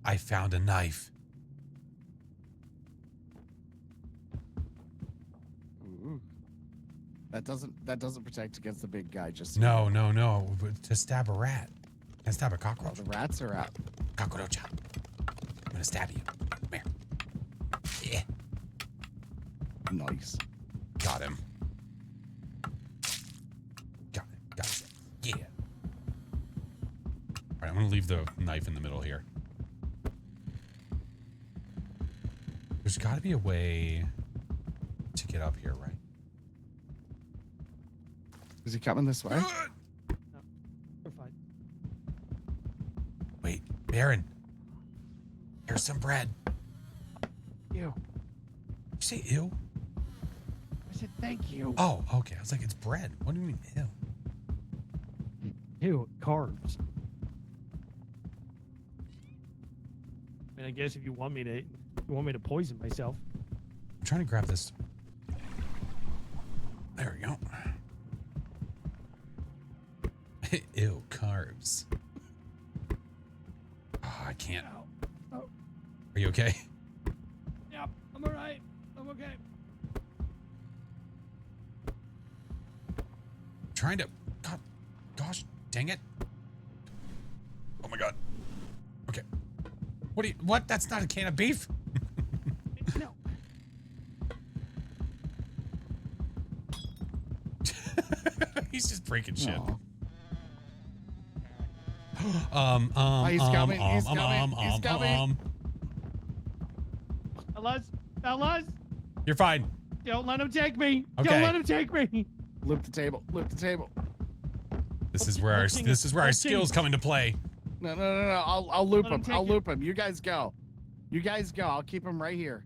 Speaker 1: I found a knife.
Speaker 8: Ooh. That doesn't protect against the big guy. Just so
Speaker 1: No. But to stab a rat. Can I stab a cockroach?
Speaker 8: the rats are out.
Speaker 1: Cockroach. I'm gonna stab you. Come here. Yeah.
Speaker 8: Nice.
Speaker 1: Got him. Got it. Yeah. All right, I'm gonna leave the knife in the middle here. There's got to be a way to get up here, right?
Speaker 8: Is he coming this way?
Speaker 7: We're fine.
Speaker 1: Wait, Baron. Here's some bread.
Speaker 7: you.
Speaker 1: You say ew?
Speaker 7: I said thank you.
Speaker 1: Oh, okay. I was like, it's bread. What do you mean ew?
Speaker 7: Ew, carbs. I mean, I guess if you want me to poison myself.
Speaker 1: I'm trying to grab this. There we go. Ew, carbs. Oh, I can't.
Speaker 7: Oh.
Speaker 1: Are you okay?
Speaker 7: Yep, I'm alright. I'm okay.
Speaker 1: Trying to. God, gosh, dang it. Oh my God. Okay. What do you? What? That's not a can of beef.
Speaker 7: No.
Speaker 1: He's just breaking shit.
Speaker 8: Oh, he's coming. He's coming. He's coming.
Speaker 7: Fellas,
Speaker 1: You're fine.
Speaker 7: don't let him take me.
Speaker 1: Okay.
Speaker 7: Don't let him take me.
Speaker 8: Loop the table. Loop the table.
Speaker 1: This is where our skills come into play.
Speaker 8: No. I'll loop
Speaker 7: Let him
Speaker 8: him.
Speaker 7: take
Speaker 8: I'll
Speaker 7: it.
Speaker 8: loop him. You guys go. You guys go. I'll keep him right here.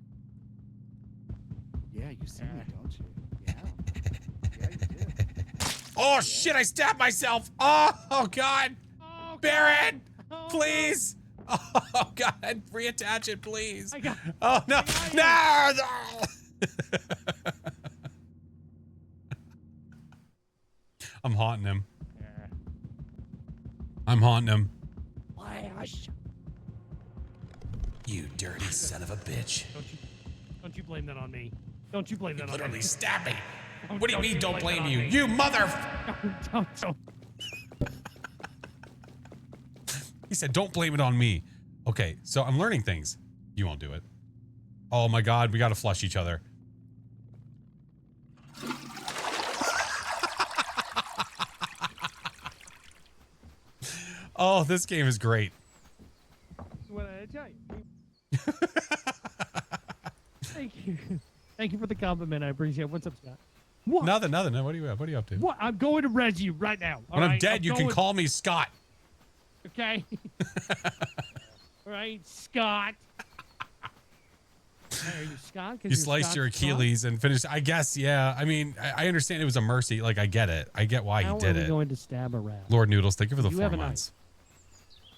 Speaker 8: Yeah, you see me, don't you? Yeah. Yeah, you do.
Speaker 1: Oh shit! I stabbed myself. Oh God,
Speaker 7: Oh,
Speaker 1: Baron,
Speaker 7: oh,
Speaker 1: please. Oh God, reattach it, please.
Speaker 7: I got
Speaker 1: Oh no,
Speaker 7: got
Speaker 1: no! I'm haunting him. I'm haunting him.
Speaker 7: Flash.
Speaker 1: You dirty son of a bitch.
Speaker 7: Don't you blame that on me. Don't you blame that on
Speaker 1: Literally
Speaker 7: me.
Speaker 1: stabbed me.
Speaker 7: Don't-
Speaker 1: What do you
Speaker 7: don't
Speaker 1: mean?
Speaker 7: you
Speaker 1: Don't
Speaker 7: blame
Speaker 1: blame
Speaker 7: that on
Speaker 1: you,
Speaker 7: me.
Speaker 1: you mother.
Speaker 7: Don't.
Speaker 1: He said, "Don't blame it on me." Okay, so I'm learning things. You won't do it. Oh my God, we gotta flush each other. Oh, this game is great.
Speaker 7: What did I tell you? Thank you. Thank you for the compliment. I appreciate it. What's up, Scott? What?
Speaker 1: Nothing. What are you up to?
Speaker 7: What? I'm going to res you right now.
Speaker 1: When I'm dead, you can call me Scott.
Speaker 7: Okay. All right, Scott. Are you Scott?
Speaker 1: You sliced your Achilles and finished. I guess, yeah. I mean, I understand it was a mercy. Like, I get it. I get why
Speaker 7: How
Speaker 1: he did
Speaker 7: are we
Speaker 1: it.
Speaker 7: going to stab a rat?
Speaker 1: Lord Noodles, thank you for the
Speaker 7: You
Speaker 1: 4
Speaker 7: have a
Speaker 1: months.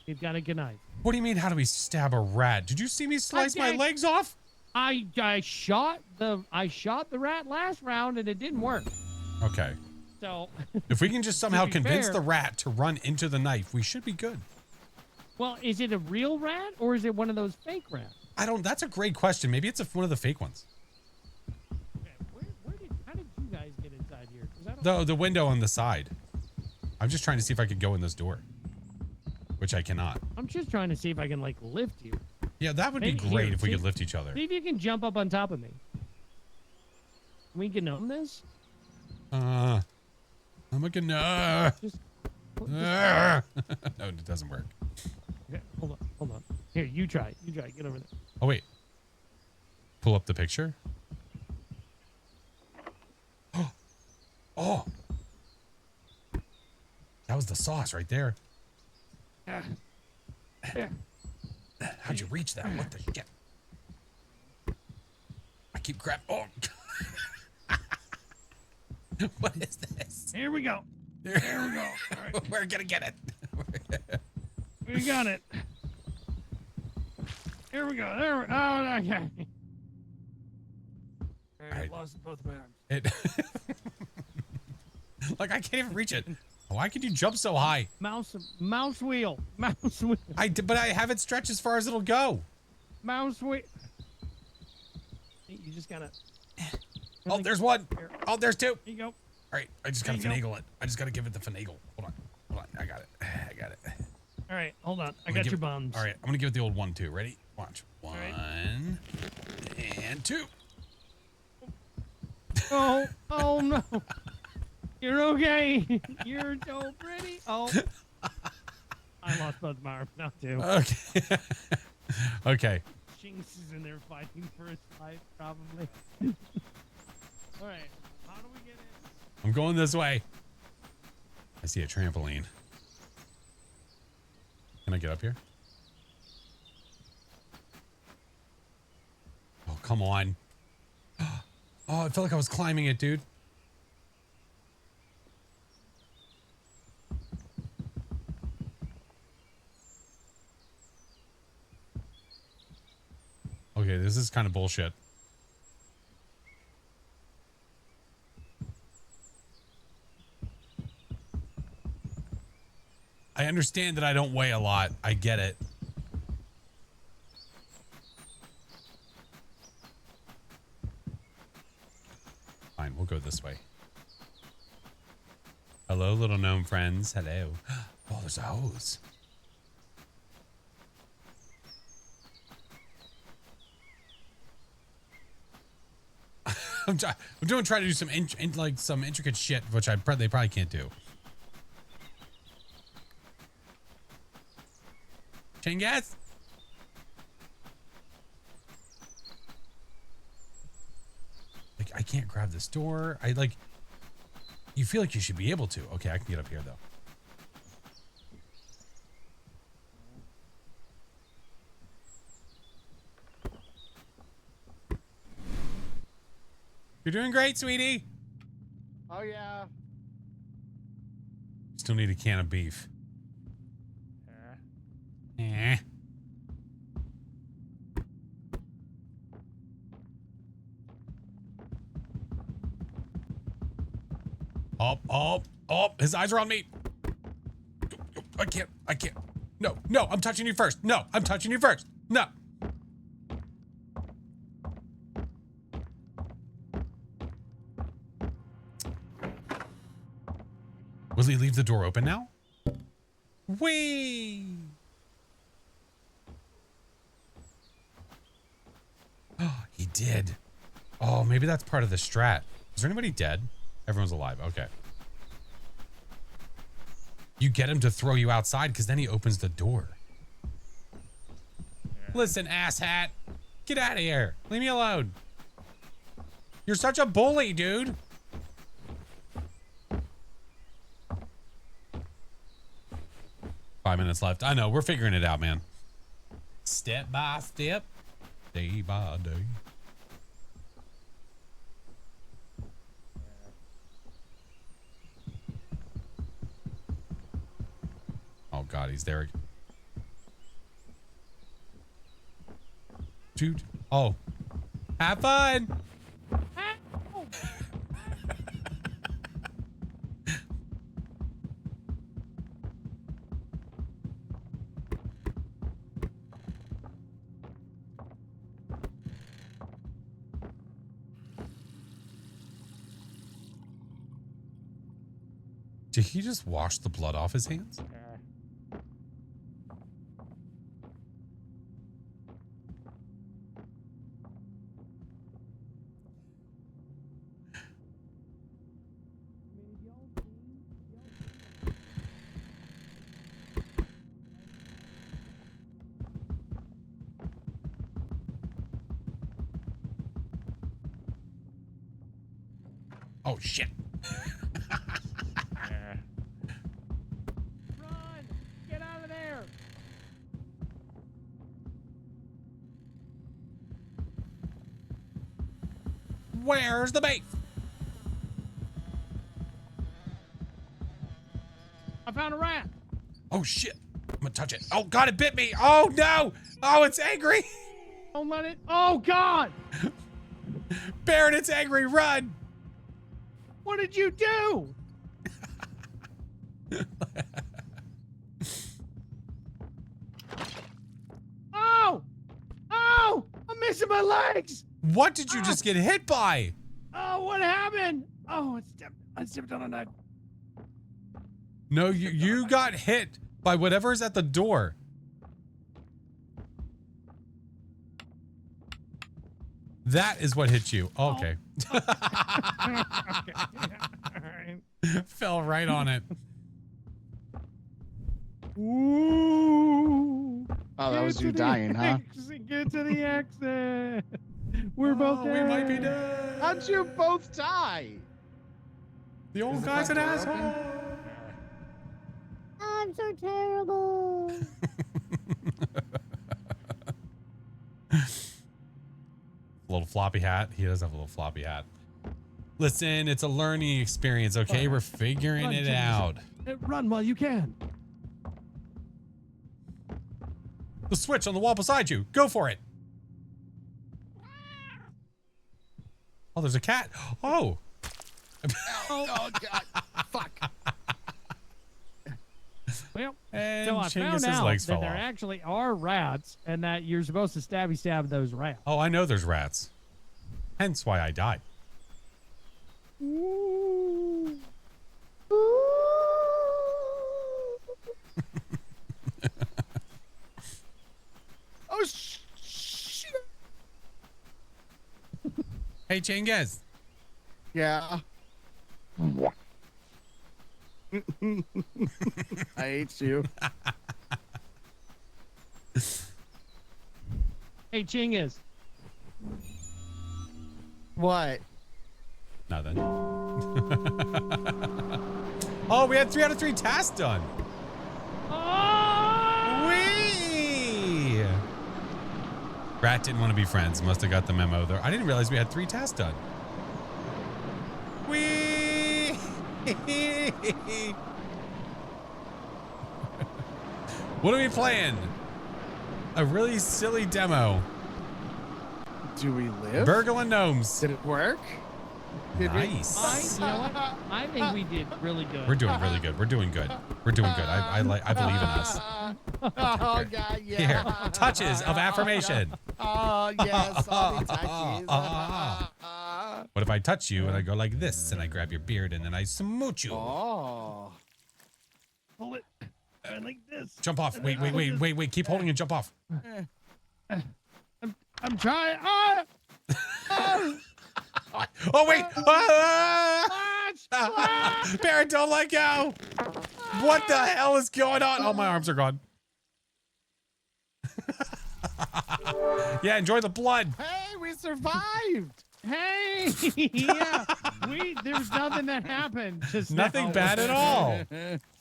Speaker 7: You've got a good knife.
Speaker 1: What do you mean? How do we stab a rat? Did you see me slice my
Speaker 7: did.
Speaker 1: legs off?
Speaker 7: I shot the rat last round and it didn't work.
Speaker 1: Okay.
Speaker 7: So
Speaker 1: If we can just somehow
Speaker 7: be
Speaker 1: convince
Speaker 7: fair-
Speaker 1: the rat to run into the knife, we should be good.
Speaker 7: well, is it a real rat or is it one of those fake rats?
Speaker 1: I don't. That's a great question. Maybe it's one of the fake ones.
Speaker 7: Okay, how did you guys get inside here? 'Cause I don't
Speaker 1: The window on the side. I'm just trying to see if I could go in this door, which I cannot.
Speaker 7: I'm just trying to see if I can like lift you.
Speaker 1: Yeah, that would be
Speaker 7: Maybe
Speaker 1: great
Speaker 7: here,
Speaker 1: if we
Speaker 7: see-
Speaker 1: could lift each other.
Speaker 7: See if you can jump up on top of me. Can we gnome this?
Speaker 1: I'm looking. No,
Speaker 7: Just
Speaker 1: it doesn't work.
Speaker 7: okay, hold on. Here, you try. Get over there.
Speaker 1: Oh wait. Pull up the picture. Oh. That was the sauce right there.
Speaker 7: There.
Speaker 1: How'd you reach that? What the shit? I keep grabbing. Oh. What is this?
Speaker 7: Here we go.
Speaker 1: There we go. All right. We're gonna get it.
Speaker 7: We got it. Here we go. There we go. Oh, okay.
Speaker 1: All right.
Speaker 7: Lost both my arms.
Speaker 1: It. Like I can't even reach it. Why could you jump so high?
Speaker 7: Mouse wheel.
Speaker 1: But I have it stretch as far as it'll go.
Speaker 7: Mouse wheel. You just gotta.
Speaker 1: Oh, there's one. Oh, there's two.
Speaker 7: Here you go.
Speaker 1: All right, I just gotta
Speaker 7: There you go.
Speaker 1: finagle it. I just gotta give it the finagle. Hold on. I got it.
Speaker 7: All right, hold on. I
Speaker 1: I'm gonna
Speaker 7: got
Speaker 1: give
Speaker 7: your
Speaker 1: it-
Speaker 7: bums.
Speaker 1: All right, I'm gonna give it the old 1, 2. Ready? Watch.
Speaker 7: right.
Speaker 1: 1 and 2.
Speaker 7: Oh no. You're okay. You're so pretty. Oh. I lost both my arms now too.
Speaker 1: Okay. Okay.
Speaker 7: Jinx is in there fighting for his life, probably. All right. How do we get in?
Speaker 1: I'm going this way. I see a trampoline. Can I get up here? Oh, come on. Oh, I felt like I was climbing it, dude. Okay, this is kind of bullshit. I understand that I don't weigh a lot. I get it. Fine, we'll go this way. Hello, little gnome friends. Hello. Oh, there's a hose. I'm trying to do some some intricate shit, which they probably can't do. Chain gas. Like I can't grab this door. You feel like you should be able to. Okay, I can get up here though. You're doing great, sweetie.
Speaker 8: Oh, yeah.
Speaker 1: Still need a can of beef. Eh. Oh, his eyes are on me. I can't. No, I'm touching you first. No, I'm touching you first. No. Will he leave the door open now? Whee! Oh, he did. Oh, maybe that's part of the strat. Is there anybody dead? Everyone's alive. Okay. You get him to throw you outside because then he opens the door. Listen, asshat. Get out of here. Leave me alone. You're such a bully, dude. Five minutes left. I know. We're figuring it out, man. Step by step. Day by day. Oh, God. He's there. Dude. Oh. Have fun. Did he just wash the blood off his hands? Oh, shit.
Speaker 7: Run! Get out of there!
Speaker 1: Where's the bait?
Speaker 7: I found a rat!
Speaker 1: Oh, shit. I'm gonna touch it. Oh, God, it bit me. Oh, no. Oh, it's angry.
Speaker 7: Don't let it. Oh, God!
Speaker 1: Baron, it's angry. Run.
Speaker 7: What did you do? Oh! Oh! I'm missing my legs!
Speaker 1: What did you just get hit by?
Speaker 7: Oh, what happened? Oh, I stepped on a knife.
Speaker 1: No, you got hit by whatever's at the door. That is what hit you. Okay. Fell right on it.
Speaker 7: Ooh.
Speaker 8: Oh, that was you dying, huh?
Speaker 7: Get to the exit. We're both dead.
Speaker 1: We might be dead.
Speaker 8: How'd you both die?
Speaker 1: The old guy's an asshole.
Speaker 9: I'm so terrible.
Speaker 1: Little floppy hat. He does have a little floppy hat. Listen, it's a learning experience, okay? We're figuring
Speaker 7: Run,
Speaker 1: it
Speaker 7: James.
Speaker 1: out.
Speaker 7: Run while you can.
Speaker 1: The switch on the wall beside you. Go for it. Oh, there's a cat. Oh.
Speaker 8: Oh God! Fuck!
Speaker 7: Well,
Speaker 1: And
Speaker 7: so I found
Speaker 1: Chingus's
Speaker 7: out
Speaker 1: legs
Speaker 7: that
Speaker 1: fell
Speaker 7: there
Speaker 1: off.
Speaker 7: actually are rats, and that you're supposed to stab those rats.
Speaker 1: Oh, I know there's rats. Hence why I died.
Speaker 8: Oh shit!
Speaker 1: Hey, Chingus.
Speaker 8: Yeah. I hate you.
Speaker 7: Hey, Chingus.
Speaker 8: What?
Speaker 1: Nothing. Oh, we had 3 out of 3 tasks done. Whee! Rat didn't want to be friends. Must have got the memo there. I didn't realize we had 3 tasks done. Whee! What are we playing? A really silly demo.
Speaker 8: Do we live?
Speaker 1: Burglin Gnomes.
Speaker 8: Did it work? Did
Speaker 1: Nice.
Speaker 7: You know what? I think we did really good.
Speaker 1: We're doing really good. We're doing good. We're doing good. I believe in us.
Speaker 8: Oh God! Yeah.
Speaker 1: Here, touches of affirmation.
Speaker 8: Oh yes, all the touches.
Speaker 1: What if I touch you and I go like this and I grab your beard and then I smooch you?
Speaker 8: Oh.
Speaker 7: Pull it like this.
Speaker 1: Jump off. Wait. Keep holding and jump off.
Speaker 7: I'm trying.
Speaker 1: Oh, wait. Barrett, don't let go. What the hell is going on? Oh, my arms are gone. Yeah, enjoy the blood.
Speaker 8: Hey, we survived.
Speaker 7: Hey, yeah. There's nothing that happened. Just
Speaker 1: Nothing
Speaker 7: now.
Speaker 1: bad at all.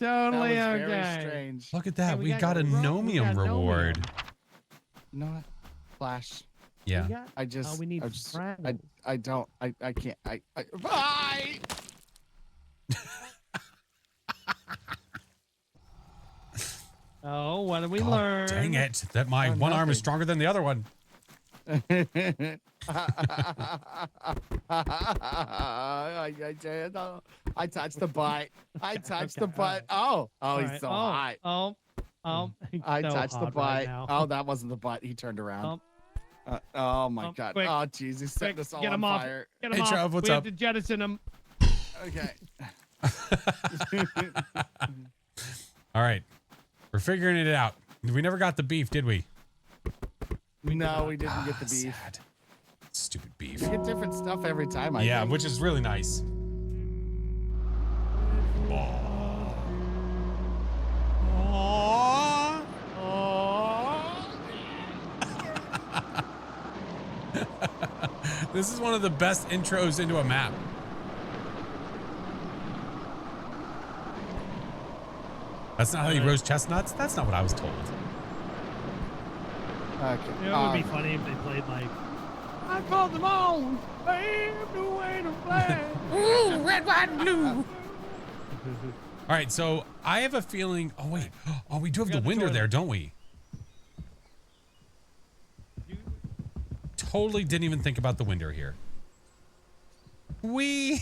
Speaker 7: Totally
Speaker 8: That was
Speaker 7: okay.
Speaker 8: very strange.
Speaker 1: Look at that.
Speaker 7: Hey,
Speaker 1: we
Speaker 7: we
Speaker 1: got a
Speaker 7: got
Speaker 1: nomium
Speaker 7: nomium.
Speaker 1: reward.
Speaker 8: You know what? Flash.
Speaker 1: Yeah.
Speaker 8: I just.
Speaker 7: we need
Speaker 8: I just.
Speaker 7: fraggles.
Speaker 8: I don't. I can't. Bye.
Speaker 7: Oh, what did we
Speaker 1: God
Speaker 7: learn?
Speaker 1: dang it. That my
Speaker 8: Oh,
Speaker 1: one arm is
Speaker 8: nothing.
Speaker 1: stronger than the other one.
Speaker 8: I touched the butt. I touched the
Speaker 7: Okay,
Speaker 8: butt. Oh, he's
Speaker 7: Alright.
Speaker 8: so hot.
Speaker 7: He's
Speaker 8: I
Speaker 7: so
Speaker 8: touched the
Speaker 7: hot right
Speaker 8: butt.
Speaker 7: now.
Speaker 8: Oh, that wasn't the butt. He turned around. Oh my God.
Speaker 7: quick.
Speaker 8: Oh, jeez. He's setting
Speaker 7: Quick,
Speaker 8: us all
Speaker 7: get
Speaker 8: on
Speaker 7: him off.
Speaker 8: fire.
Speaker 7: Get him
Speaker 1: Hey,
Speaker 7: off.
Speaker 1: Trev, what's
Speaker 7: we
Speaker 1: up?
Speaker 7: have to jettison him.
Speaker 8: Okay.
Speaker 1: All right. We're figuring it out. We never got the beef, did we?
Speaker 8: No, we didn't get the beef.
Speaker 1: Sad. Stupid beef.
Speaker 8: We get different stuff every time. I
Speaker 1: Yeah,
Speaker 8: think.
Speaker 1: which is really nice. Aw. Aw. This is one of the best intros into a map. That's not how you roast chestnuts? That's not what I was told.
Speaker 8: Okay.
Speaker 7: You know, it would be funny if they played like, I called them on. Babe, the way to play.
Speaker 1: Ooh, red, white, and blue. All right, so I have a feeling. Oh, wait. Oh, we do have the
Speaker 7: got the
Speaker 1: window
Speaker 7: toilet.
Speaker 1: there, don't we? Totally didn't even think about the window here. We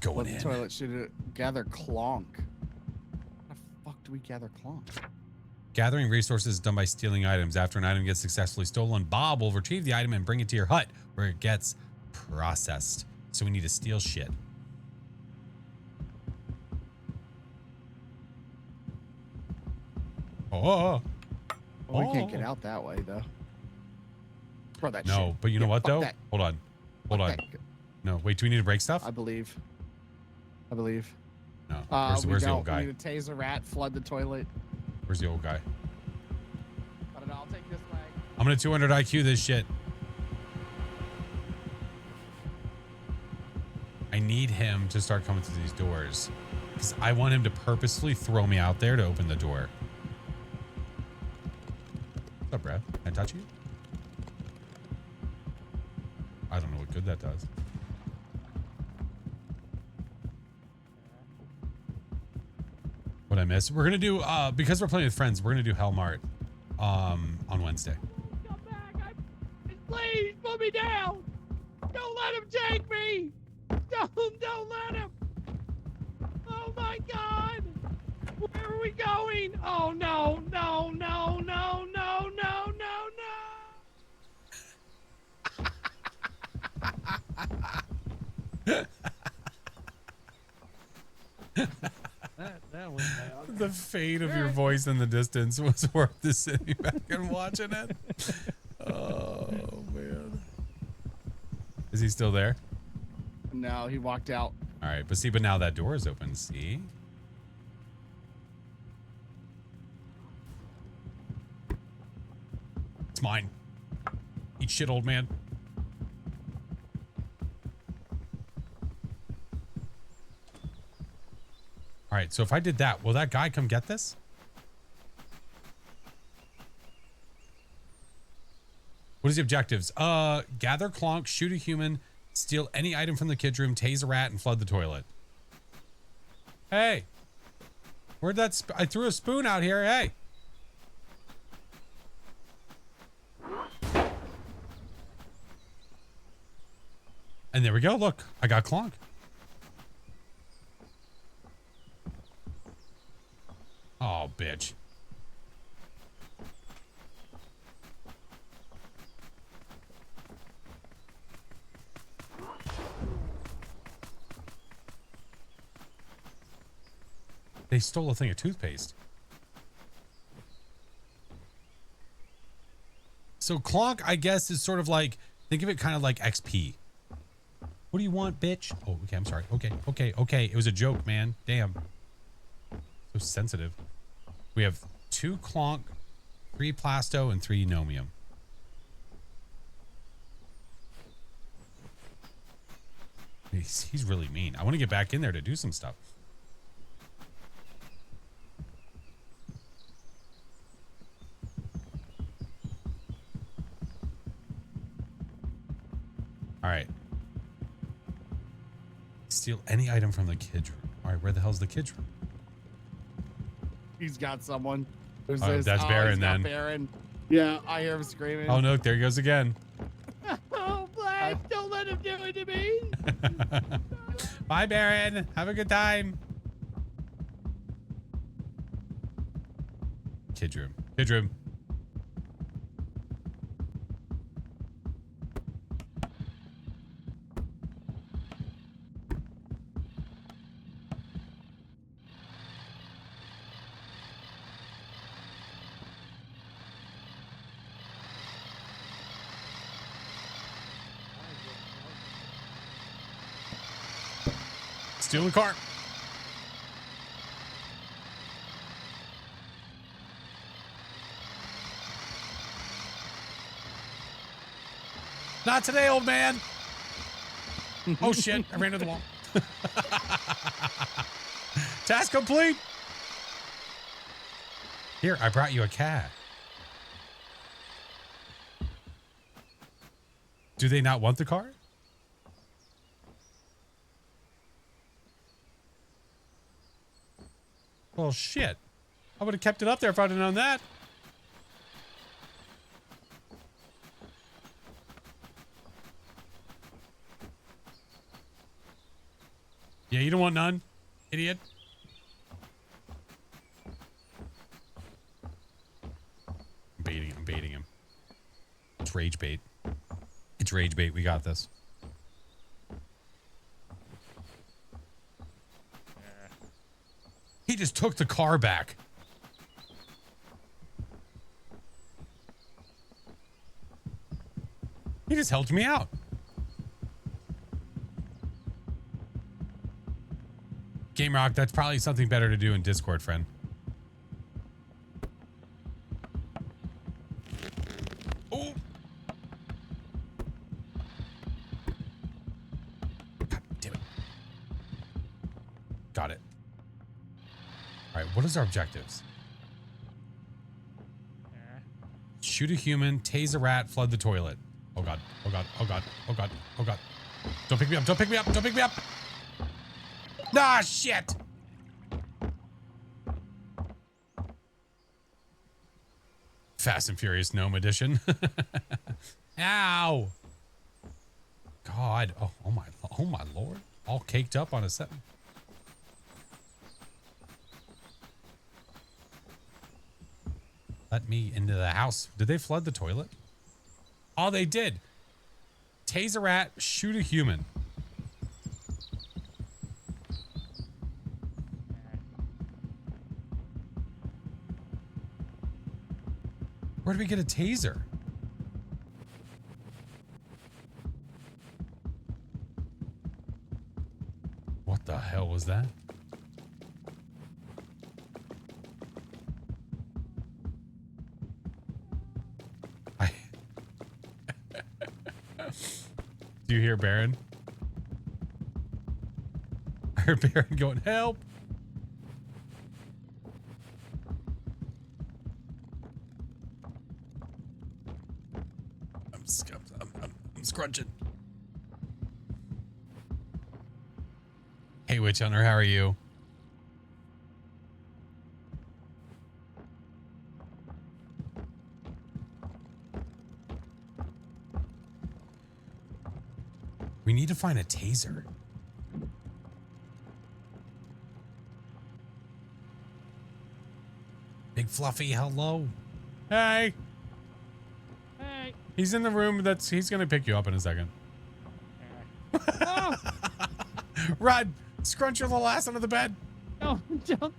Speaker 1: going
Speaker 8: What
Speaker 1: in.
Speaker 8: toilet should it gather clonk? How the fuck do we gather clonk?
Speaker 1: Gathering resources is done by stealing items. After an item gets successfully stolen, Bob will retrieve the item and bring it to your hut where it gets processed. So we need to steal shit. Oh.
Speaker 8: Well, we can't get out that way though. Bro, that
Speaker 1: No,
Speaker 8: shit.
Speaker 1: but you know
Speaker 8: Yeah,
Speaker 1: what
Speaker 8: fuck
Speaker 1: though?
Speaker 8: that.
Speaker 1: Hold on. Hold
Speaker 8: Fuck
Speaker 1: on.
Speaker 8: that.
Speaker 1: No, wait, do we need to break stuff?
Speaker 8: I believe.
Speaker 1: No.
Speaker 8: We
Speaker 1: Where's the
Speaker 8: don't.
Speaker 1: old guy?
Speaker 8: We need to tase a rat, flood the toilet.
Speaker 1: Where's the old guy?
Speaker 8: I don't know. I'll take this way.
Speaker 1: I'm gonna 200 IQ this shit. I need him to start coming through these doors. Because I want him to purposefully throw me out there to open the door. What's up, Brad? Can I touch you? I don't know what good that does. What I miss? We're gonna do because we're playing with friends. We're gonna do Hellmart on Wednesday.
Speaker 7: Come back! Please put me down! Don't let him take me! Don't let him! Oh my God! Where are we going? Oh no! No! No! No! No! No! No! No! That was bad.
Speaker 1: The fade of your voice in the distance was worth the sitting back and watching it. Oh man. Is he still there?
Speaker 8: No, he walked out.
Speaker 1: All right, but now that door is open. See? It's mine. Eat shit, old man. All right, so if I did that, will that guy come get this? What is the objectives? Gather Clonk, shoot a human, steal any item from the kids' room, tase a rat, and flood the toilet. Hey. Where'd that I threw a spoon out here. Hey. And there we go. Look, I got Clonk. Oh, bitch. They stole a thing of toothpaste. So Clonk, I guess, is sort of like, think of it kind of like XP. What do you want, bitch? Oh, okay, I'm sorry. Okay. It was a joke, man. Damn. So sensitive. We have 2 Clonk, 3 Plasto, and 3 Nomium. He's really mean. I want to get back in there to do some stuff. All right. Steal any item from the kids' room. All right, where the hell's the kids' room?
Speaker 8: He's got someone. There's
Speaker 1: Oh,
Speaker 8: this.
Speaker 1: that's Baron
Speaker 8: he's got
Speaker 1: then.
Speaker 8: Baron. Yeah, I hear him screaming.
Speaker 1: Oh no, there he goes again.
Speaker 7: Oh, Black! Don't let him do it to me!
Speaker 1: Bye, Baron. Have a good time. Kids' room. Kids' room. Steal the car. Not today, old man. Oh shit, I ran into the wall. Task complete. Here, I brought you a cat. Do they not want the car? Well, shit. I would have kept it up there if I'd have known that. Yeah, you don't want none, idiot. I'm baiting him. It's rage bait. It's rage bait. We got this. He just took the car back. He just helped me out. Game Rock, that's probably something better to do in Discord, friend. Oh. God damn it. Got it. All right, what is our objectives? Shoot a human, tase a rat, flood the toilet. Oh god. Oh god. Oh god. Oh god. Oh god. Don't pick me up. Don't pick me up. Don't pick me up. Ah, shit. Fast and Furious Gnome Edition. Ow. God. Oh my lord. All caked up on a set. Let me into the house. Did they flood the toilet? Oh, they did. Taser rat, shoot a human. Where did we get a taser? What the hell was that? Do you hear Baron? I heard Baron going, help! I'm scrunching. Hey, Witch Hunter, how are you? We need to find a taser. Big Fluffy, hello. Hey.
Speaker 7: Hey.
Speaker 1: He's in the room. He's gonna pick you up in a second.
Speaker 7: Oh,
Speaker 1: Run! Scrunch your little ass under the bed.
Speaker 7: no,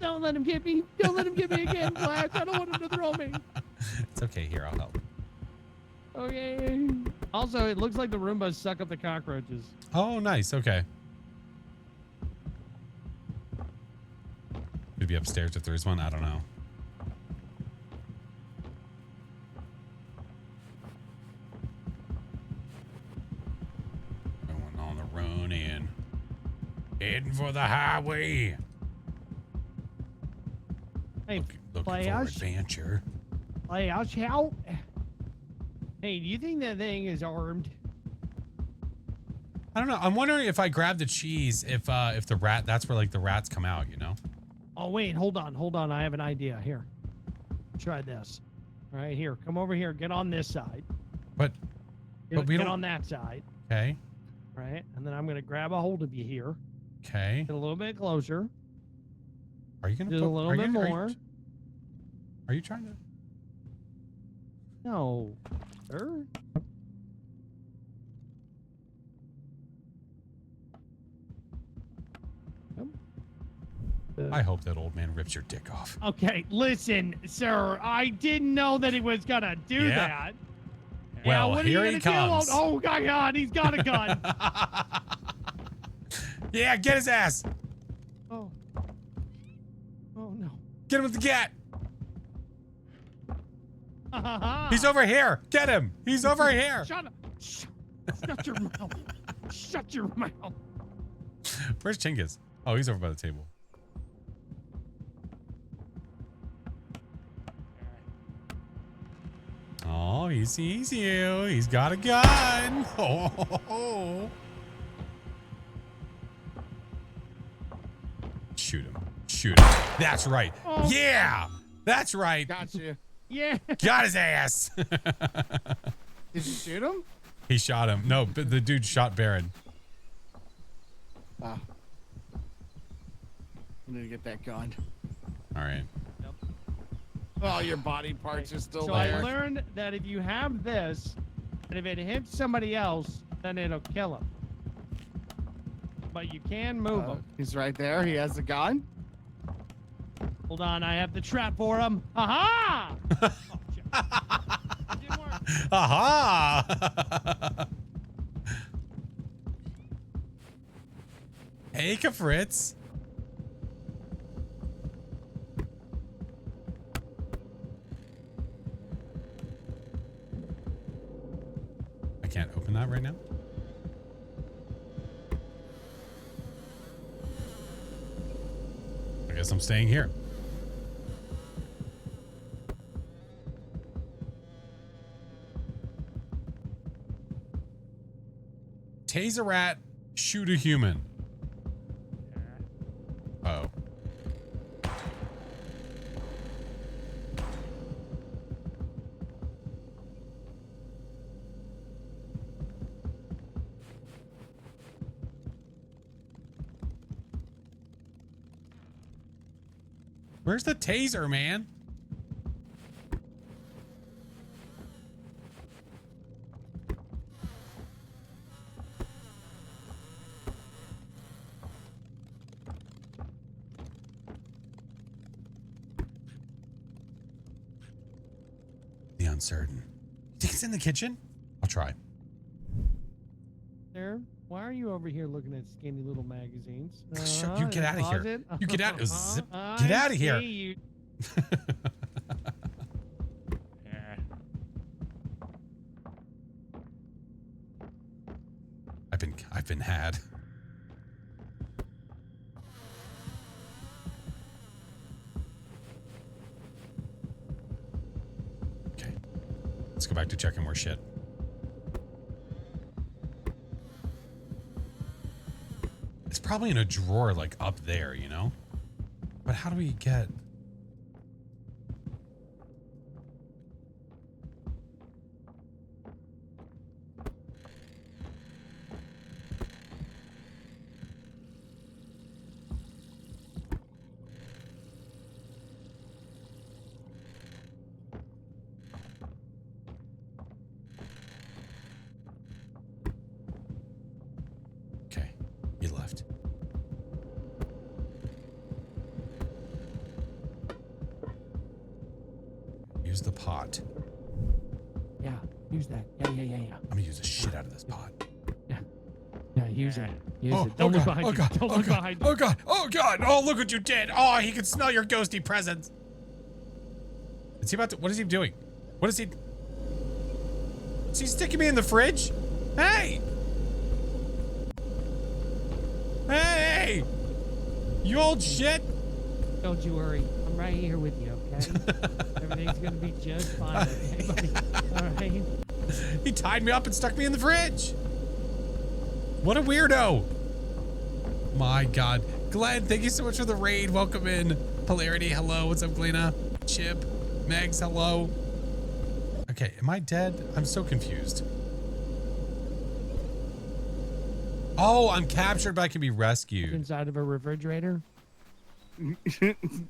Speaker 7: don't let him get me. Don't let him get me again, Flash. I don't want him to throw me.
Speaker 1: It's okay. Here, I'll help.
Speaker 7: Okay. Also, it looks like the Roombas suck up the cockroaches.
Speaker 1: Oh, nice. Okay. Could be upstairs if there's one. I don't know. Going on the run in. Heading for the highway.
Speaker 7: Hey,
Speaker 1: Looking for
Speaker 7: Flash.
Speaker 1: adventure.
Speaker 7: Flash, help. Hey, do you think that thing is armed?
Speaker 1: I don't know. I'm wondering if I grab the cheese, if the rat, that's where like the rats come out, you know?
Speaker 7: Oh, wait, hold on. I have an idea. Here, try this. All right, here, come over here. Get on this side.
Speaker 1: But we
Speaker 7: Get
Speaker 1: don't.
Speaker 7: on that side.
Speaker 1: Okay.
Speaker 7: All right, and then I'm gonna grab a hold of you here.
Speaker 1: Okay.
Speaker 7: Get a little bit closer.
Speaker 1: Are you gonna
Speaker 7: Do
Speaker 1: put
Speaker 7: a little
Speaker 1: are
Speaker 7: bit
Speaker 1: you,
Speaker 7: more.
Speaker 1: Are you trying to?
Speaker 7: No, sir.
Speaker 1: I hope that old man rips your dick off.
Speaker 7: Okay, listen, sir. I didn't know that he was gonna do
Speaker 1: Yeah.
Speaker 7: that.
Speaker 1: Well,
Speaker 7: yeah, what
Speaker 1: here
Speaker 7: are you
Speaker 1: he
Speaker 7: gonna
Speaker 1: comes.
Speaker 7: Do? Oh my God, he's got a gun.
Speaker 1: Yeah, get his ass.
Speaker 7: Oh. Oh no.
Speaker 1: Get him with the gat.
Speaker 7: He's
Speaker 1: He's over here. Get him. He's over here.
Speaker 7: Shut up. Shut your mouth. Shut your mouth.
Speaker 1: Where's Chinggis? Oh, he's over by the table. Oh, he sees you. He's got a gun. Oh. Shoot him. Shoot him. That's right.
Speaker 7: Oh.
Speaker 1: Yeah. That's right.
Speaker 8: Got you.
Speaker 7: Yeah.
Speaker 1: Got his ass.
Speaker 8: Did you shoot him?
Speaker 1: He shot him. No, but the dude shot Baron.
Speaker 8: Oh. I need to get that gun.
Speaker 1: All right.
Speaker 8: Oh, your body parts are still
Speaker 7: So
Speaker 8: there.
Speaker 7: I learned that if you have this, and if it hits somebody else, then it'll kill him. But you can move him.
Speaker 8: He's right there. He has the gun.
Speaker 7: Hold on, I have the trap for him. Aha! Oh, shit. It didn't work.
Speaker 1: Aha! Hey, Kafritz. I can't open that right now. I guess I'm staying here. Tase a rat, shoot a human. Uh-oh. Where's the taser, man? The uncertain. You think it's in the kitchen? I'll try.
Speaker 7: Sir, why are you over here looking at skinny little magazines?
Speaker 1: You get out of here. You get out. Zip. Get out of here.
Speaker 7: You.
Speaker 1: I've been had. Okay. Let's go back to checking more shit. It's probably in a drawer like up there, you know? But how do we get... Okay, he left. Use the pot.
Speaker 7: Yeah, use that. Yeah.
Speaker 1: I'm gonna use the shit out of this pot.
Speaker 7: Yeah, use it. Use
Speaker 1: Oh,
Speaker 7: it. Don't look
Speaker 1: God,
Speaker 7: behind
Speaker 1: oh
Speaker 7: you.
Speaker 1: God,
Speaker 7: Don't
Speaker 1: oh
Speaker 7: look
Speaker 1: God,
Speaker 7: behind you.
Speaker 1: oh God, oh God, oh look what you did. Oh, he can smell your ghosty presence. Is he about to, what is he doing? What is he? Is he sticking me in the fridge? Hey! Hey! You old shit!
Speaker 7: Don't you worry. I'm right here with you, okay? Everything's gonna be just fine, okay, buddy? All right?
Speaker 1: He tied me up and stuck me in the fridge. What a weirdo. My God. Glenn, thank you so much for the raid. Welcome in. Polarity, hello. What's up, Glena? Chip, Megs, hello. Okay, am I dead? I'm so confused. Oh, I'm captured, but I can be rescued.
Speaker 7: Inside of a refrigerator?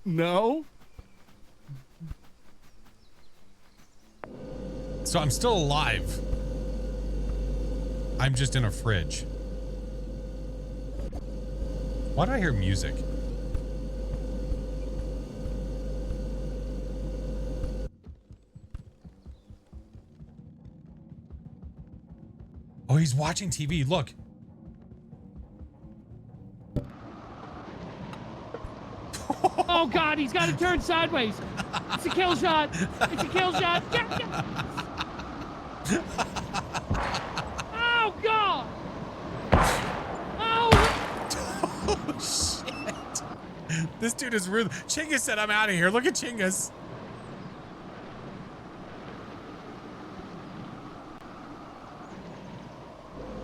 Speaker 8: No.
Speaker 1: So I'm still alive. I'm just in a fridge. Why do I hear music? Oh, he's watching TV. Look.
Speaker 7: Oh God, he's got to turn sideways. It's a kill shot. It's a kill shot. Yeah. Oh God.
Speaker 1: Oh, shit. This dude is rude. Chingus said I'm out of here. Look at Chingus.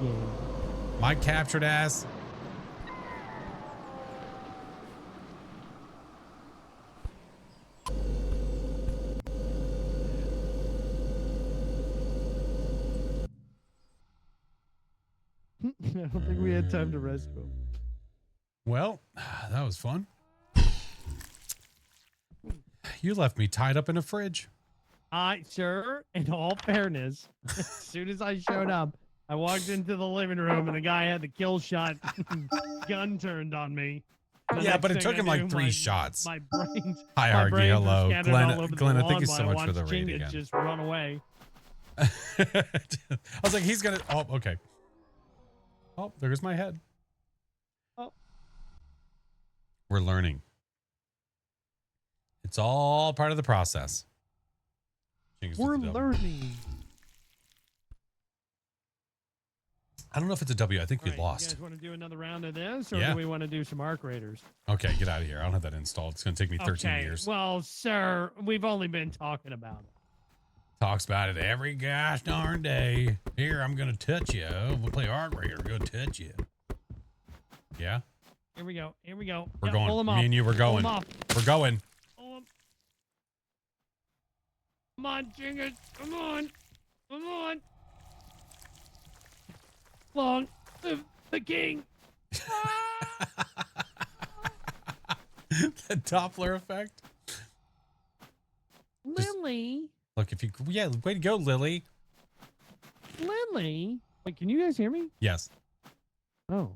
Speaker 7: Yeah.
Speaker 1: My captured ass.
Speaker 7: I don't think we had time to rescue him.
Speaker 1: Well, that was fun. You left me tied up in a fridge.
Speaker 7: Sir, in all fairness, as soon as I showed up, I walked into the living room and the guy had the kill shot gun turned on me. The
Speaker 1: Yeah,
Speaker 7: next
Speaker 1: but it
Speaker 7: thing
Speaker 1: took
Speaker 7: I
Speaker 1: him like
Speaker 7: knew,
Speaker 1: 3 shots.
Speaker 7: My brains.
Speaker 1: Hi,
Speaker 7: my
Speaker 1: Argy.
Speaker 7: brains were
Speaker 1: Hello.
Speaker 7: scattered all over the
Speaker 1: Glenna,
Speaker 7: lawn
Speaker 1: thank you
Speaker 7: while
Speaker 1: so
Speaker 7: I
Speaker 1: much for the
Speaker 7: watched
Speaker 1: raid
Speaker 7: Chingus
Speaker 1: again.
Speaker 7: just run away.
Speaker 1: I was like, he's gonna. Oh, okay. Oh, there's my head.
Speaker 7: Oh.
Speaker 1: We're learning. It's all part of the process. Chingus
Speaker 7: We're
Speaker 1: with the W.
Speaker 7: learning.
Speaker 1: I don't know if it's a W. I think we
Speaker 7: All right,
Speaker 1: lost.
Speaker 7: You guys want to do another round of this, or
Speaker 1: Yeah.
Speaker 7: do we want to do some arc raiders?
Speaker 1: Okay, get out of here. I don't have that installed. It's gonna take me 13
Speaker 7: Okay.
Speaker 1: years.
Speaker 7: Well, sir, we've only been talking about it.
Speaker 1: Talks about it every gosh darn day. Here, I'm gonna touch you. We'll play Arc right here. Go touch you. Yeah,
Speaker 7: Here we go. Here we go.
Speaker 1: we're
Speaker 7: Yeah,
Speaker 1: going.
Speaker 7: pull him
Speaker 1: Me
Speaker 7: off.
Speaker 1: and you, we're
Speaker 7: Pull
Speaker 1: going.
Speaker 7: him off.
Speaker 1: We're going.
Speaker 7: Pull him. Come on, Jingus. Come on. Come on. Long live the king.
Speaker 1: The Doppler effect.
Speaker 7: Lily.
Speaker 1: Look, if you, yeah, way to go, Lily.
Speaker 7: Lily. Wait, can you guys hear me?
Speaker 1: Yes.
Speaker 7: Oh.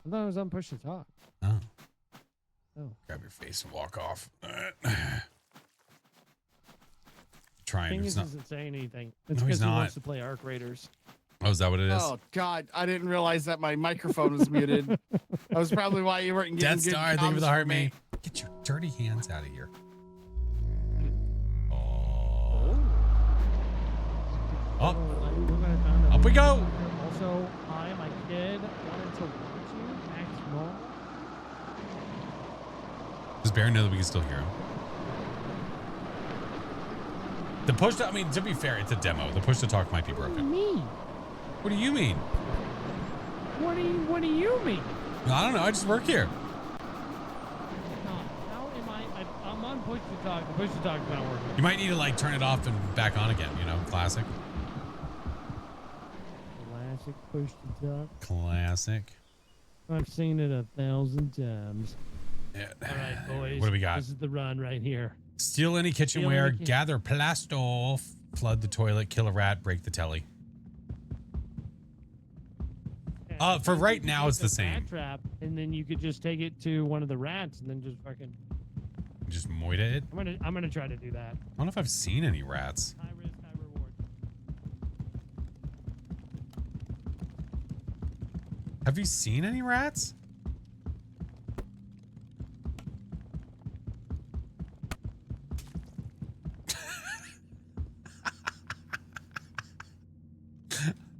Speaker 7: I thought I was on push to talk.
Speaker 1: Oh.
Speaker 7: Oh.
Speaker 1: Grab your face and walk off. Trying.
Speaker 7: King
Speaker 1: It's not.
Speaker 7: isn't saying anything. It's
Speaker 1: No, he's
Speaker 7: because he
Speaker 1: not.
Speaker 7: wants to play Arc Raiders.
Speaker 1: Oh, is that what it is?
Speaker 8: Oh God, I didn't realize that my microphone was muted. That was probably why you weren't getting
Speaker 1: Death
Speaker 8: good
Speaker 1: Star, thank you for
Speaker 8: comms
Speaker 1: the heart,
Speaker 8: from
Speaker 1: me. Get your dirty hands out of here. Up. Up we go.
Speaker 7: Also, hi, my kid wanted to watch you. Max Null.
Speaker 1: Does Baron know that we can still hear him? The push to, I mean, to be fair, it's a demo. The push to talk might be
Speaker 7: What do you
Speaker 1: broken.
Speaker 7: mean?
Speaker 1: What do you mean?
Speaker 7: What do you mean?
Speaker 1: I don't know. I just work here.
Speaker 7: How am I'm on push to talk. The push to talk is not working.
Speaker 1: You might need to like turn it off and back on again. You know, classic.
Speaker 7: Classic push to talk.
Speaker 1: Classic.
Speaker 7: I've seen it 1,000 times.
Speaker 1: Yeah.
Speaker 7: All right, boys.
Speaker 1: What do we got?
Speaker 7: This is the run right here.
Speaker 1: Steal any kitchenware, gather plasto, flood the toilet, kill a rat, break the telly. For right now, it's the same.
Speaker 7: Rat trap, and then you could just take it to one of the rats, and then just fucking.
Speaker 1: Just moita it.
Speaker 7: I'm gonna try to do that.
Speaker 1: I don't know if I've seen any rats.
Speaker 7: High risk, high reward.
Speaker 1: Have you seen any rats?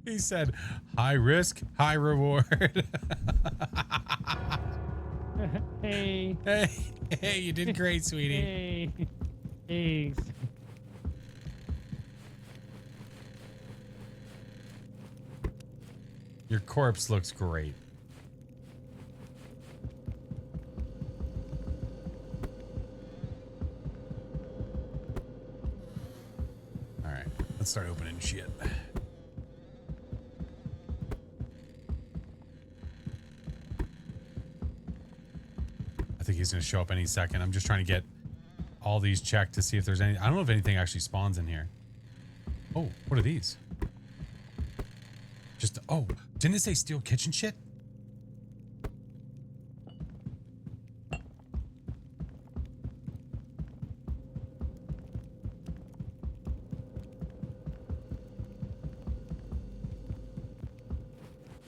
Speaker 1: He said, high risk, high reward.
Speaker 7: Hey.
Speaker 1: Hey, you did great, sweetie.
Speaker 7: Hey. Thanks.
Speaker 1: Your corpse looks great. All right, let's start opening shit. I think he's going to show up any second. I'm just trying to get all these checked to see if there's any. I don't know if anything actually spawns in here. Oh, what are these? Just, oh, didn't it say steal kitchen shit?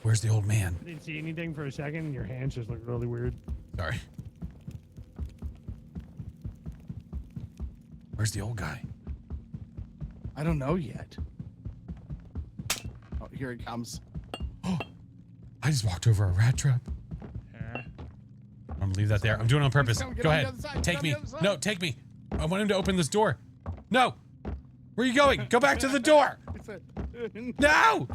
Speaker 1: Where's the old man?
Speaker 7: I didn't see anything for a second, and your hands just look really weird.
Speaker 1: Sorry. Where's the old guy?
Speaker 8: I don't know yet. Oh, here it comes.
Speaker 1: Oh, I just walked over a rat trap. I'm gonna leave that there. I'm doing it on purpose.
Speaker 8: Get
Speaker 1: Go
Speaker 8: on
Speaker 1: ahead.
Speaker 8: the other side,
Speaker 1: Take
Speaker 8: get on
Speaker 1: me.
Speaker 8: the other side.
Speaker 1: No, take me. I want him to open this door. No. Where are you going? Go back to the door. No.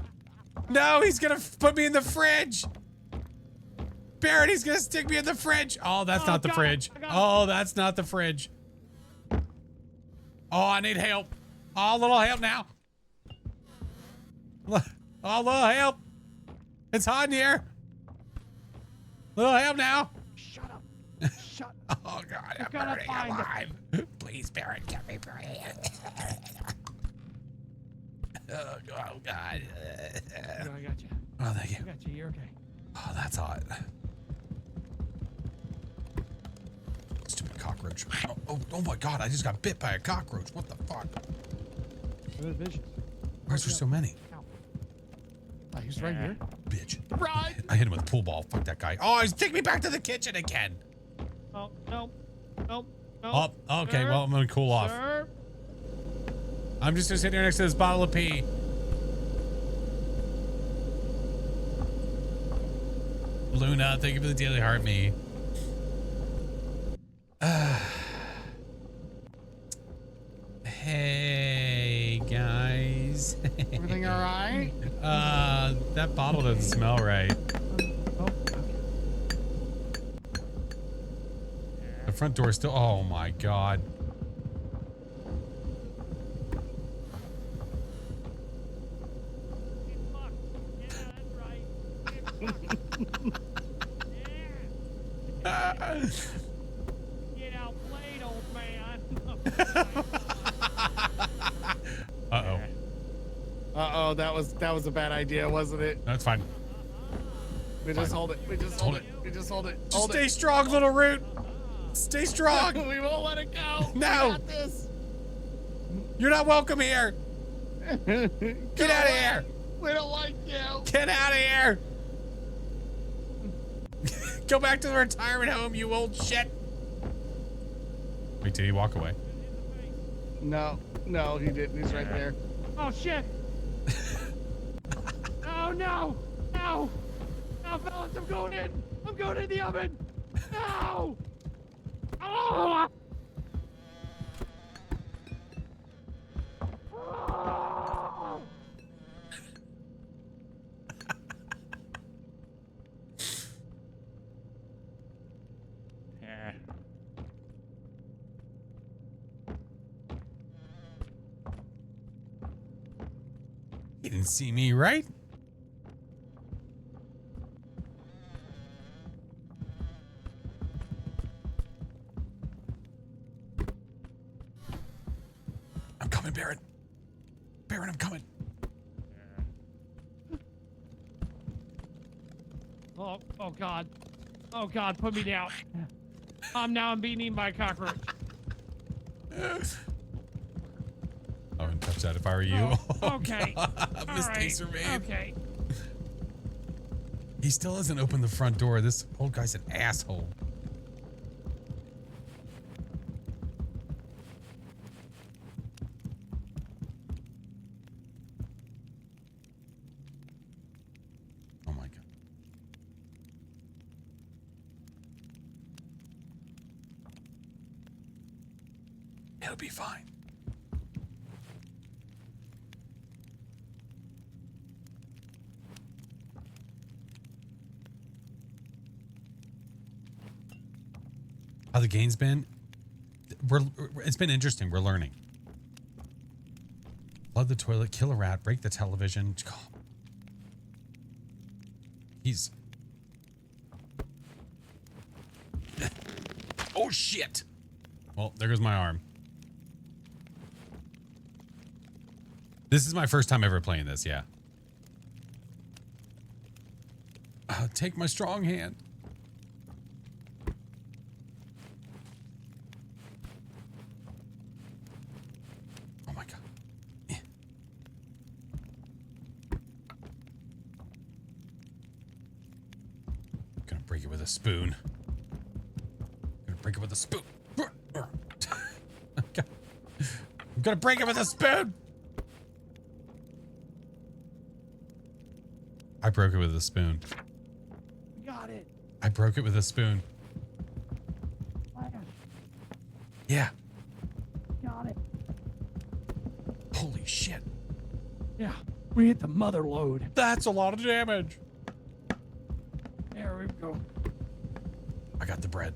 Speaker 1: No, he's gonna put me in the fridge. Barrett, he's gonna stick me in the fridge. Oh, that's not the fridge. Oh, that's not the fridge. Oh, I need help. Oh, a little help now. Oh, a little help. It's hot in here. Little help now.
Speaker 7: Shut up. Shut
Speaker 1: up. Oh, God, I'm burning alive. Please, Barrett, get me free. Oh, God.
Speaker 7: I got you.
Speaker 1: Oh, thank you.
Speaker 7: I got you. You're okay.
Speaker 1: Oh, that's hot. Stupid cockroach. Oh my God, I just got bit by a cockroach. What the fuck?
Speaker 7: They're vicious.
Speaker 1: Why is there so many?
Speaker 8: Oh, he's right here.
Speaker 1: Bitch.
Speaker 8: Right.
Speaker 1: I hit him with a pool ball. Fuck that guy. Oh, he's taking me back to the kitchen again.
Speaker 7: Oh, no. Nope.
Speaker 1: Oh, okay. Well, I'm going to cool off.
Speaker 7: Sir?
Speaker 1: I'm just going to sit here next to this bottle of pee. Luna, thank you for the daily heart, me. Hey.
Speaker 8: Everything all right?
Speaker 1: That bottle doesn't smell right. The front door still. Oh my god.
Speaker 7: Get outplayed, old man.
Speaker 1: Uh-oh.
Speaker 8: Uh-oh, that was a bad idea, wasn't it?
Speaker 1: That's fine.
Speaker 8: We just hold it. We just hold it. We just hold it.
Speaker 1: Just
Speaker 8: Hold
Speaker 1: stay
Speaker 8: it.
Speaker 1: strong, little root. Stay strong.
Speaker 8: We won't let it go.
Speaker 1: No.
Speaker 8: We got this.
Speaker 1: You're not welcome here. Get out of here.
Speaker 8: We don't like you.
Speaker 1: Get out of here. Go back to the retirement home, you old shit. Wait till you walk away.
Speaker 8: No, he didn't. He's right there.
Speaker 7: Oh shit! Oh no! No! No, fellas, I'm going in! I'm going in the oven! No! Oh! Oh! Yeah.
Speaker 1: You didn't see me, right? I'm coming, Baron. Baron, I'm coming.
Speaker 7: Oh god. Oh god, put me down. I'm being eaten by a cockroach.
Speaker 1: I wouldn't touch that if I were you.
Speaker 7: Oh, okay.
Speaker 1: God. Mistakes are made.
Speaker 7: Okay.
Speaker 1: He still hasn't opened the front door. This old guy's an asshole. Oh my god. It'll be fine. How the game's been? It's been interesting. We're learning. Flood the toilet, kill a rat, break the television. He's... Oh, shit. Well, there goes my arm. This is my first time ever playing this, yeah. Take my strong hand. Oh my god. Yeah. Gonna break it with a spoon. Gonna break it with a spoon. I'm gonna break it with a spoon. I broke it with a spoon.
Speaker 7: Got it.
Speaker 1: I broke it with a spoon. Yeah.
Speaker 7: Got it.
Speaker 1: Holy shit.
Speaker 7: Yeah. We hit the mother load.
Speaker 1: That's a lot of damage.
Speaker 7: There we go.
Speaker 1: I got the bread.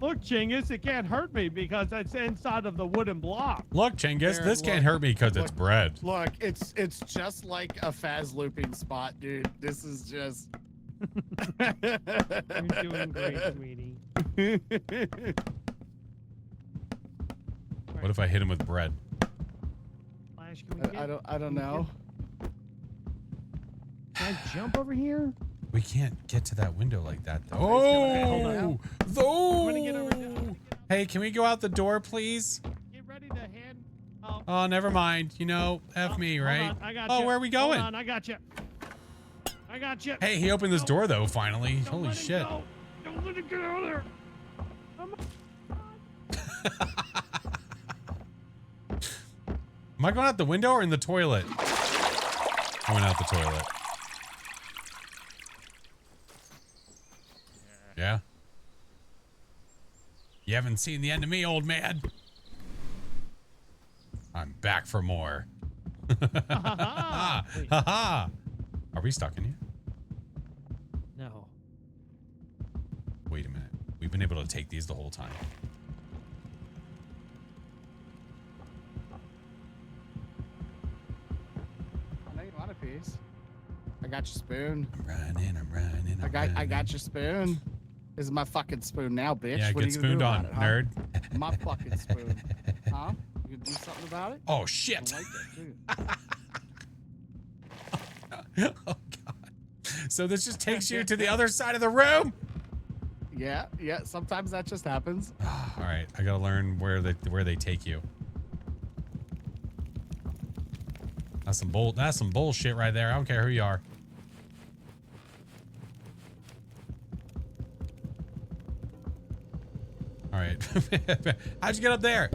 Speaker 7: Look, Chingus, it can't hurt me because it's inside of the wooden block.
Speaker 1: Look, Chingus,
Speaker 8: There,
Speaker 1: this
Speaker 8: look.
Speaker 1: can't hurt me because it's bread.
Speaker 8: Look, it's just like a Phas looping spot, dude. This is just.
Speaker 7: You're doing great, sweetie.
Speaker 1: What if I hit him with bread?
Speaker 7: Flash, can we get,
Speaker 8: I don't know.
Speaker 7: Can I jump over here?
Speaker 1: We can't get to that window like that, though.
Speaker 7: Okay, hold on.
Speaker 1: Oh!
Speaker 7: I'm gonna get over there.
Speaker 1: Hey, can we go out the door, please?
Speaker 7: Get ready to hand. Oh,
Speaker 1: Oh, never mind. You know, F me,
Speaker 7: hold
Speaker 1: right?
Speaker 7: on, I got
Speaker 1: Oh,
Speaker 7: you.
Speaker 1: where are we going?
Speaker 7: Hold on, I got you. I got you.
Speaker 1: Hey, he opened this door, though, finally.
Speaker 7: Don't
Speaker 1: Holy
Speaker 7: let it
Speaker 1: shit.
Speaker 7: go. Don't let it get out of there.
Speaker 1: Am I going out the window or in the toilet? I went out the toilet. Yeah? You haven't seen the end of me, old man. I'm back for more.
Speaker 7: Ha
Speaker 1: Ha. Are we stuck in here?
Speaker 7: No.
Speaker 1: Wait a minute. We've been able to take these the whole time.
Speaker 8: I know you want a piece. I got your spoon.
Speaker 1: I'm running.
Speaker 8: I got your spoon. This is my fucking spoon now, bitch.
Speaker 1: Yeah,
Speaker 8: what
Speaker 1: get
Speaker 8: are you gonna
Speaker 1: spooned
Speaker 8: do
Speaker 1: on,
Speaker 8: about it, huh?
Speaker 1: nerd.
Speaker 8: My fucking spoon. Huh? You gonna do something about it?
Speaker 1: Oh,
Speaker 8: I
Speaker 1: shit.
Speaker 8: don't like that, do you?
Speaker 1: Oh, God. So this just takes you to the other side of the room?
Speaker 8: Yeah, sometimes that just happens.
Speaker 1: All right, I gotta learn where they take you. That's some bullshit right there. I don't care who you are. All right. How'd you get up there?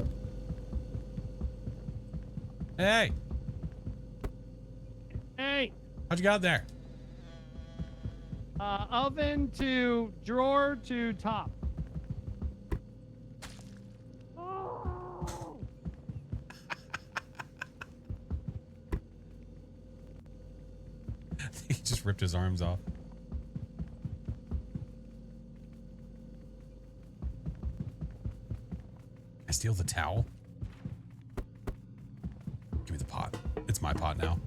Speaker 1: Hey,
Speaker 7: Hey,
Speaker 1: how'd you get up there?
Speaker 7: oven to drawer to top.
Speaker 1: He just ripped his arms off. I steal the towel. Give me the pot. It's my pot now.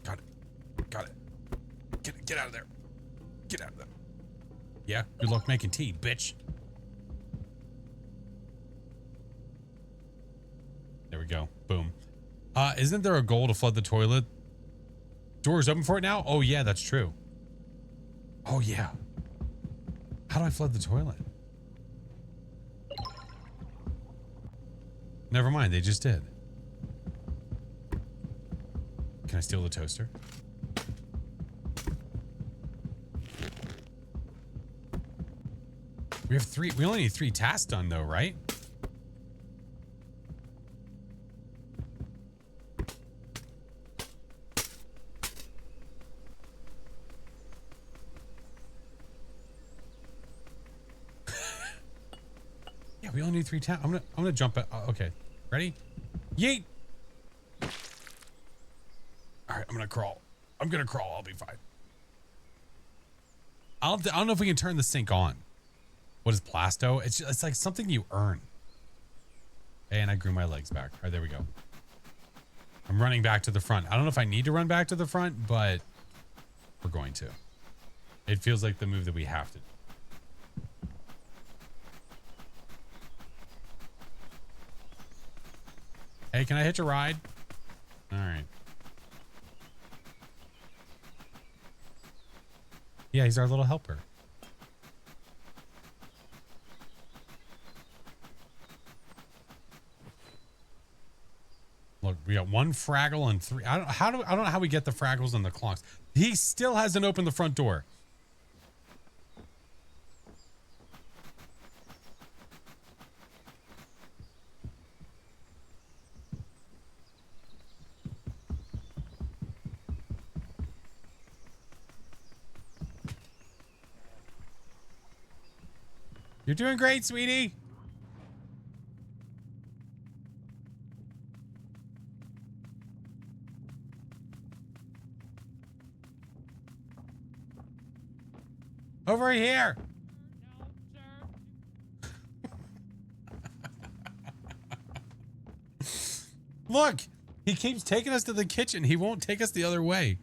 Speaker 1: Got it. Get out of there. Get out of there. Yeah, good luck making tea, bitch. There we go. Boom. Isn't there a goal to flood the toilet? Doors open for it now? Oh yeah, that's true. Oh yeah. How do I flood the toilet? Never mind, they just did. Can I steal the toaster? We only need 3 tasks done though, right? Yeah, we only need 3 tasks. I'm gonna jump it. Okay, ready? Yeet! All right, I'm gonna crawl. I'll be fine. I don't know if we can turn the sink on. What is Plasto? It's like something you earn. And I grew my legs back. All right, there we go. I'm running back to the front. I don't know if I need to run back to the front, but we're going to. It feels like the move that we have to do. Hey, can I hitch a ride? All right. Yeah, he's our little helper. Look, we got 1 Fraggle and 3. I don't know how we get the Fraggles and the Clonks. He still hasn't opened the front door. You're doing great, sweetie. Over here.
Speaker 7: No, sir.
Speaker 1: Look, he keeps taking us to the kitchen. He won't take us the other way.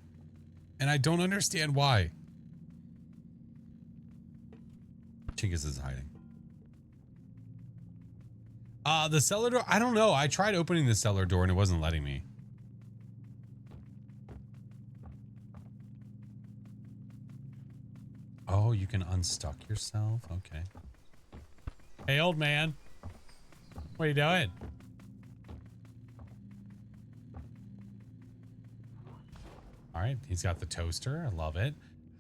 Speaker 1: And I don't understand why. Chingus is hiding. The cellar door. I don't know. I tried opening the cellar door and it wasn't letting me. Oh, you can unstuck yourself? Okay. Hey, old man. What are you doing? All right, he's got the toaster. I love it.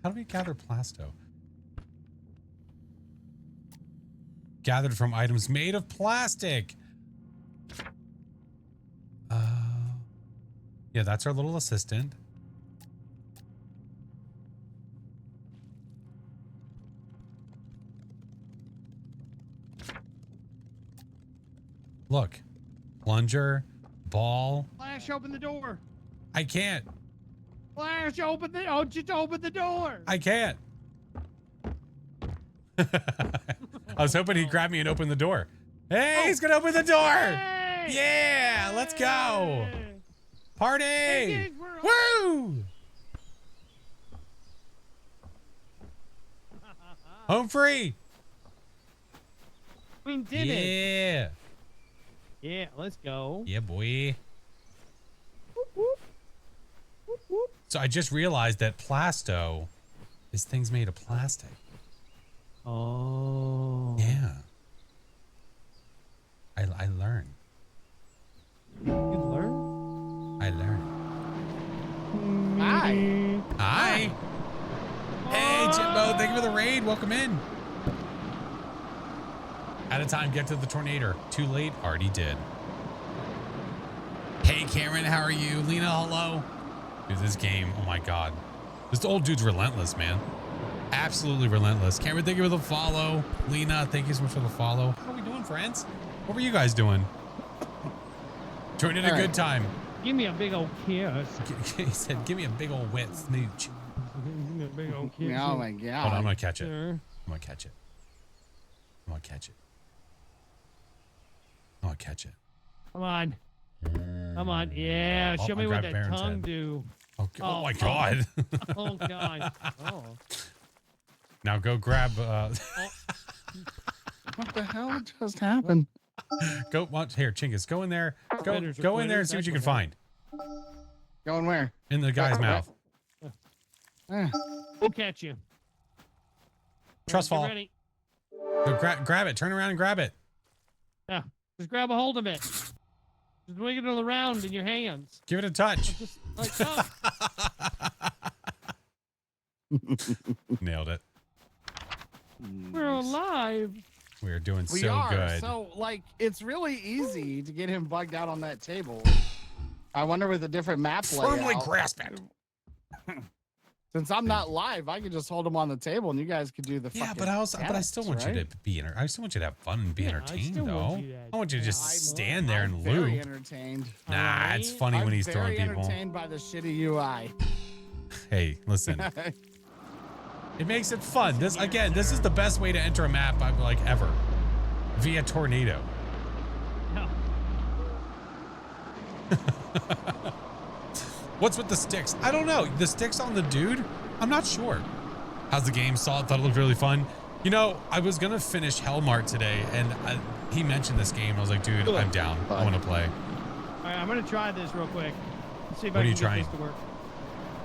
Speaker 1: How do we gather Plasto? Gathered from items made of plastic. Yeah, that's our little assistant. Look. Plunger. Ball.
Speaker 7: Flash, open the door.
Speaker 1: I can't.
Speaker 7: Flash, open the. Oh, just open the door.
Speaker 1: I can't. I was hoping he'd grab me and open the door. Hey, he's gonna open the door.
Speaker 7: Hey!
Speaker 1: Yeah, let's go. Party.
Speaker 7: Hey, kids,
Speaker 1: Woo! Home free.
Speaker 7: We did it.
Speaker 1: Yeah.
Speaker 7: Yeah, let's go.
Speaker 1: Yeah, boy.
Speaker 7: Whoop, whoop. Whoop, whoop.
Speaker 1: So I just realized that Plasto is things made of plastic.
Speaker 7: Oh.
Speaker 1: Yeah. I learned.
Speaker 7: You learn?
Speaker 1: I learned.
Speaker 8: Hi.
Speaker 1: Hi. Hey, Jimbo. Thank you for the raid. Welcome in. Out of time, get to the tornado. Too late, already did. Hey, Cameron, how are you? Lena, hello. Dude, this game, oh my God. This old dude's relentless, man. Absolutely relentless. Cameron, thank you for the follow. Lena, thank you so much for the follow. How are we doing, friends? What were you guys doing? Doing it a good time.
Speaker 7: Give me a big old kiss.
Speaker 1: He said, give me a big old wet smooch.
Speaker 7: Give me a big old kiss.
Speaker 8: Oh my God.
Speaker 1: Hold on, I'm gonna catch it.
Speaker 7: Sure.
Speaker 1: I'm gonna catch it. I'm gonna catch it. I'm gonna catch it.
Speaker 7: Come on. Come on. Yeah,
Speaker 1: Oh,
Speaker 7: show
Speaker 1: I
Speaker 7: me what
Speaker 1: grabbed
Speaker 7: that
Speaker 1: Baron's
Speaker 7: tongue
Speaker 1: head.
Speaker 7: do.
Speaker 1: Okay. Oh,
Speaker 7: Oh,
Speaker 1: my God.
Speaker 7: Oh, God. Oh.
Speaker 1: Now go grab,
Speaker 8: What the hell just happened?
Speaker 1: go, here, Chingus, go in there.
Speaker 7: Spinners are
Speaker 1: Go in there and
Speaker 7: quitters,
Speaker 1: see what you
Speaker 7: that's
Speaker 1: can
Speaker 7: what
Speaker 1: find.
Speaker 8: Going where?
Speaker 1: In the guy's mouth.
Speaker 8: Eh.
Speaker 7: We'll catch you.
Speaker 1: Trust
Speaker 7: Get
Speaker 1: fall.
Speaker 7: ready.
Speaker 1: Go grab it. Turn around and grab it.
Speaker 7: Yeah. Just grab a hold of it. Just wiggle it around in your hands.
Speaker 1: Give it a touch.
Speaker 7: Just like, oh.
Speaker 1: Nailed it.
Speaker 7: We're alive.
Speaker 1: We are doing
Speaker 8: We
Speaker 1: so
Speaker 8: are.
Speaker 1: good.
Speaker 8: So, like, it's really easy to get him bugged out on that table. I wonder with a different map
Speaker 1: Firmly
Speaker 8: layout.
Speaker 1: grasp it.
Speaker 8: Since I'm not live, I can just hold him on the table, and you guys could do the.
Speaker 1: Yeah,
Speaker 8: fucking
Speaker 1: but I still want
Speaker 8: tests,
Speaker 1: you
Speaker 8: right?
Speaker 1: to be I still want you to have fun and be
Speaker 7: Yeah, I
Speaker 1: entertained,
Speaker 7: still want
Speaker 1: though.
Speaker 7: you to-
Speaker 1: I want you to just
Speaker 8: I'm-
Speaker 1: stand there
Speaker 8: I'm
Speaker 1: and
Speaker 8: very
Speaker 1: loop.
Speaker 8: entertained.
Speaker 1: Nah, it's funny
Speaker 8: I'm
Speaker 1: when he's
Speaker 8: very
Speaker 1: throwing people.
Speaker 8: entertained by the shitty UI.
Speaker 1: Hey, listen. It makes it fun. This is the best way to enter a map I've like ever. Via tornado.
Speaker 7: No.
Speaker 1: What's with the sticks? I don't know. The sticks on the dude? I'm not sure. How's the game? Saw it, thought it looked really fun. You know, I was gonna finish Hellmart today, and he mentioned this game. I was like, dude, I'm down. I want to play.
Speaker 7: All right, I'm going to try this real quick. Let's see if
Speaker 1: What
Speaker 7: I
Speaker 1: are
Speaker 7: can
Speaker 1: you
Speaker 7: get this to work.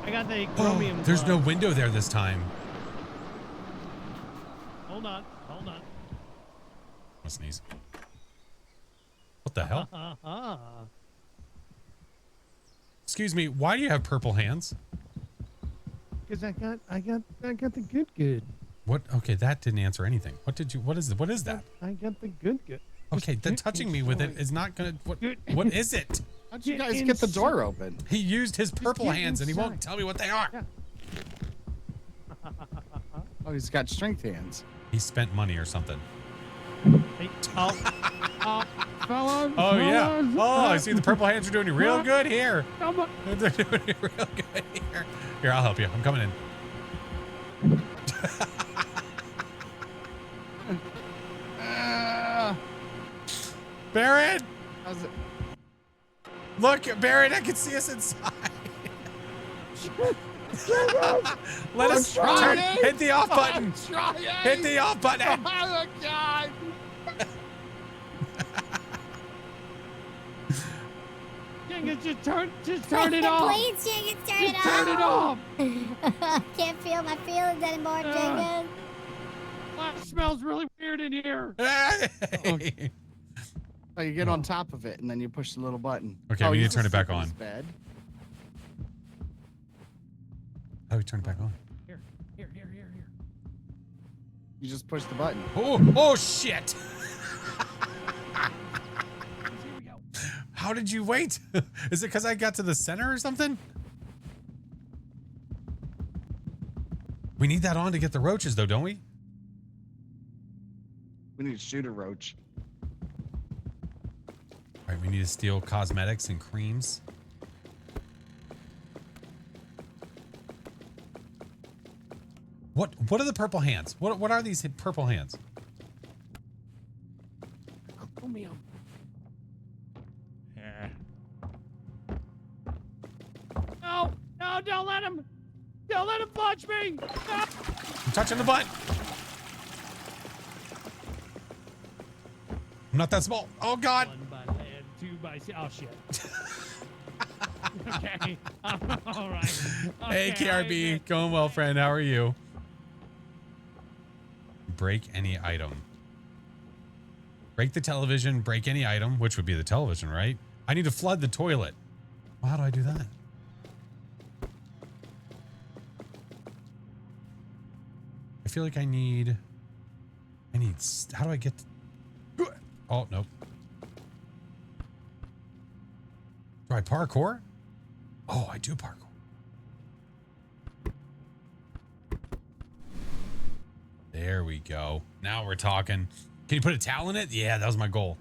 Speaker 7: I got the
Speaker 1: Oh,
Speaker 7: chromium.
Speaker 1: there's no
Speaker 7: glove.
Speaker 1: window there this time.
Speaker 7: Hold on. Hold on.
Speaker 1: I'll sneeze. What the hell? Excuse me. Why do you have purple hands?
Speaker 7: Because I got the good.
Speaker 1: What? Okay, that didn't answer anything. What is that?
Speaker 7: I got the good.
Speaker 1: Okay, then touching me with it is not gonna. What is it?
Speaker 8: How'd you
Speaker 7: Get
Speaker 8: guys get the
Speaker 7: inside.
Speaker 8: door open?
Speaker 1: He used his purple
Speaker 7: get
Speaker 1: hands and he won't
Speaker 7: inside.
Speaker 1: tell me what they are.
Speaker 7: Yeah.
Speaker 8: Oh, he's got strength hands.
Speaker 1: He spent money or something.
Speaker 7: Hey, fellas.
Speaker 1: Oh yeah.
Speaker 7: fellas,
Speaker 1: Oh, I see the purple hands are doing you real good here.
Speaker 7: Come on.
Speaker 1: They're doing you real good here. Here, I'll help you. I'm coming in. Barrett!
Speaker 8: How's it?
Speaker 1: Look, Barrett, I can see us inside. Let us
Speaker 8: trying.
Speaker 1: hit the off button.
Speaker 8: I'm trying.
Speaker 1: Hit the off button.
Speaker 8: Oh, God.
Speaker 7: Jenkins, just turn it off.
Speaker 10: Please, Jenkins, turn
Speaker 7: Just
Speaker 10: it
Speaker 7: turn it
Speaker 10: off.
Speaker 7: off.
Speaker 10: Can't feel my feelings anymore, Jenkins.
Speaker 7: It smells really weird in here.
Speaker 1: Hey.
Speaker 8: Oh, you get on top of it, and then you push the little button.
Speaker 1: Okay,
Speaker 8: Oh,
Speaker 1: we need
Speaker 8: he's
Speaker 1: to turn it back
Speaker 8: asleep in his
Speaker 1: on.
Speaker 8: Bed.
Speaker 1: How do we turn it back on?
Speaker 7: Here.
Speaker 8: You just push the button.
Speaker 1: Oh shit.
Speaker 7: Here we go.
Speaker 1: How did you wait? Is it because I got to the center or something? We need that on to get the roaches though, don't we?
Speaker 8: We need to shoot a roach.
Speaker 1: we need to steal cosmetics and creams. What are the purple hands? What are these purple hands?
Speaker 7: Pull me up. No, no, don't let him. Don't let him punch me. No.
Speaker 1: I'm touching the butt. I'm not that small. Oh God.
Speaker 7: 1 by land, 2 by sea. Oh shit. Okay. All right.
Speaker 1: Hey,
Speaker 7: Okay,
Speaker 1: KRB. Going well, friend. How are you? Break any item. Break the television, break any item, which would be the television, right? I need to flood the toilet. Well, how do I do that? I feel like I need, how do I get, oh, nope. Do I parkour? Oh, I do parkour. There we go. Now we're talking. Can you put a towel in it? Yeah, that was my goal.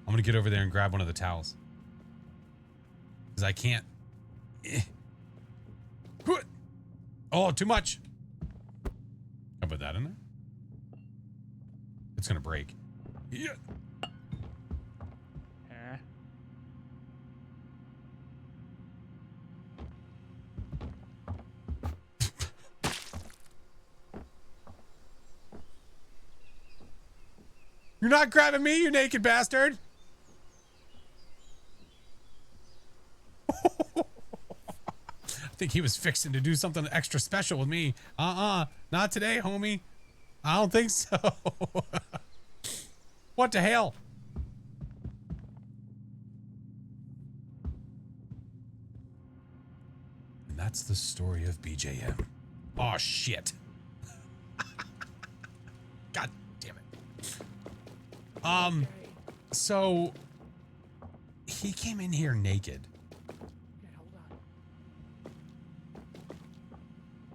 Speaker 1: I'm going to get over there and grab one of the towels. Because I can't. Oh, too much. I'll put that in there. It's going to break. Yeah. You're not grabbing me, you naked bastard. I think he was fixing to do something extra special with me. Not today, homie. I don't think so. What the hell? And that's the story of BJM. Oh, shit. God damn it. So he came in here naked.
Speaker 7: Okay, hold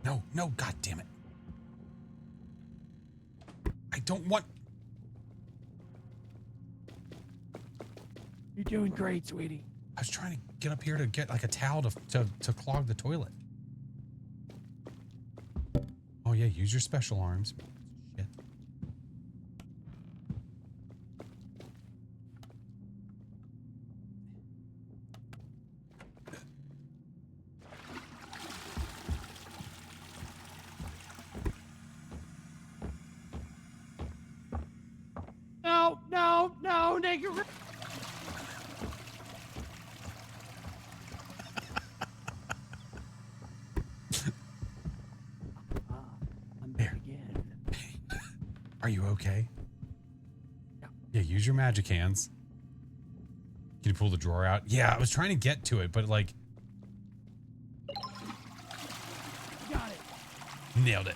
Speaker 7: on.
Speaker 1: No, God damn it. I don't want.
Speaker 7: You're doing great, sweetie.
Speaker 1: I was trying to get up here to get like a towel to clog the toilet. Oh yeah, use your special arms. Shit.
Speaker 7: No, naked. I'm back again.
Speaker 1: Are you okay? Yeah, use your magic hands. Can you pull the drawer out? Yeah, I was trying to get to it, but like.
Speaker 7: Got it.
Speaker 1: Nailed it.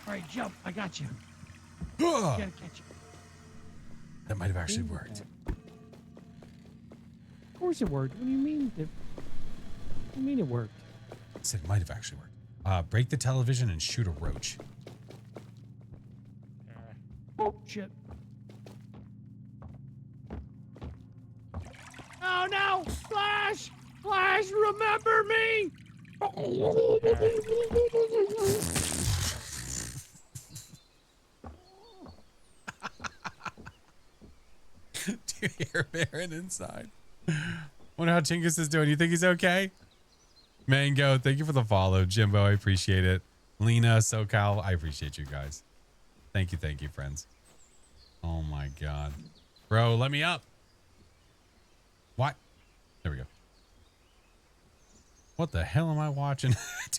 Speaker 7: All right, jump. I got you.
Speaker 1: Ugh.
Speaker 7: Gotta catch you.
Speaker 1: That might have actually worked.
Speaker 7: Of course it worked. What do you mean? What do you mean it worked?
Speaker 1: I said it might have actually worked. Break the television and shoot a roach.
Speaker 7: Oh, shit. Oh, no! Flash! Flash, remember me!
Speaker 1: Do you hear Baron inside? Wonder how Chingus is doing. You think he's okay? Mango, thank you for the follow. Jimbo, I appreciate it. Lena, SoCal, I appreciate you guys. Thank you, friends. Oh my God. Bro, let me up. What? There we go. What the hell am I watching?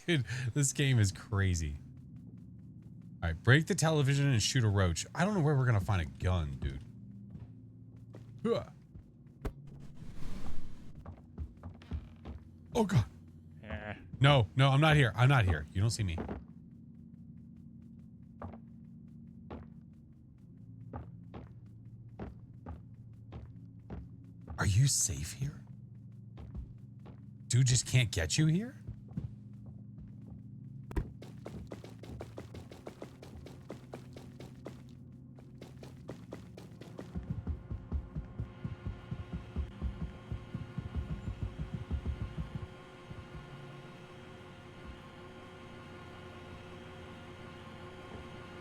Speaker 1: Dude, this game is crazy. All right, break the television and shoot a roach. I don't know where we're going to find a gun, dude. Huh. Oh, God. No, I'm not here. I'm not here. You don't see me. Are you safe here? Dude just can't get you here?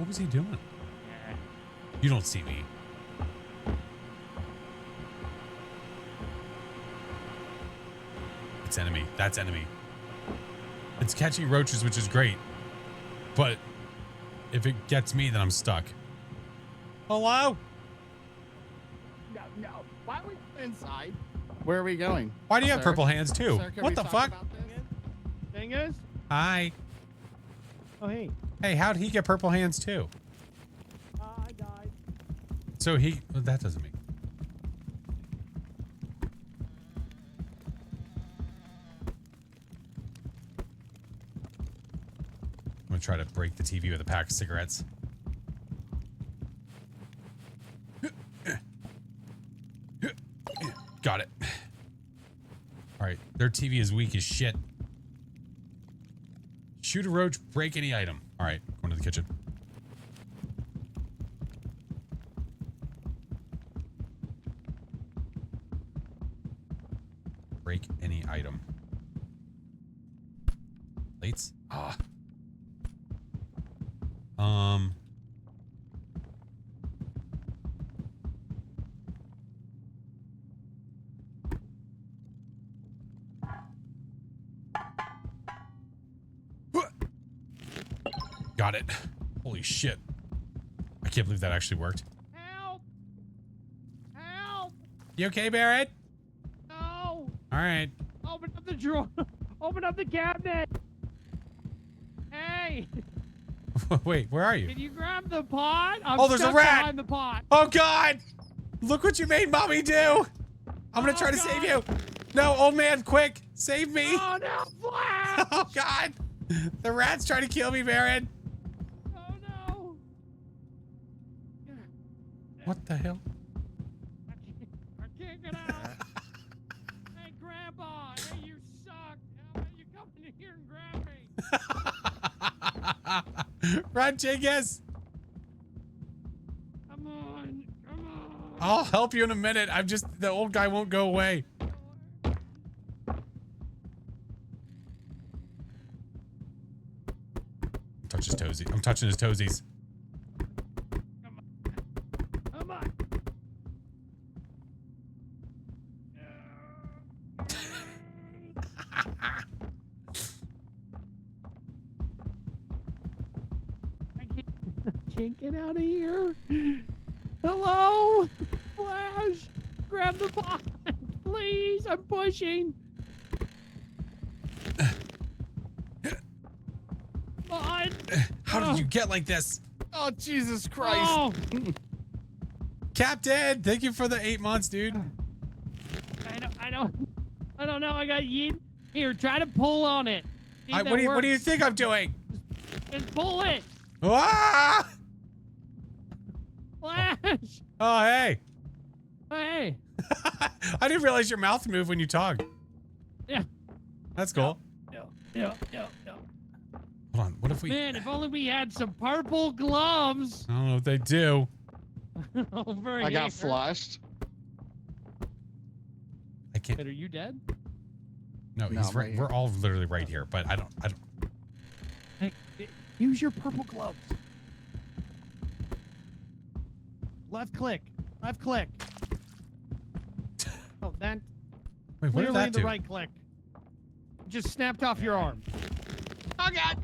Speaker 1: What was he doing?
Speaker 7: Yeah.
Speaker 1: You don't see me. It's enemy. That's enemy. It's catching roaches, which is great. But if it gets me, then I'm stuck. Hello?
Speaker 8: No, no. Why are we inside? Where are we going?
Speaker 1: Why do you have
Speaker 8: Sir?
Speaker 1: purple hands too?
Speaker 8: Sir, can
Speaker 1: What
Speaker 8: we
Speaker 1: the
Speaker 8: talk
Speaker 1: fuck?
Speaker 8: about this?
Speaker 7: Thing is?
Speaker 1: Hi.
Speaker 7: Oh, hey.
Speaker 1: Hey, how'd he get purple hands too?
Speaker 7: I died.
Speaker 1: So he, well, that doesn't make. I'm gonna try to break the TV with a pack of cigarettes. Got it. All right, their TV is weak as shit. Shoot a roach, break any item. All right, going to the kitchen. Break any item. Plates? Ah. Got it. Holy shit. I can't believe that actually worked.
Speaker 7: Help! Help!
Speaker 1: You okay, Barrett?
Speaker 7: No!
Speaker 1: All right.
Speaker 7: Open up the drawer. Open up the cabinet. Hey!
Speaker 1: Wait, where are you?
Speaker 7: Can you grab the pot? I'm
Speaker 1: Oh, there's a
Speaker 7: stuck
Speaker 1: rat!
Speaker 7: behind the pot.
Speaker 1: Oh, God! Look what you made mommy do! I'm gonna try to save you. No, old man, quick! Save me!
Speaker 7: Oh, no! Flash!
Speaker 1: Oh, God! The rat's trying to kill me, Barrett.
Speaker 7: Oh, no!
Speaker 1: What the hell?
Speaker 7: I can't get out. Hey, Grandpa! Hey, you suck! How about you come in here and grab me?
Speaker 1: Run, Jingus!
Speaker 7: Come on! Come on!
Speaker 1: I'll help you in a minute. I'm just, the old guy won't go away. Touch his toesies. I'm touching his toesies.
Speaker 7: Come on! I can't get out of here. Hello? Flash! Grab the pot! Please! I'm pushing! Come on!
Speaker 1: How did you get like this?
Speaker 8: Oh, Jesus Christ.
Speaker 7: Oh!
Speaker 1: Captain, thank you for the 8 months, dude.
Speaker 7: I don't know. I got yeet. Here, try to pull on it. See if that
Speaker 1: What do you
Speaker 7: works.
Speaker 1: think I'm doing?
Speaker 7: Just pull it!
Speaker 1: Ah!
Speaker 7: Flash!
Speaker 1: Oh, hey.
Speaker 7: Hey!
Speaker 1: I didn't realize your mouth moved when you talk.
Speaker 7: Yeah.
Speaker 1: That's cool.
Speaker 7: Yeah.
Speaker 1: Hold on. What if we...
Speaker 7: Man, if only we had some purple gloves
Speaker 1: I don't know what they do.
Speaker 7: over here.
Speaker 8: I got flushed.
Speaker 1: I can't...
Speaker 7: Wait, are you dead?
Speaker 1: No,
Speaker 8: No,
Speaker 1: he's
Speaker 8: I'm
Speaker 1: right.
Speaker 8: right here.
Speaker 1: We're all literally right here, but I don't...
Speaker 7: Hey, use your purple gloves. Left click. Left click. Oh, that
Speaker 1: Wait, what did
Speaker 7: clearly
Speaker 1: that
Speaker 7: the
Speaker 1: do?
Speaker 7: right click. Just snapped off your arm.
Speaker 8: Oh, God.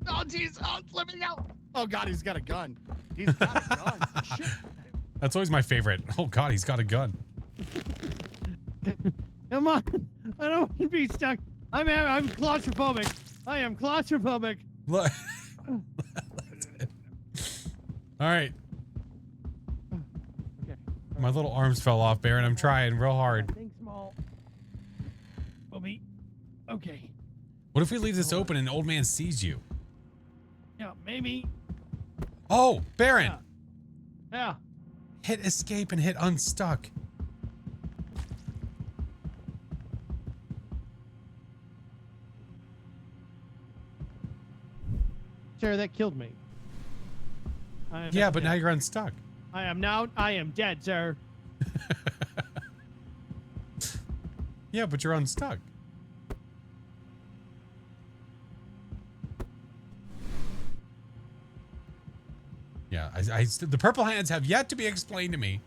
Speaker 8: Oh, jeez. Oh, let me go. Oh, God, he's got a gun. He's got a gun. Shit.
Speaker 1: That's always my favorite. Oh, God, he's got a gun.
Speaker 7: Come on. I don't want to be stuck. I'm claustrophobic. I am claustrophobic.
Speaker 1: Look. All right.
Speaker 7: Okay.
Speaker 1: My little arms fell off, Baron. I'm trying real hard.
Speaker 7: Think small. Bobby. Okay.
Speaker 1: What if we leave this open and old man sees you?
Speaker 7: Yeah, maybe.
Speaker 1: Oh, Baron.
Speaker 7: Yeah.
Speaker 1: Hit escape and hit unstuck.
Speaker 7: Sir, that killed me.
Speaker 1: Yeah, but now you're unstuck.
Speaker 7: I am dead, sir.
Speaker 1: Yeah, but you're unstuck. The purple hands have yet to be explained to me.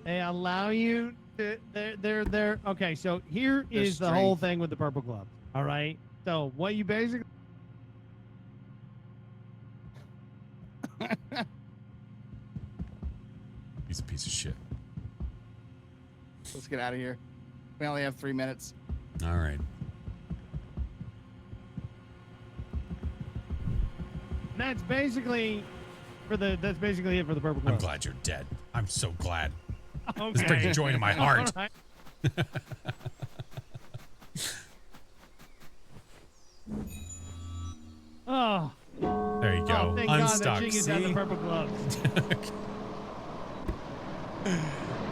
Speaker 7: They allow you to. They're okay. So here
Speaker 8: They're
Speaker 7: is the whole
Speaker 8: strength.
Speaker 7: thing with the purple gloves. All right. So what you basically.
Speaker 1: He's a piece of shit.
Speaker 8: Let's get out of here. We only have 3 minutes.
Speaker 1: All right.
Speaker 7: That's basically That's basically it for the purple
Speaker 1: I'm
Speaker 7: gloves.
Speaker 1: glad you're dead. I'm so glad.
Speaker 7: Okay.
Speaker 1: This brings joy to my heart.
Speaker 7: All right. Oh.
Speaker 1: There you go.
Speaker 7: Oh, thank God that
Speaker 1: Unstuck.
Speaker 7: Jinx had the
Speaker 1: See?
Speaker 7: purple gloves.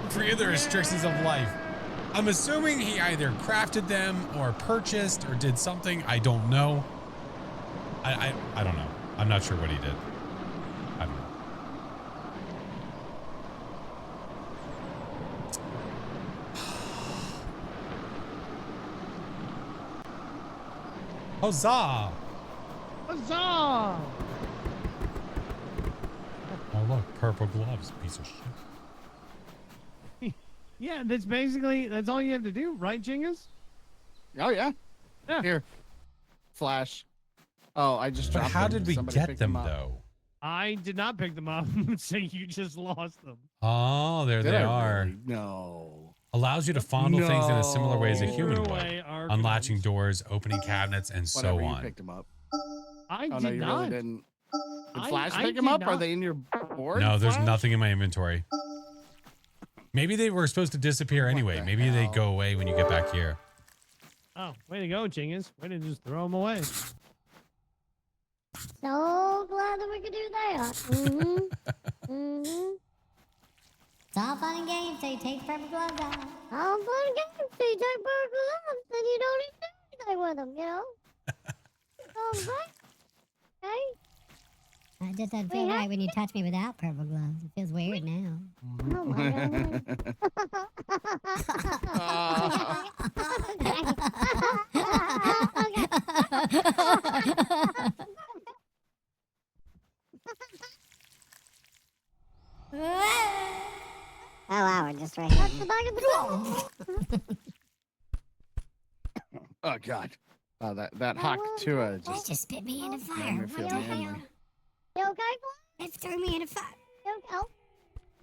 Speaker 1: Free of the restrictions of life. I'm assuming he either crafted them or purchased or did something. I don't know. I don't know. I'm not sure what he did. I don't know. Huzzah!
Speaker 7: Huzzah!
Speaker 1: Oh look, purple gloves, piece of shit.
Speaker 7: Yeah, that's all you have to do, right, Jingus?
Speaker 8: Oh, yeah.
Speaker 7: Yeah.
Speaker 8: Here. Flash. Oh, I just
Speaker 1: But
Speaker 8: dropped
Speaker 1: how
Speaker 8: them.
Speaker 1: did we
Speaker 8: Somebody
Speaker 1: get
Speaker 8: picked
Speaker 1: them
Speaker 8: up.
Speaker 1: though?
Speaker 7: I did not pick them up, so you just lost them.
Speaker 1: Oh, there
Speaker 8: Did
Speaker 1: they
Speaker 8: I
Speaker 1: are.
Speaker 8: really? No.
Speaker 1: Allows you to fondle things in a similar way as a
Speaker 8: No.
Speaker 1: human
Speaker 7: Threw
Speaker 1: would.
Speaker 7: away our
Speaker 1: Unlatching
Speaker 7: gnomes.
Speaker 1: doors, opening cabinets, and
Speaker 8: Whatever,
Speaker 1: so
Speaker 8: you
Speaker 1: on.
Speaker 8: picked them up.
Speaker 7: I
Speaker 8: Oh,
Speaker 7: did
Speaker 8: no, you
Speaker 7: not.
Speaker 8: really didn't. Did
Speaker 7: I-
Speaker 8: Flash
Speaker 7: I
Speaker 8: pick them
Speaker 7: did
Speaker 8: up? Are
Speaker 7: not.
Speaker 8: they in your board?
Speaker 1: No, there's
Speaker 8: Flash?
Speaker 1: nothing in my inventory. Maybe they were supposed to disappear anyway.
Speaker 8: the
Speaker 1: Maybe they
Speaker 8: hell?
Speaker 1: go away when you get back here.
Speaker 7: Oh, way to go, Jingus. Way to just throw them away.
Speaker 9: So glad that we could do that. Mm-hmm. Mm-hmm.
Speaker 10: It's all fun and games till you take the purple gloves off.
Speaker 9: All fun and games. So you take burglar gloves, then you don't even do anything with them, you know? All right. Okay?
Speaker 10: It just doesn't
Speaker 9: We
Speaker 10: feel
Speaker 9: have
Speaker 10: right when you touch me without purple gloves. It feels weird now.
Speaker 9: Oh my god.
Speaker 10: Oh, wow, we're just right here.
Speaker 9: That's the back of the door.
Speaker 8: Oh, God. Oh, that hawk Tua
Speaker 10: This
Speaker 8: just
Speaker 10: just spit me in the
Speaker 8: made
Speaker 10: fire.
Speaker 8: me
Speaker 10: What
Speaker 8: feel
Speaker 10: the
Speaker 8: manly.
Speaker 10: hell?
Speaker 9: You okay, Flash?
Speaker 10: It threw me in the fire.
Speaker 9: You okay? Oh.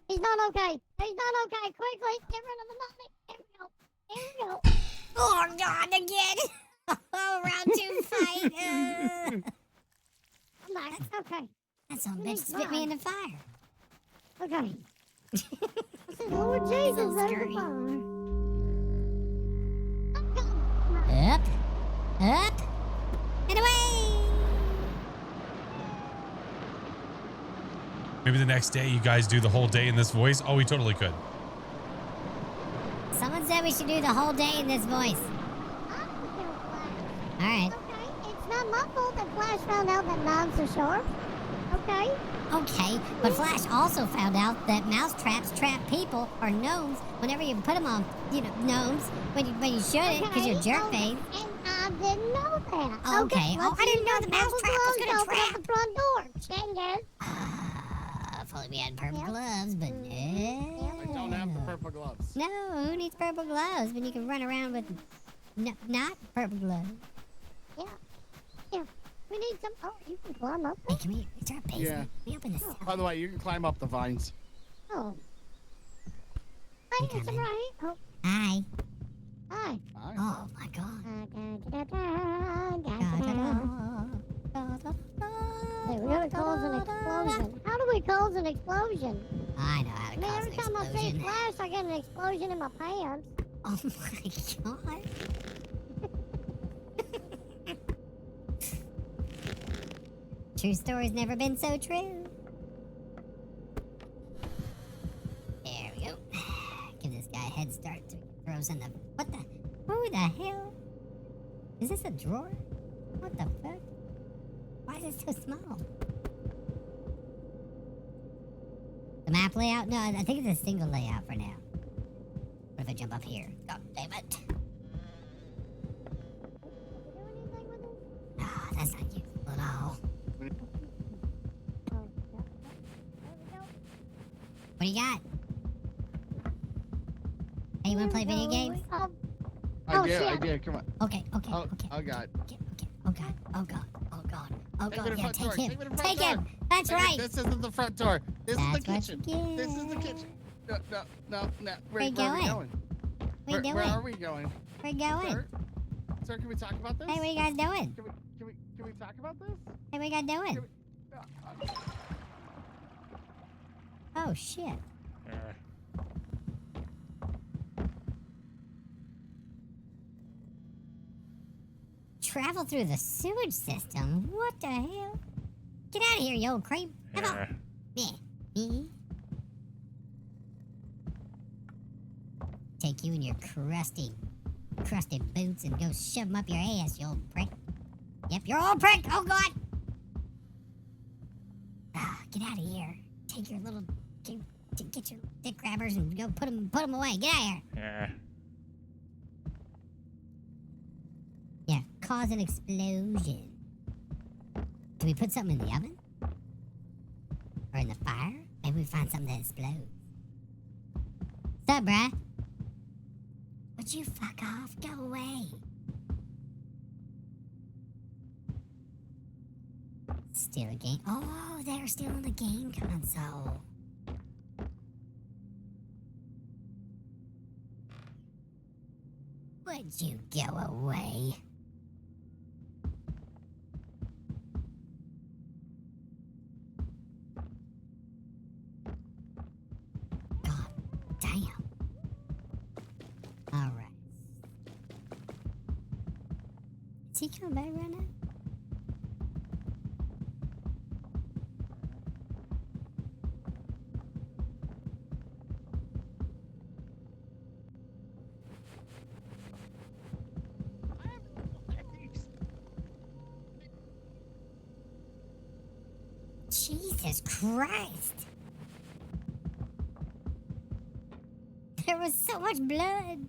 Speaker 9: He's not okay. He's not okay. Quickly, get rid of the money. Here we go. Here we go.
Speaker 10: Oh, God, again. Oh, round 2 fight.
Speaker 9: I'm back. Okay.
Speaker 10: That son of a bitch spit me in the fire.
Speaker 9: Okay. Lord Jesus,
Speaker 10: So
Speaker 9: there's
Speaker 10: scary.
Speaker 9: the fire.
Speaker 10: Up, up, and away.
Speaker 1: Maybe the next day you guys do the whole day in this voice. Oh, we totally could.
Speaker 10: Someone said we should do the whole day in this voice. All right.
Speaker 9: Okay, it's not my fault that Flash found out that knives are sharp. Okay?
Speaker 10: Okay, but Flash also found out that mouse traps trap people or gnomes whenever you put them on, gnomes when you shouldn't because you're jerk face.
Speaker 9: And I didn't know that.
Speaker 10: Okay. Oh, I didn't know the mouse trap was gonna
Speaker 9: open
Speaker 10: trap.
Speaker 9: up the front door. Changes.
Speaker 10: If only we had purple
Speaker 9: Yep.
Speaker 10: gloves, but no.
Speaker 8: I don't have the purple gloves.
Speaker 10: No, who needs purple gloves when you can run around with not purple gloves?
Speaker 9: Yeah. Yeah. We need some. Oh, you can climb up.
Speaker 10: Hey, come here. Is there a basement?
Speaker 8: Yeah.
Speaker 10: Let me open this.
Speaker 8: By the way, you can climb up the vines.
Speaker 9: Oh. Hi,
Speaker 10: Okay,
Speaker 9: it's
Speaker 10: man.
Speaker 9: right. Oh,
Speaker 10: Hi.
Speaker 9: hi.
Speaker 8: Hi.
Speaker 10: Oh my God.
Speaker 9: Hey, we gotta cause an explosion. How do we cause an explosion?
Speaker 10: I know how to
Speaker 9: I mean,
Speaker 10: cause
Speaker 9: every
Speaker 10: an
Speaker 9: time I see
Speaker 10: explosion.
Speaker 9: Flash, I get an explosion in my pants.
Speaker 10: Oh my God. True story's never been so true. There we go. Give this guy a head start so he can throw us in the. What the? Who the hell? Is this a drawer? What the fuck? Why is it so small? The map layout? No, I think it's a single layout for now. What if I jump up here? God damn it. Ah, that's not useful at all. What do you got? Hey, you wanna play video games?
Speaker 9: Oh,
Speaker 8: I
Speaker 9: shit.
Speaker 8: do. Come on.
Speaker 10: Okay.
Speaker 8: Oh,
Speaker 10: Okay.
Speaker 8: oh God.
Speaker 10: Okay. Oh god. Oh god. Oh god. Oh
Speaker 8: Take me to
Speaker 10: god.
Speaker 8: the
Speaker 10: Yeah,
Speaker 8: front
Speaker 10: take
Speaker 8: door.
Speaker 10: him.
Speaker 8: Take me to the front
Speaker 10: Take
Speaker 8: door.
Speaker 10: him. That's right.
Speaker 8: This isn't the front door. This is the
Speaker 10: That's what
Speaker 8: kitchen.
Speaker 10: you
Speaker 8: This is the
Speaker 10: get.
Speaker 8: kitchen. No.
Speaker 10: Where you
Speaker 8: Where are we
Speaker 10: going?
Speaker 8: going?
Speaker 10: Where you
Speaker 8: Where
Speaker 10: doing?
Speaker 8: are we going?
Speaker 10: Where you going?
Speaker 8: Sir, can we talk about this?
Speaker 10: Hey, what are you guys doing?
Speaker 8: Can we talk about this?
Speaker 10: Hey, what are you guys doing?
Speaker 8: Can we-
Speaker 10: Oh shit. Travel through the sewage system? What the hell? Get out of here, you old creep. Come on. Yeah. Take you and your crusty boots and go shove them up your ass, you old prick. Yep, you're old prick. Oh god. Get out of here. Take your little get your dick grabbers and go put them away. Get out of here. Yeah, cause an explosion. Can we put something in the oven? Or in the fire? Maybe we find something that explodes. What's up, bruh? Would you fuck off? Go away. Still a game. Oh, they're still on the game console. Would you go away? God damn. Alright. Is he coming back right now? Jesus Christ! There was so much blood!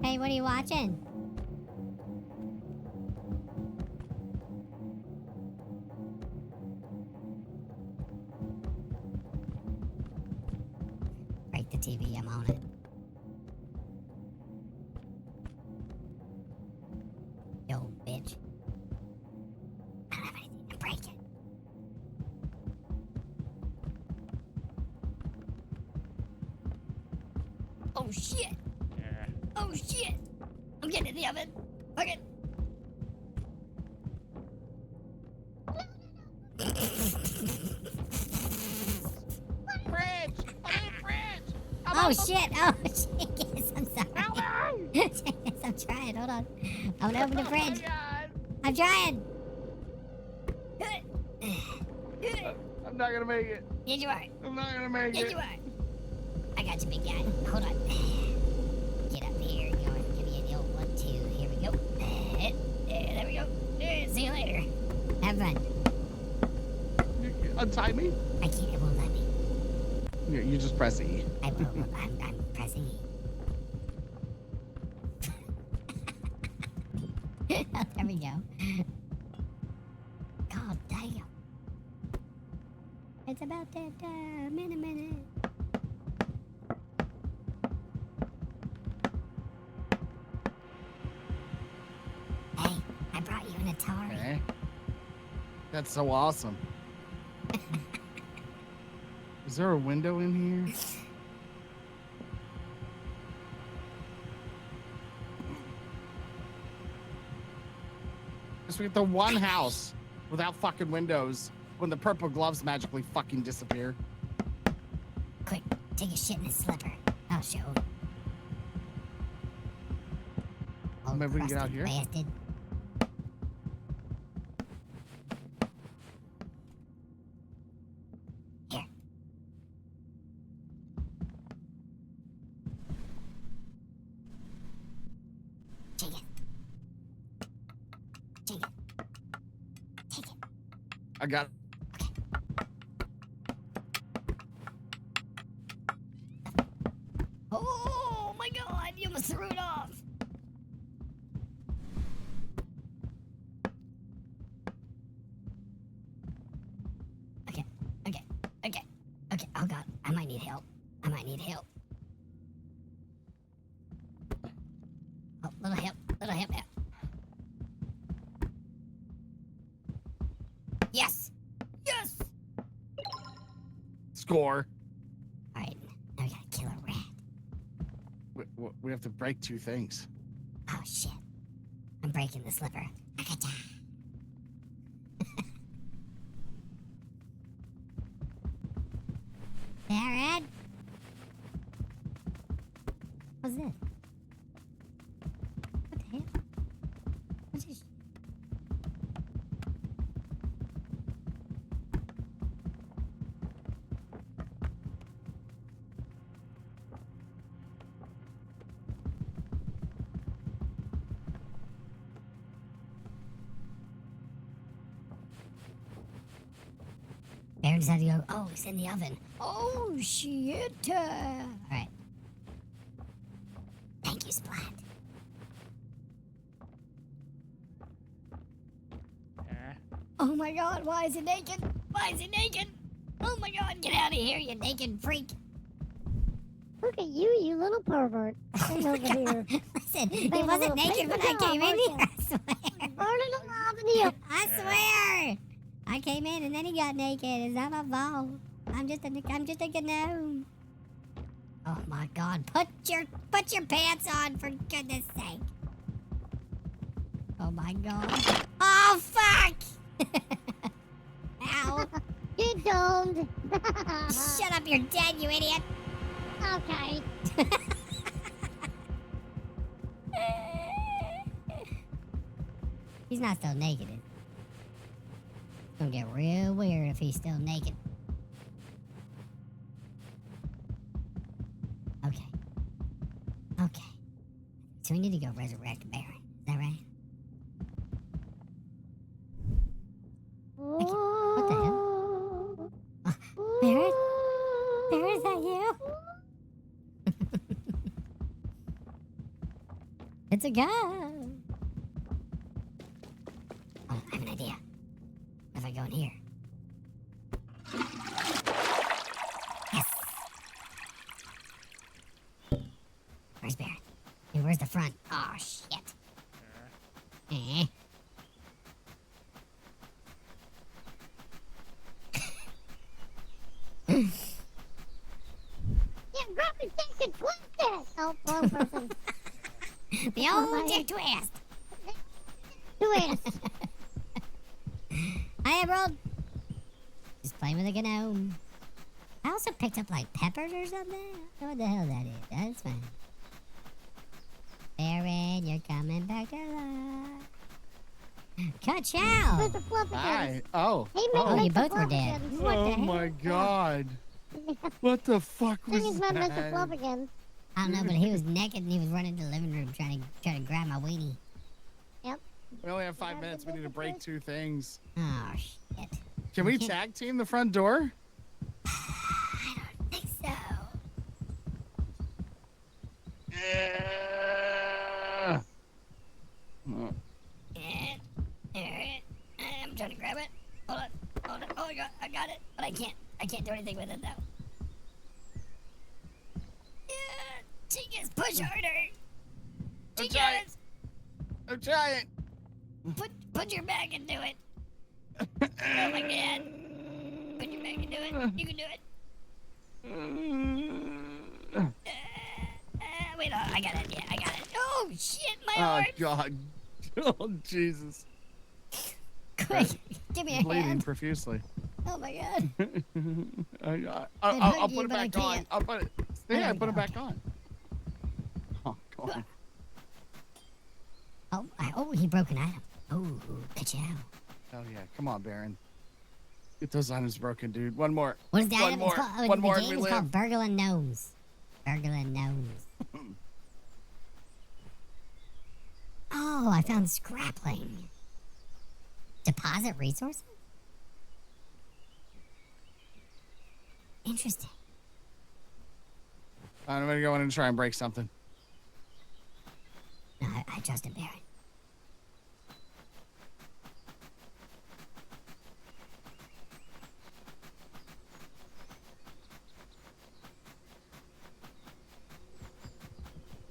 Speaker 10: Hey, what are you watching? Break the TV, I'm on it. Yo, bitch. I don't have anything to break it. Oh shit! Oh shit! I'm getting in the oven. Fuck it.
Speaker 8: Fridge! I need fridge!
Speaker 10: Oh shit! Oh shit! Yes, I'm sorry. Yes, I'm trying. Hold on. I'm gonna open the fridge. I'm trying.
Speaker 8: I'm not gonna make it.
Speaker 10: Yes, you are.
Speaker 8: I'm not gonna make
Speaker 10: Yes,
Speaker 8: it.
Speaker 10: you are. I got you, big guy. Hold on. Get up here. Go and give me the old 1, 2. Here we go. There we go. See you later. Have fun.
Speaker 8: You untie me?
Speaker 10: I can't. It won't let me.
Speaker 8: You just press E.
Speaker 10: I will. I'm pressing E. There we go. God damn. It's about that time in a minute. Hey, I brought you an Atari.
Speaker 8: Okay. That's so awesome. Is there a window in here? Just get the one house without fucking windows when the purple gloves magically fucking disappear.
Speaker 10: Quick, take a shit in his slipper. I'll show. Old
Speaker 8: Maybe we can get out
Speaker 10: crusted
Speaker 8: here?
Speaker 10: Bastard.
Speaker 8: I got.
Speaker 10: Oh my god, you almost threw it off. Okay. Oh god, I might need help. Oh, little help. Yes!
Speaker 8: Score.
Speaker 10: Alright, now we gotta kill a rat.
Speaker 8: We have to break 2 things.
Speaker 10: Oh shit. I'm breaking the slipper. Akacha. Barrett? What's this? What the hell? What's this? Barrett decided to go, oh, it's in the oven. Oh, shit. Alright. Thank you, Splat. Oh my god, why is he naked? Oh my god, get out of here, you naked freak.
Speaker 9: Look at you, you little pervert. Come over here.
Speaker 10: Listen, he wasn't naked when I came in here, I swear.
Speaker 9: Burning alive in here.
Speaker 10: I swear. I came in and then he got naked. It's not my fault. I'm just a gnome. Oh my god, put your pants on for goodness sake. Oh my god. Oh fuck! Ow.
Speaker 9: You're domed.
Speaker 10: Shut up, you're dead, you idiot.
Speaker 9: Okay.
Speaker 10: He's not still naked. It's gonna get real weird if he's still naked. Okay. So we need to go resurrect Baron. Is that right? What the hell? Barrett? Barrett, is that you? It's a guy. Oh, I have an idea. What if I go in here? Yes. Where's Barrett? Hey, where's the front? Oh, shit. Eh.
Speaker 9: Yeah, grab your dick and twist it. Oh, wrong person.
Speaker 10: The old dick twist.
Speaker 9: Twist.
Speaker 10: Hi, Emerald. Just playing with a gnome. I also picked up like peppers or something. I don't know what the hell that is. That's fine. Baron, you're coming back alive. Ka-chow!
Speaker 9: Where's the flufferkins?
Speaker 8: Hi. Oh.
Speaker 9: Hey, man,
Speaker 10: Oh,
Speaker 9: where's
Speaker 10: you
Speaker 9: the
Speaker 10: both were dead.
Speaker 9: flufferkins?
Speaker 10: What the
Speaker 8: Oh
Speaker 10: hell?
Speaker 8: my god. What the fuck was
Speaker 9: Somebody's met Mr.
Speaker 8: that?
Speaker 9: Flufferkins.
Speaker 10: I don't know, but he was naked and he was running to the living room trying to grab my weenie.
Speaker 8: We only have 5 minutes. We need to break 2 things.
Speaker 10: Oh, shit.
Speaker 8: Can we
Speaker 10: can't-
Speaker 8: tag team the front door?
Speaker 10: I don't think so. I'm trying to grab it. Hold on. Oh, I got it. But I can't do anything with it, though. Yeah, Tinkus, push harder.
Speaker 8: I'm trying.
Speaker 10: Tinkus,
Speaker 8: I'm trying.
Speaker 10: put your back into it. Oh my god. Put your back into it. You can do it. Wait, I got it. Yeah, I got it. Oh, shit, my
Speaker 8: Oh
Speaker 10: arm.
Speaker 8: god. Oh Jesus.
Speaker 10: Quick, give me a
Speaker 8: Bleeding
Speaker 10: hand.
Speaker 8: profusely.
Speaker 10: Oh my god.
Speaker 8: I'll
Speaker 10: hug
Speaker 8: put
Speaker 10: you,
Speaker 8: it
Speaker 10: but I
Speaker 8: back on.
Speaker 10: can't.
Speaker 8: I'll put it.
Speaker 10: There
Speaker 8: Yeah,
Speaker 10: we
Speaker 8: put it
Speaker 10: go.
Speaker 8: back on. Oh god.
Speaker 10: Oh, he broke an item. Oh, ka-chow.
Speaker 8: Oh yeah. Come on, Baron. Get those items broken, dude. One more.
Speaker 10: What is the
Speaker 8: One
Speaker 10: item?
Speaker 8: more.
Speaker 10: It's called,
Speaker 8: One
Speaker 10: the
Speaker 8: more and
Speaker 10: game
Speaker 8: we
Speaker 10: is
Speaker 8: live.
Speaker 10: called Burglin Gnomes. Burglin Gnomes. Oh, I found scrapling. Deposit resources? Interesting.
Speaker 8: I'm gonna go in and try and break something.
Speaker 10: No, I trust him, Baron.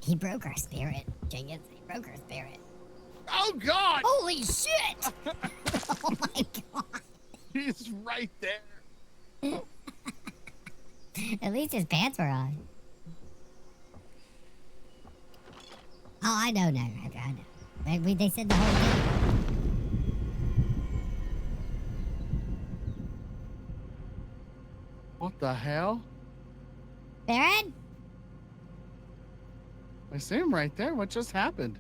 Speaker 10: He broke our spirit, Jenkins. He broke our spirit.
Speaker 8: Oh God!
Speaker 10: Holy shit! Oh my god!
Speaker 8: He's right there.
Speaker 10: At least his pants were on. Oh, I know now. I know. They said the whole thing.
Speaker 8: What the hell?
Speaker 10: Baron?
Speaker 8: I see him right there. What just happened?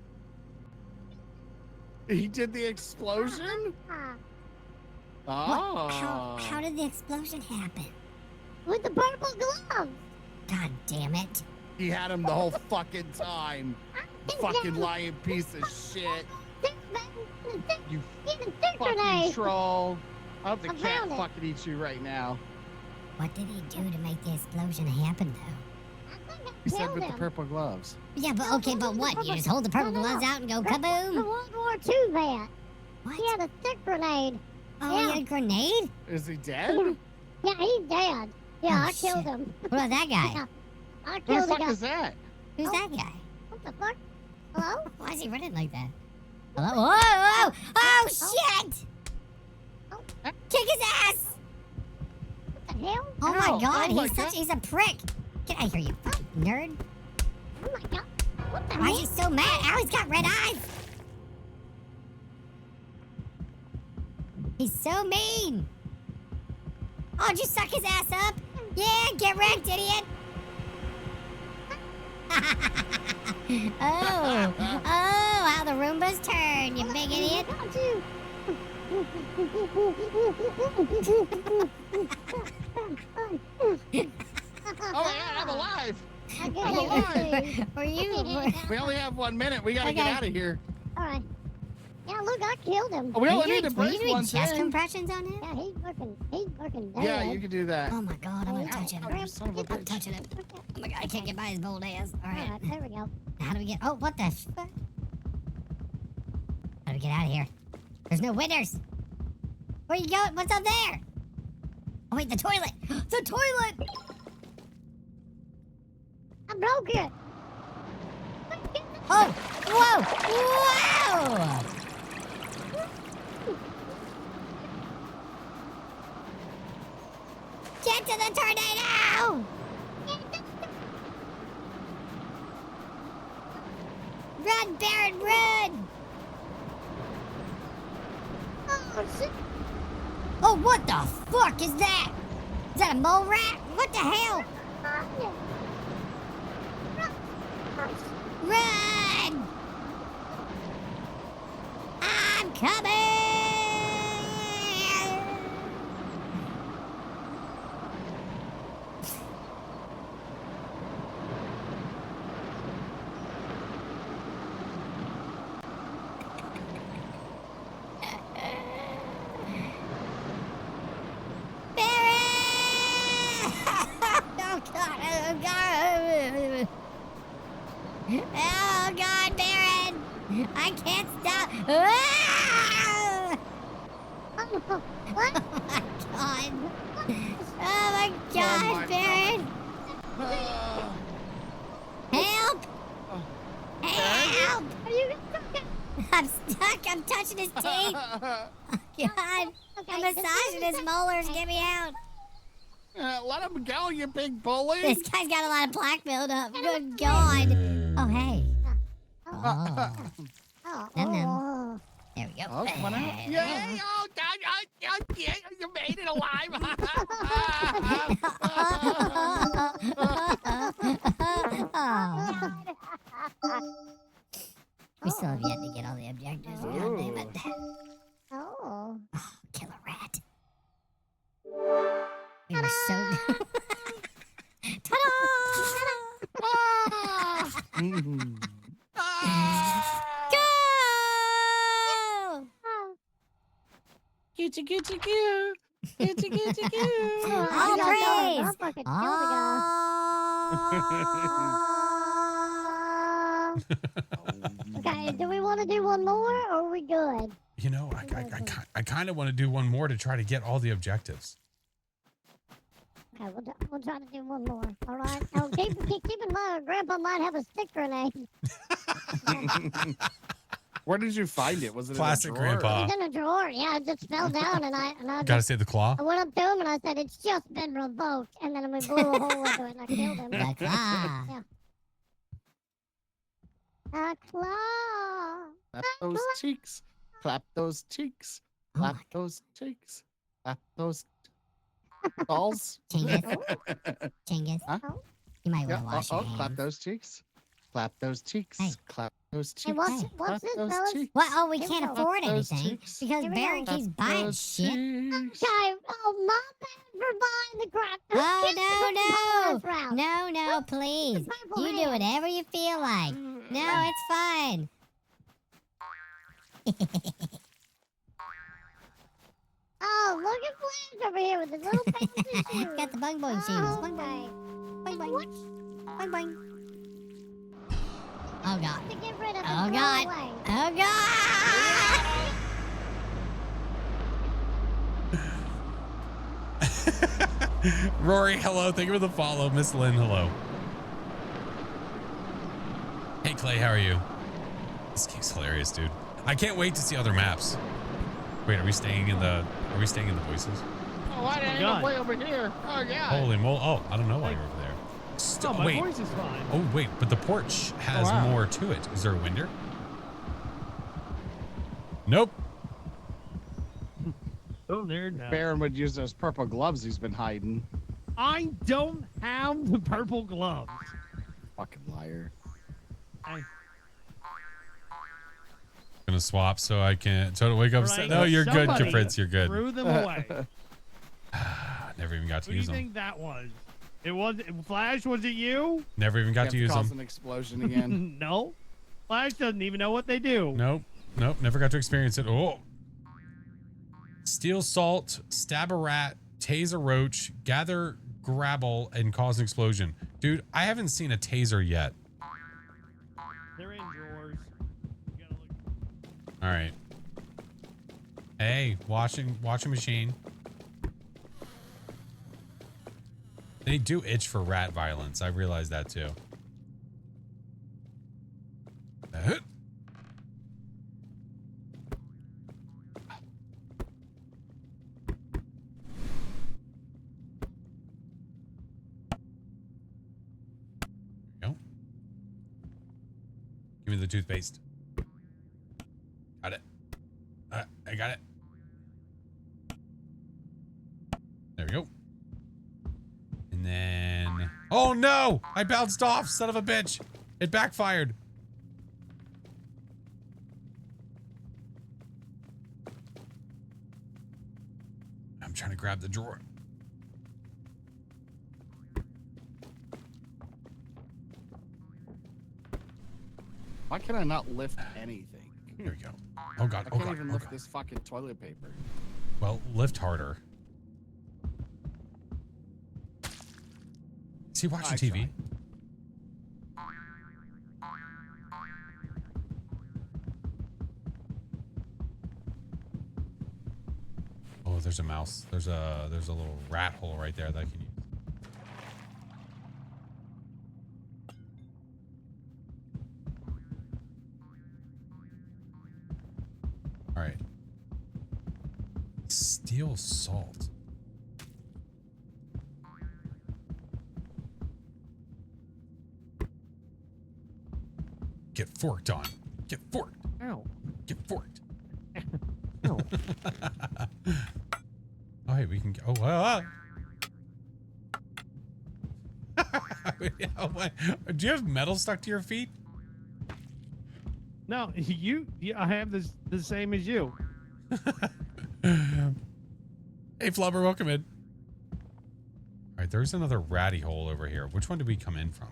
Speaker 8: He did the explosion? Oh.
Speaker 10: How did the explosion happen?
Speaker 9: With the purple gloves.
Speaker 10: God damn it.
Speaker 8: He had him the whole fucking time. Fucking lying piece of shit. You fucking troll. I hope the cat fucking eats you right now.
Speaker 10: What did he do to make the explosion happen, though?
Speaker 8: He said with the purple gloves.
Speaker 10: Yeah, but okay, but what? You just hold the purple gloves out and go
Speaker 9: The
Speaker 10: kaboom?
Speaker 9: World War II vet.
Speaker 10: What?
Speaker 9: He had a stick grenade.
Speaker 10: Oh, he had a grenade?
Speaker 8: Is he dead?
Speaker 9: Yeah, he's dead. Yeah,
Speaker 10: Oh,
Speaker 9: I killed
Speaker 10: shit.
Speaker 9: him.
Speaker 10: What about that guy?
Speaker 9: Yeah, I
Speaker 8: Who the
Speaker 9: killed the
Speaker 8: fuck
Speaker 9: guy.
Speaker 8: is that?
Speaker 10: Who's that guy?
Speaker 9: What the fuck? Hello?
Speaker 10: Why is he running like that? Hello? Whoa! Oh, shit!
Speaker 9: Oh.
Speaker 10: Kick his ass!
Speaker 9: What the hell?
Speaker 10: Oh my
Speaker 8: Ow.
Speaker 10: god,
Speaker 8: Oh my
Speaker 10: he's a prick! Get out of here, you fucking nerd!
Speaker 9: Oh my god. What the
Speaker 10: Why
Speaker 9: hell?
Speaker 10: is he so mad? Ow, he's got red eyes! He's so mean! Oh, did you suck his ass up? Yeah, get wrecked, idiot! Oh, how the Roombas turn, you big idiot!
Speaker 9: Got you.
Speaker 8: Oh yeah, I'm alive.
Speaker 9: I got
Speaker 8: I'm
Speaker 9: you.
Speaker 8: alive.
Speaker 10: Were you?
Speaker 8: We only have 1 minute. We gotta get
Speaker 10: Okay.
Speaker 8: out of here.
Speaker 9: All right. Yeah, look, I killed him.
Speaker 8: Oh, we
Speaker 10: Were
Speaker 8: only
Speaker 10: you
Speaker 8: need to
Speaker 10: doing, were you
Speaker 8: break
Speaker 10: doing
Speaker 8: one
Speaker 10: chest
Speaker 8: thing.
Speaker 10: compressions on him?
Speaker 9: Yeah, he's working dead.
Speaker 8: Yeah, you can do that.
Speaker 10: Oh my god, I'm gonna touch him.
Speaker 8: Ow, you son of a
Speaker 10: I'm
Speaker 8: bitch.
Speaker 10: touching him. Oh my god, I can't get by his bold ass.
Speaker 9: All
Speaker 10: Alright.
Speaker 9: right, there we go.
Speaker 10: How do we get? Oh, what the fuck? How do we get out of here? There's no windows. Where you going? What's up there? Oh wait, the toilet. The toilet.
Speaker 9: I broke it.
Speaker 10: Oh, whoa, whoa! Get to the tornado! Run, Baron, run!
Speaker 9: Oh, shit.
Speaker 10: Oh, what the fuck is that? Is that a mole rat? What the hell? Run! I'm coming! Barry! Oh God! Oh God! Oh God, Baron! I can't stop! Ah!
Speaker 9: What?
Speaker 10: Oh my God! Oh my God,
Speaker 8: my
Speaker 10: Baron! Help! Help!
Speaker 9: Are you stuck?
Speaker 10: I'm stuck. I'm touching his teeth. Oh, God! I'm massaging his molars. Get me out!
Speaker 8: Let him go, you big bully.
Speaker 10: This guy's got a lot of plaque buildup. Good God! Oh hey. Oh.
Speaker 9: Oh,
Speaker 10: Num num.
Speaker 9: oh.
Speaker 10: There we go.
Speaker 8: Oh, come on out. Yay! Oh, God! Yeah, you made it alive.
Speaker 10: We still have yet to get all the objectives. God damn it.
Speaker 9: Oh.
Speaker 10: Oh, kill a rat. We were so good. Ta-da! Go!
Speaker 7: Gucci, Gucci, Gucci.
Speaker 8: Gitchy, gitchy, goo.
Speaker 10: All praise.
Speaker 9: I'll fucking kill the guy. Okay, do we want to do one more or are we good?
Speaker 1: You know, I kind of want to do one more to try to get all the objectives.
Speaker 9: Okay, we'll try to do one more. All right. Oh, keep in mind, Grandpa might have a stick grenade.
Speaker 8: Where did you find it? Was it
Speaker 1: Classic
Speaker 8: in a drawer?
Speaker 1: Grandpa.
Speaker 9: It's in a drawer. Yeah, it just fell down, and I
Speaker 1: Gotta save the claw.
Speaker 9: I went up to him and I said, "It's just been revoked," and then we blew a hole into it and I killed him.
Speaker 10: The claw.
Speaker 9: Yeah. A claw.
Speaker 8: Clap those cheeks. Clap those cheeks.
Speaker 10: Oh
Speaker 8: Clap
Speaker 10: my
Speaker 8: those cheeks. Clap those balls.
Speaker 10: Chingus.
Speaker 8: Huh?
Speaker 10: You might
Speaker 8: Yeah,
Speaker 10: want to wash your hands.
Speaker 8: clap those cheeks. Clap those cheeks.
Speaker 10: Hey.
Speaker 8: Clap those cheeks.
Speaker 9: Hey, what's
Speaker 8: Clap
Speaker 9: this,
Speaker 8: those
Speaker 9: fellas?
Speaker 8: cheeks.
Speaker 10: What? Oh, we
Speaker 9: Here
Speaker 10: can't
Speaker 9: we go.
Speaker 10: afford
Speaker 8: Those
Speaker 10: anything
Speaker 8: cheeks.
Speaker 10: because
Speaker 9: Here we
Speaker 10: Barry
Speaker 9: go.
Speaker 10: keeps
Speaker 8: Clap
Speaker 10: buying
Speaker 8: those
Speaker 10: shit.
Speaker 8: cheeks.
Speaker 9: Okay, oh, my bad for buying the crap. Who
Speaker 10: Oh,
Speaker 9: gets to put the
Speaker 10: no,
Speaker 9: balls round?
Speaker 10: no, please.
Speaker 9: purple
Speaker 10: You do
Speaker 9: hand.
Speaker 10: whatever you feel like. No, it's fine.
Speaker 9: Oh, look at Flash over here with his little fancy shoes.
Speaker 10: Got the bung boy shoes.
Speaker 9: Oh,
Speaker 10: Bung boing.
Speaker 9: okay.
Speaker 10: Bung boing. Bung boing. Oh, God.
Speaker 9: To get rid of it,
Speaker 10: Oh,
Speaker 9: throw
Speaker 10: God.
Speaker 9: away.
Speaker 10: Oh, God!
Speaker 1: Rory, hello. Thank you for the follow. Miss Lynn, hello. Hey, Clay, how are you? This game's hilarious, dude. I can't wait to see other maps. Wait, are we staying in the voices?
Speaker 7: Oh, I didn't
Speaker 11: God.
Speaker 7: end up way over here. Oh, yeah.
Speaker 1: Holy moly. Oh, I don't know why you're over there.
Speaker 11: Oh, my
Speaker 1: Wait.
Speaker 11: voice is fine.
Speaker 1: Oh, wait, but the porch has
Speaker 11: wow.
Speaker 1: more to it. Is there a window? Nope.
Speaker 11: Oh, there now.
Speaker 8: Baron would use those purple gloves he's been hiding.
Speaker 11: I don't have the purple gloves.
Speaker 8: Fucking liar.
Speaker 1: Gonna swap so I can to wake up.
Speaker 11: Right.
Speaker 1: No, you're good,
Speaker 11: Somebody
Speaker 1: Capritz. You're good.
Speaker 11: Threw them away.
Speaker 1: Never even got to
Speaker 11: Who do you
Speaker 1: use them.
Speaker 11: think that was? It was Flash. Was it you?
Speaker 1: Never even got to use
Speaker 8: Cause
Speaker 1: them.
Speaker 8: an explosion again.
Speaker 11: No. Flash doesn't even know what they do.
Speaker 1: Nope. Nope. Never got to experience it. Oh. Steal salt, stab a rat, tase a roach, gather grabble, and cause an explosion. Dude, I haven't seen a taser yet.
Speaker 11: They're in drawers. You gotta look.
Speaker 1: All right. Hey, washing machine. They do itch for rat violence. I realized that too. Go. Give me the toothpaste. Got it. I got it. There we go. And then... Oh no! I bounced off, son of a bitch! It backfired. I'm trying to grab the drawer.
Speaker 8: Why can I not lift anything?
Speaker 1: Here we go. Oh god,
Speaker 8: I
Speaker 1: oh
Speaker 8: can't
Speaker 1: god,
Speaker 8: even
Speaker 1: oh
Speaker 8: lift
Speaker 1: god.
Speaker 8: this fucking toilet paper.
Speaker 1: Well, lift harder. Is he watching
Speaker 8: I
Speaker 1: TV?
Speaker 8: tried.
Speaker 1: Oh, there's a mouse. There's a little rat hole right there that I can use. All right. Steal salt. Get forked on. Get forked.
Speaker 11: Ow.
Speaker 1: Get forked.
Speaker 11: Ow.
Speaker 1: Oh, hey, we can go. Oh, oh my. Do you have metal stuck to your feet?
Speaker 11: No, I have the same as you.
Speaker 1: Hey, Flubber, welcome in. All right, there's another ratty hole over here. Which one did we come in from?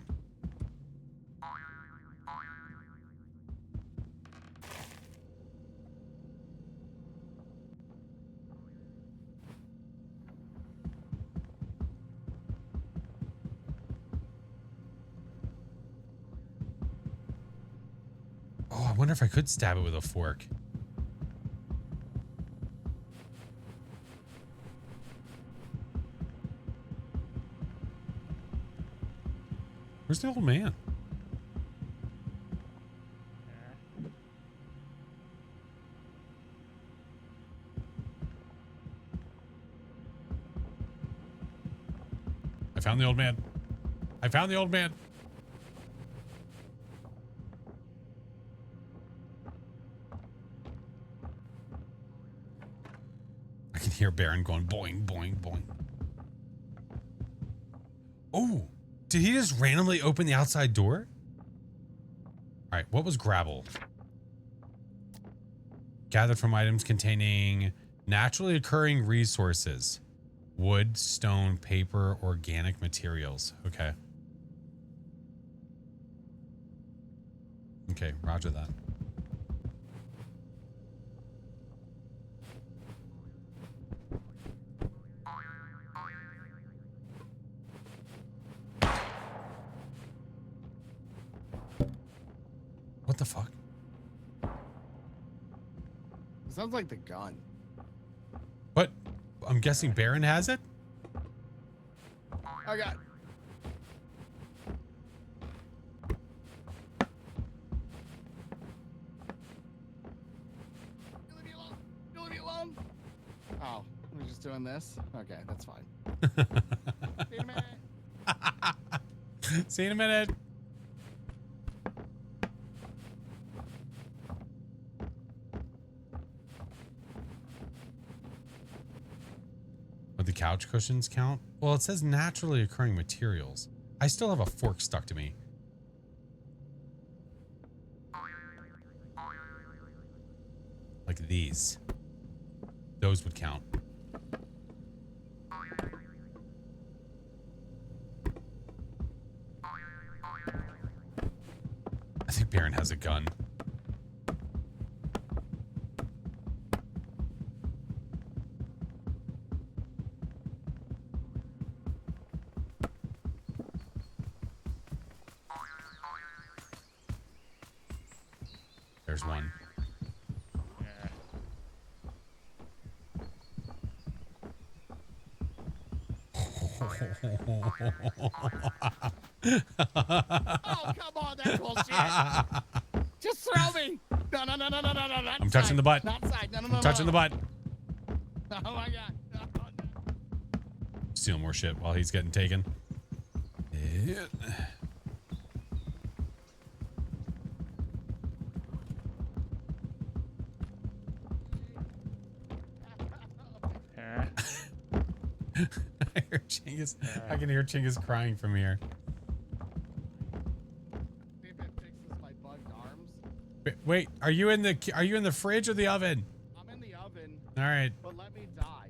Speaker 1: wonder if I could stab it with a fork. Where's the old man? I found the old man. I found the old man. I can hear Baron going boing, boing, boing. Oh, did he just randomly open the outside door? All right, what was grabble? Gathered from items containing naturally occurring resources. Wood, stone, paper, organic materials. Okay. Okay, roger that. What the fuck?
Speaker 8: Sounds like the gun.
Speaker 1: What? I'm guessing Baron has it?
Speaker 8: Oh god. You leave me alone. You leave me alone. Oh, we're just doing this? Okay, that's fine. See you in a minute.
Speaker 1: See you in a minute. Would the couch cushions count? Well, it says naturally occurring materials. I still have a fork stuck to me. Like these. Those would count. I think Baron has a gun. There's one.
Speaker 8: Oh, come on, that's bullshit. Just throw me. No, no, no, no, no, no, no. Not
Speaker 1: I'm touching the butt.
Speaker 8: Not side. No, no, no.
Speaker 1: I'm touching the butt.
Speaker 8: Oh my god. No, no.
Speaker 1: Steal more shit while he's getting taken. Yeah. I hear Chinggis. I can hear Chinggis crying from here.
Speaker 8: See if it fixes my bugged arms.
Speaker 1: Wait, are you in the fridge or the oven?
Speaker 8: I'm in the oven.
Speaker 1: All right.
Speaker 8: But let me die.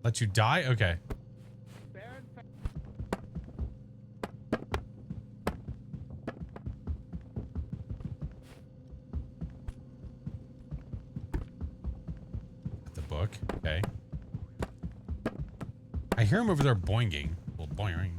Speaker 1: Let you die? Okay.
Speaker 8: Baron.
Speaker 1: Got the book. Okay. I hear him over there boinging. Well, boing.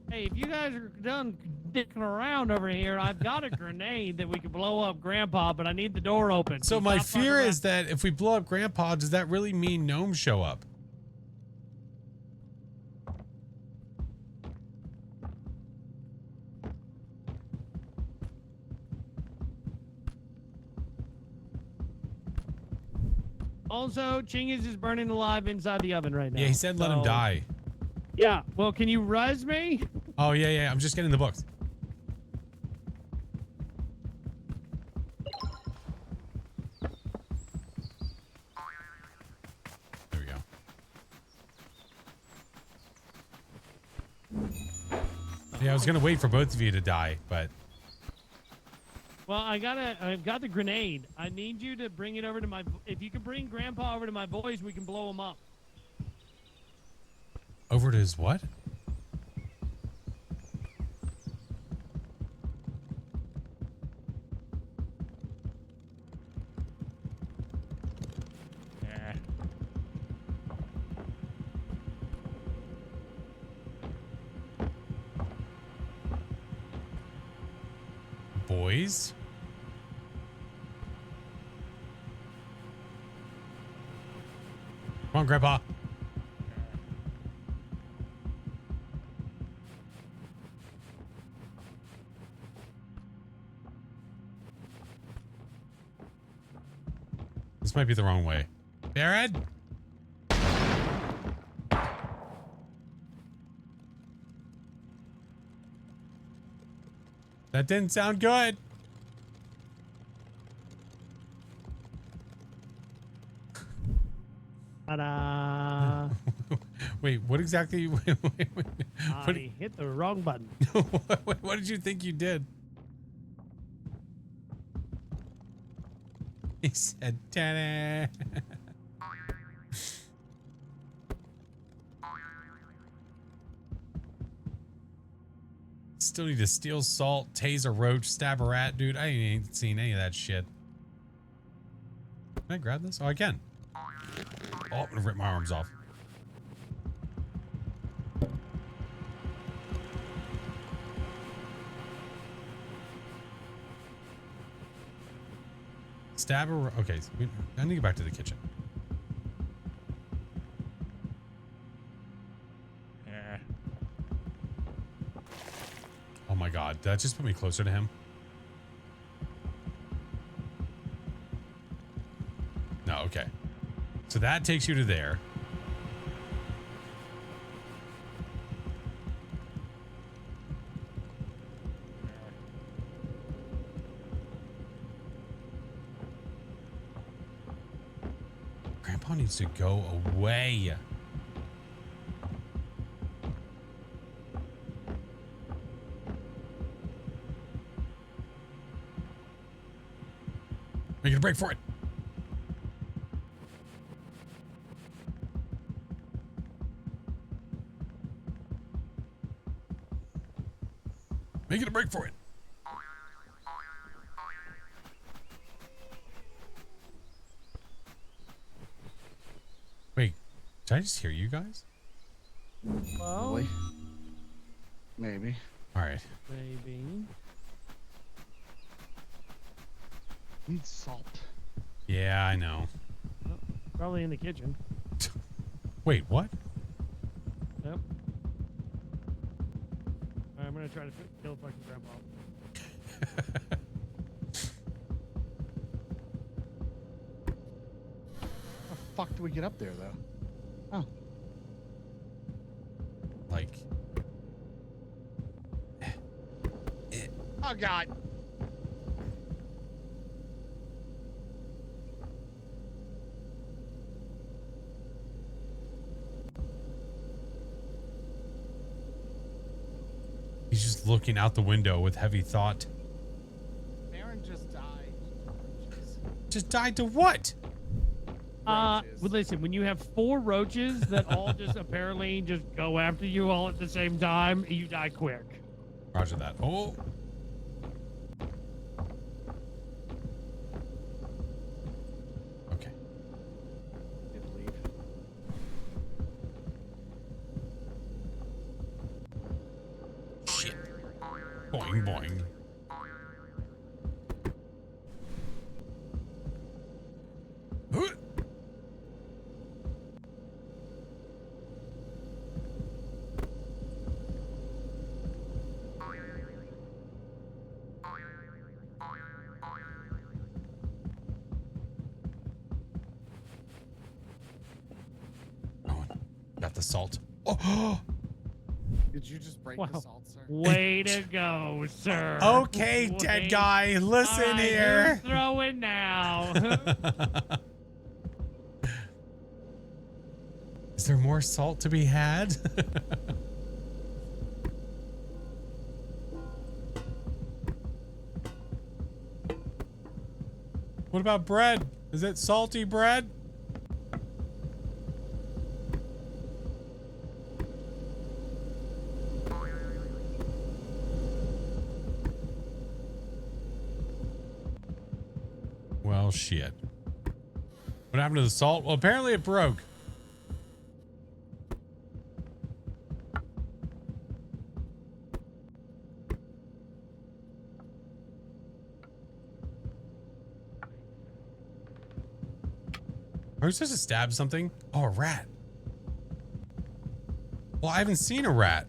Speaker 7: Hey, if you guys are done dicking around over here, I've got a grenade that we could blow up Grandpa, but I need the door open.
Speaker 1: So
Speaker 7: Can you
Speaker 1: my
Speaker 7: stop fucking
Speaker 1: fear
Speaker 7: around?
Speaker 1: is that if we blow up Grandpa, does that really mean gnomes show up?
Speaker 7: Also, Chinggis is burning alive inside the oven right now.
Speaker 1: Yeah, he said let him
Speaker 7: so-
Speaker 1: die.
Speaker 7: Yeah, well, can you res me?
Speaker 1: Oh, yeah. I'm just getting the books. There we go. Yeah, I was gonna wait for both of you to die, but
Speaker 7: Well, I've got the grenade. I need you to bring it over to my. If you can bring Grandpa over to my boys, we can blow him up.
Speaker 1: over to his what? boys. Come on, Grandpa. This might be the wrong way. Barrett? That didn't sound good.
Speaker 11: Ta-da!
Speaker 1: Wait, what exactly? What,
Speaker 11: I hit the wrong button.
Speaker 1: what did you think you did? He said, ta-da. Still need to steal salt, tase a roach, stab a rat. Dude, I ain't seen any of that shit. Can I grab this? Oh, I can. Oh, I'm gonna rip my arms off. Stab a... Okay, so I need to go back to the kitchen.
Speaker 11: Yeah.
Speaker 1: Oh my god, did that just put me closer to him? No, okay. So that takes you to there. Grandpa needs to go away. Making a break for it. Making a break for it. Wait, did I just hear you guys?
Speaker 11: Well,
Speaker 8: Really? Maybe.
Speaker 1: All right.
Speaker 11: maybe.
Speaker 8: Need salt.
Speaker 1: Yeah, I know.
Speaker 11: Probably in the kitchen.
Speaker 1: Wait, what?
Speaker 11: Yep. Alright, I'm gonna try to kill fucking Grandpa.
Speaker 8: How the fuck do we get up there, though? Oh.
Speaker 1: Like...
Speaker 8: Oh, God.
Speaker 1: He's just looking out the window with heavy thought.
Speaker 8: Aaron just died.
Speaker 1: Just died to what?
Speaker 11: Well, listen, when you have 4 roaches that all just apparently just go after you all at the same time, you die quick.
Speaker 1: Roger that. Oh. Okay.
Speaker 8: Didn't leave.
Speaker 1: Shit. Boing, boing. Huh. Got the salt. Oh.
Speaker 8: Did you just break
Speaker 11: Wow.
Speaker 8: the salt, sir?
Speaker 11: Way to go, sir.
Speaker 1: Okay, dead guy, listen
Speaker 11: All right,
Speaker 1: here.
Speaker 11: who's throwing now?
Speaker 1: Is there more salt to be had? What about bread? Is it salty bread? Well, shit. What happened to the salt? Well, apparently it broke. we supposed to stab something? Oh, a rat. Well, I haven't seen a rat.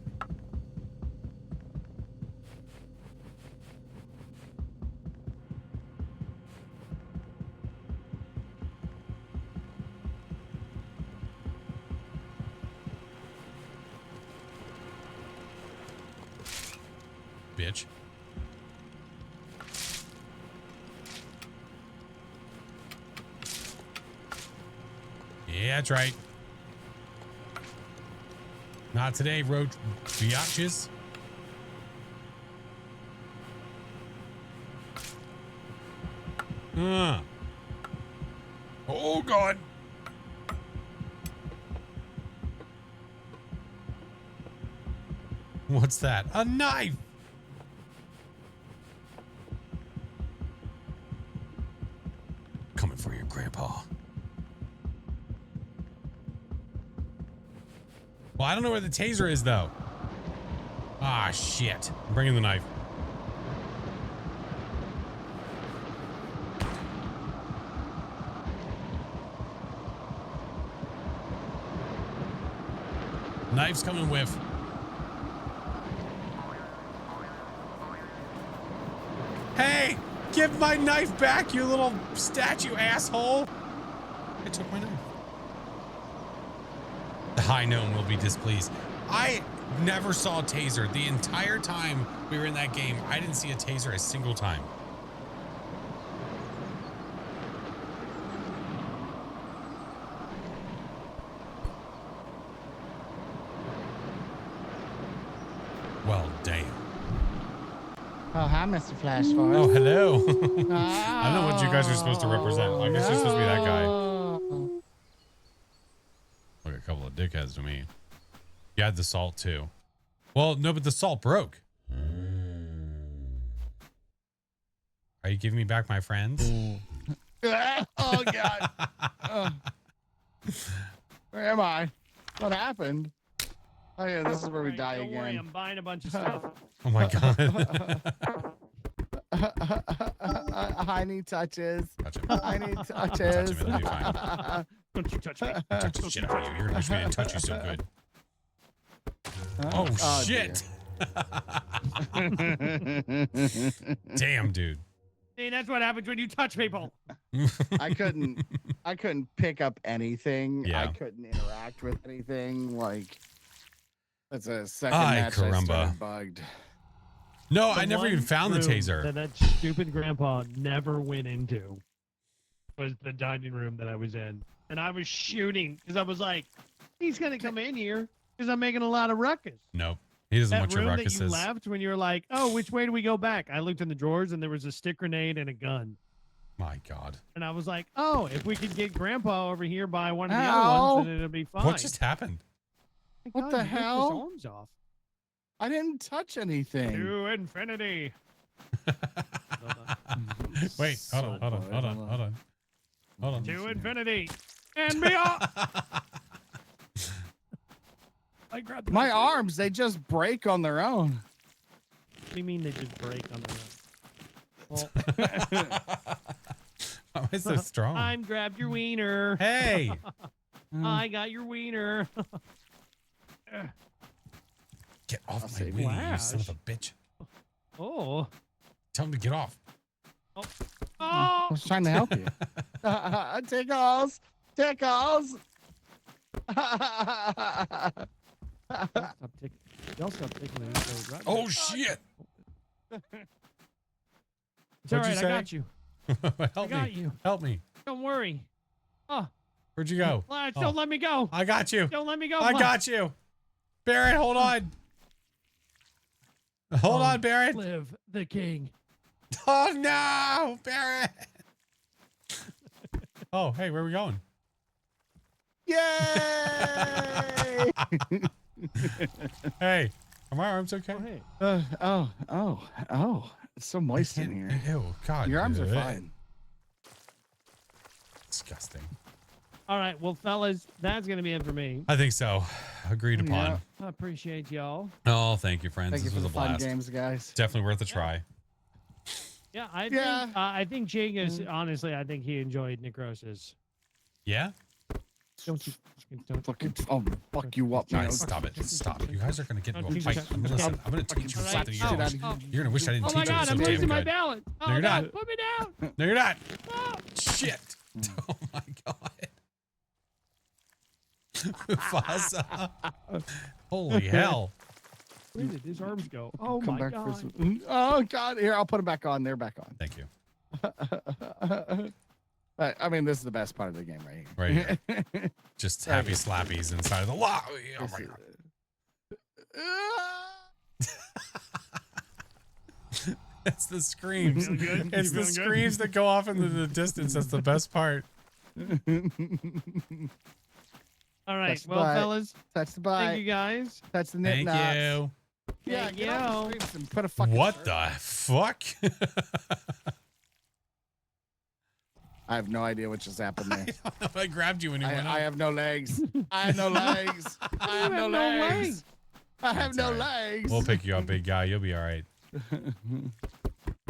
Speaker 1: Bitch. Yeah, that's right. Not today, road biatches. Oh, God. What's that? A knife. Coming for your grandpa. Well, I don't know where the taser is, though. Ah, shit. I'm bringing the knife. Knife's coming with. Hey! Give my knife back, you little statue asshole! I took my knife. The high gnome will be displeased. I never saw a taser. The entire time we were in that game, I didn't see a taser a single time. Well, damn.
Speaker 8: Oh, hi, Mr. FlashForce.
Speaker 1: Oh, hello. I don't know what you guys are supposed to represent. I guess you're supposed to be that guy. Look, a couple of dickheads to me. You had the salt too. Well, no, but the salt broke. Are you giving me back my friends?
Speaker 8: Oh, God. Where am I? What happened? Oh, yeah, this is where we die
Speaker 11: Don't worry,
Speaker 8: again.
Speaker 11: I'm buying a bunch of stuff.
Speaker 1: Oh, my God.
Speaker 8: I need touches.
Speaker 1: Touch him.
Speaker 8: I need touches.
Speaker 1: Touch him, it'll be fine.
Speaker 11: Don't you touch me.
Speaker 1: Touch the shit out of you. You're gonna wish me didn't touch you so good. Oh, shit. Damn, dude.
Speaker 11: See, that's what happens when you touch people.
Speaker 8: I couldn't pick up anything.
Speaker 1: Yeah.
Speaker 8: I couldn't interact with anything. Like, that's a second
Speaker 1: Ay,
Speaker 8: match I
Speaker 1: caramba.
Speaker 8: started bugged.
Speaker 1: No,
Speaker 11: The
Speaker 1: I never
Speaker 11: one
Speaker 1: even found the
Speaker 11: room
Speaker 1: taser.
Speaker 11: That stupid grandpa never went into was the dining room that I was in. And I was shooting because I was like, he's going to come in here because I'm making a lot of ruckus.
Speaker 1: Nope. He doesn't
Speaker 11: That
Speaker 1: want your
Speaker 11: room that
Speaker 1: ruckus
Speaker 11: you
Speaker 1: is.
Speaker 11: left when you were like, oh, which way do we go back? I looked in the drawers and there was a stick grenade and a gun.
Speaker 1: My God.
Speaker 11: And I was like, oh, if we could get grandpa over here by one of the
Speaker 8: Ow.
Speaker 11: other ones, then it'll be fine.
Speaker 1: What just happened?
Speaker 11: My
Speaker 8: What
Speaker 11: God,
Speaker 8: the
Speaker 11: you ripped his
Speaker 8: hell?
Speaker 11: arms off.
Speaker 8: I didn't touch anything.
Speaker 11: To infinity.
Speaker 1: Wait, hold on.
Speaker 11: To infinity and beyond. I grabbed the
Speaker 8: My
Speaker 11: knife.
Speaker 8: arms, they just break on their own.
Speaker 11: What do you mean they just break on their own? Well,
Speaker 1: Why am I so strong?
Speaker 11: I grabbed your wiener.
Speaker 1: Hey!
Speaker 11: I got your wiener.
Speaker 1: Get off
Speaker 8: I'll
Speaker 1: my
Speaker 8: save
Speaker 1: wing, you
Speaker 11: Flash.
Speaker 1: son of a bitch.
Speaker 11: Oh.
Speaker 1: Tell him to get off.
Speaker 8: I was trying to help you. Tickles! Tickles!
Speaker 11: Stop tickling. Y'all stop tickling.
Speaker 1: Oh, shit!
Speaker 11: It's all
Speaker 1: What'd
Speaker 11: right.
Speaker 1: you
Speaker 11: I got
Speaker 1: say?
Speaker 11: you.
Speaker 1: Help
Speaker 11: I got
Speaker 1: me.
Speaker 11: you.
Speaker 1: Help me.
Speaker 11: Don't worry. Oh,
Speaker 1: Where'd you go?
Speaker 11: Flash,
Speaker 1: Oh.
Speaker 11: don't let me go.
Speaker 1: I got you.
Speaker 11: Don't let me go.
Speaker 1: I
Speaker 11: Flash.
Speaker 1: got you. Barrett, hold on. Hold on, Barrett.
Speaker 11: Live the king.
Speaker 1: Oh, no, Barrett. Oh, hey, where are we going?
Speaker 8: Yay!
Speaker 1: Hey, are my arms okay?
Speaker 11: Oh, hey.
Speaker 8: It's so moist in here.
Speaker 1: Ew, God.
Speaker 8: Your arms are
Speaker 1: Ugh.
Speaker 8: fine.
Speaker 1: Disgusting.
Speaker 11: All right. Well, fellas, that's going to be it for me.
Speaker 1: I think so. Agreed upon.
Speaker 8: Yeah.
Speaker 11: I appreciate y'all.
Speaker 1: Oh, thank you, friends.
Speaker 8: Thank you
Speaker 1: this
Speaker 8: for
Speaker 1: was
Speaker 8: the
Speaker 1: a
Speaker 8: fun
Speaker 1: blast.
Speaker 8: games, guys.
Speaker 1: Definitely worth a try.
Speaker 11: Yeah,
Speaker 8: Yeah.
Speaker 11: I think Jing is honestly. I think he enjoyed Necrosis.
Speaker 1: Yeah?
Speaker 11: Don't
Speaker 8: Fucking, I'll fuck you up, man.
Speaker 1: Guys, stop it. Stop it. You guys are going to get into a
Speaker 11: Okay,
Speaker 1: fight.
Speaker 11: okay.
Speaker 1: I'm gonna listen. I'm going to teach you something
Speaker 8: Shit out
Speaker 1: else.
Speaker 8: of you.
Speaker 1: You're going to wish I didn't
Speaker 7: Oh my
Speaker 1: teach you.
Speaker 7: god,
Speaker 1: It's so
Speaker 7: I'm
Speaker 1: damn
Speaker 7: losing my
Speaker 1: good.
Speaker 7: balance. Oh,
Speaker 1: No, you're
Speaker 7: God,
Speaker 1: not.
Speaker 7: put me down.
Speaker 1: No, you're not.
Speaker 7: Oh.
Speaker 1: Shit. Oh my god. Mufasa. Holy hell.
Speaker 11: Where did his arms go? Oh
Speaker 8: Come
Speaker 11: my
Speaker 8: back
Speaker 11: god.
Speaker 8: for some. Oh god, here I'll put it back on. They're back on.
Speaker 1: Thank you.
Speaker 8: I mean, this is the best part of the game right
Speaker 1: Right
Speaker 8: here.
Speaker 1: here. Just happy slappies inside of the lobby. Oh my god. It's the screams.
Speaker 11: You feeling good?
Speaker 1: It's
Speaker 11: You
Speaker 1: the
Speaker 11: feeling good?
Speaker 1: screams that go off into the distance. That's the best part.
Speaker 11: All right,
Speaker 8: Touch the
Speaker 11: well,
Speaker 8: butt.
Speaker 11: fellas,
Speaker 8: Touch the
Speaker 11: thank
Speaker 8: bite.
Speaker 11: you guys.
Speaker 8: Touch the knit
Speaker 1: Thank
Speaker 8: knots.
Speaker 1: you.
Speaker 8: Yeah,
Speaker 11: Thank
Speaker 8: get off the
Speaker 11: you.
Speaker 8: streets and put a fucking.
Speaker 1: What
Speaker 8: shirt
Speaker 1: the
Speaker 8: on.
Speaker 1: fuck?
Speaker 8: I have no idea what just happened there.
Speaker 1: I don't know. I grabbed you when you went
Speaker 8: I
Speaker 1: up.
Speaker 8: have no legs. I have no legs. I have no legs. I have
Speaker 1: That's
Speaker 8: no
Speaker 1: all right.
Speaker 8: legs.
Speaker 1: We'll pick you up, big guy. You'll be all right.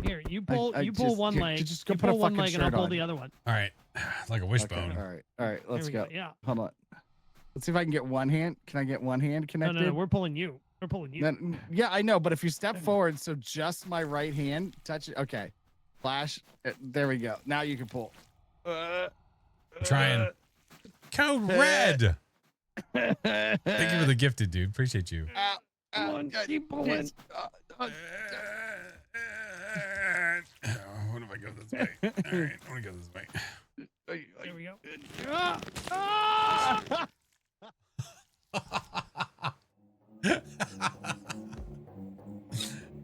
Speaker 11: Here, you pull.
Speaker 8: I
Speaker 11: you pull
Speaker 8: just-
Speaker 11: one
Speaker 8: here,
Speaker 11: leg.
Speaker 8: just go
Speaker 11: You
Speaker 8: put a
Speaker 11: pull one
Speaker 8: fucking
Speaker 11: leg, and I'll
Speaker 8: shirt
Speaker 11: pull
Speaker 8: on.
Speaker 11: the other one.
Speaker 1: All right. Like a
Speaker 8: Okay,
Speaker 1: wishbone.
Speaker 8: all right. Let's
Speaker 11: There we
Speaker 8: go.
Speaker 11: Yeah.
Speaker 8: Hold on. Let's see if I can get one hand. Can I get one hand
Speaker 11: No,
Speaker 8: connected?
Speaker 11: no, no. We're pulling you. We're pulling you.
Speaker 8: Then, yeah, I know, but if you step forward, so just my right hand, touch it. Okay. Flash. There we go. Now you can pull.
Speaker 1: Trying. Code red. Thank you for the gifted, dude. Appreciate you.
Speaker 11: Come on, keep pulling.
Speaker 1: What if I go this way? All right, I want to go this way.
Speaker 11: There we go.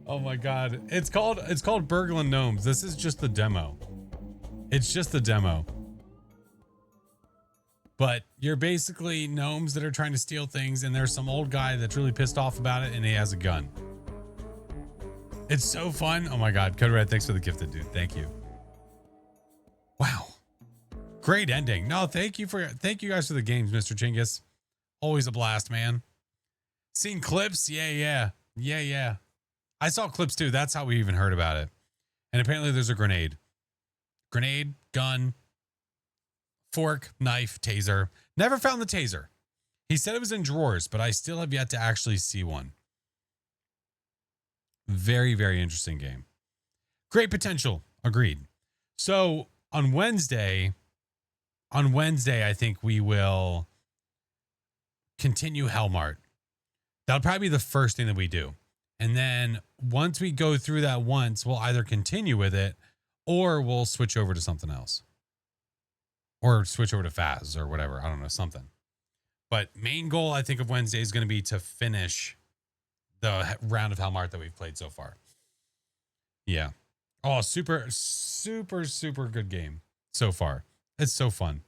Speaker 1: Oh my god. It's called Burglin Gnomes. This is just the demo. It's just the demo. But you're basically gnomes that are trying to steal things, and there's some old guy that's really pissed off about it, and he has a gun. It's so fun. Oh my god. Code Red, thanks for the gifted, dude. Thank you. Wow. Great ending. No, thank you guys for the games, Mr. Chingus. Always a blast, man. Seen clips? Yeah. I saw clips too. That's how we even heard about it. And apparently there's a grenade. Grenade, gun, fork, knife, taser. Never found the taser. He said it was in drawers, but I still have yet to actually see one. Very, very interesting game. Great potential. Agreed. So on Wednesday, I think we will continue Hellmart. That'll probably be the first thing that we do. And then once we go through that once, we'll either continue with it or we'll switch over to something else. Or switch over to Phas or whatever. I don't know, something. But main goal, I think, of Wednesday is going to be to finish the round of Hellmart that we've played so far. Yeah. Oh, super good game so far. It's so fun.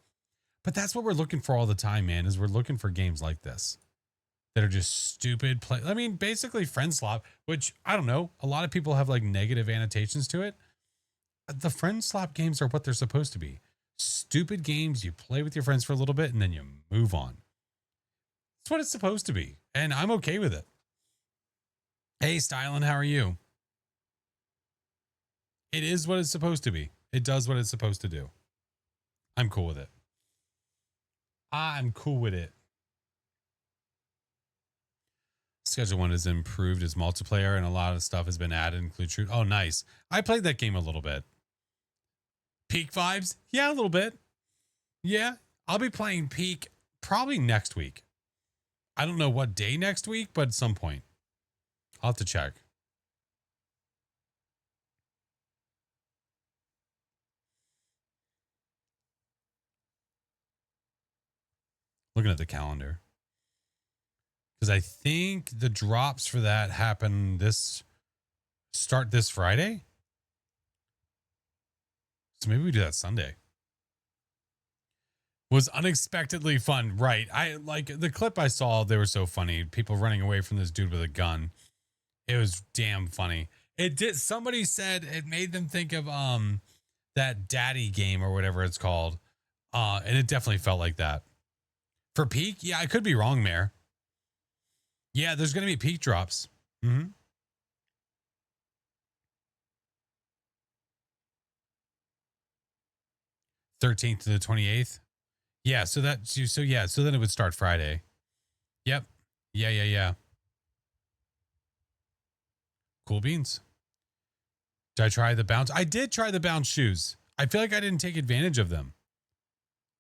Speaker 1: But that's what we're looking for all the time, man, is we're looking for games like this that are just stupid play. I mean, basically friend slop, which I don't know. A lot of people have like negative annotations to it. The friend slop games are what they're supposed to be. Stupid games. You play with your friends for a little bit and then you move on. That's what it's supposed to be. And I'm okay with it. Hey, Stylin, how are you? It is what it's supposed to be. It does what it's supposed to do. I'm cool with it. I'm cool with it. Schedule 1 has improved its multiplayer and a lot of stuff has been added, include true. Oh, nice. I played that game a little bit. Peak vibes? Yeah, a little bit. Yeah, I'll be playing Peak probably next week. I don't know what day next week, but at some point. I'll have to check. Looking at the calendar. Because I think the drops for that happen start this Friday. So maybe we do that Sunday. Was unexpectedly fun. Right. I like the clip I saw. They were so funny. People running away from this dude with a gun. It was damn funny. It did. Somebody said it made them think of that Daddy game or whatever it's called. And it definitely felt like that. For Peak? Yeah, I could be wrong, Mayor. Yeah, there's going to be Peak drops. 13th to the 28th. Yeah, so so then it would start Friday. Yep. Yeah. Cool beans. Did I try the bounce? I did try the bounce shoes. I feel like I didn't take advantage of them.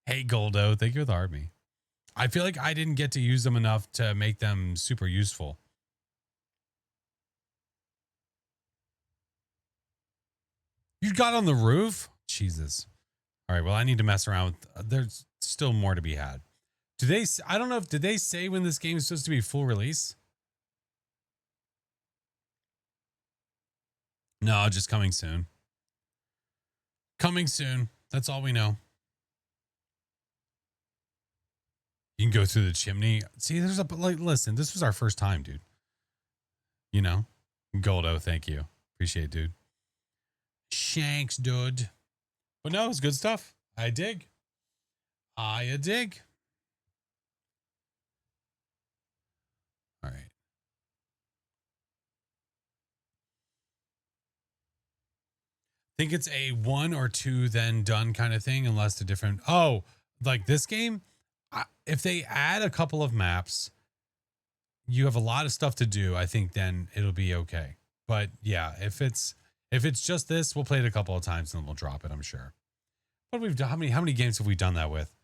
Speaker 1: Hey, Goldo, thank you for the army. I feel like I didn't get to use them enough to make them super useful. You got on the roof? Jesus. All right, well, I need to mess around with, there's still more to be had. I don't know if, did they say when this game is supposed to be full release? No, just coming soon. Coming soon. That's all we know. You can go through the chimney. See, there's a, like, listen, this was our first time, dude. You know? Goldo, thank you. Appreciate it, dude. Shanks, dude. But no, it's good stuff. I dig. I dig. All right. Think it's a 1 or 2 then done kind of thing, unless the different. Oh, like this game, if they add a couple of maps, you have a lot of stuff to do. I think then it'll be okay. But yeah, if it's just this, we'll play it a couple of times and then we'll drop it, I'm sure. But we've done, how many games have we done that with?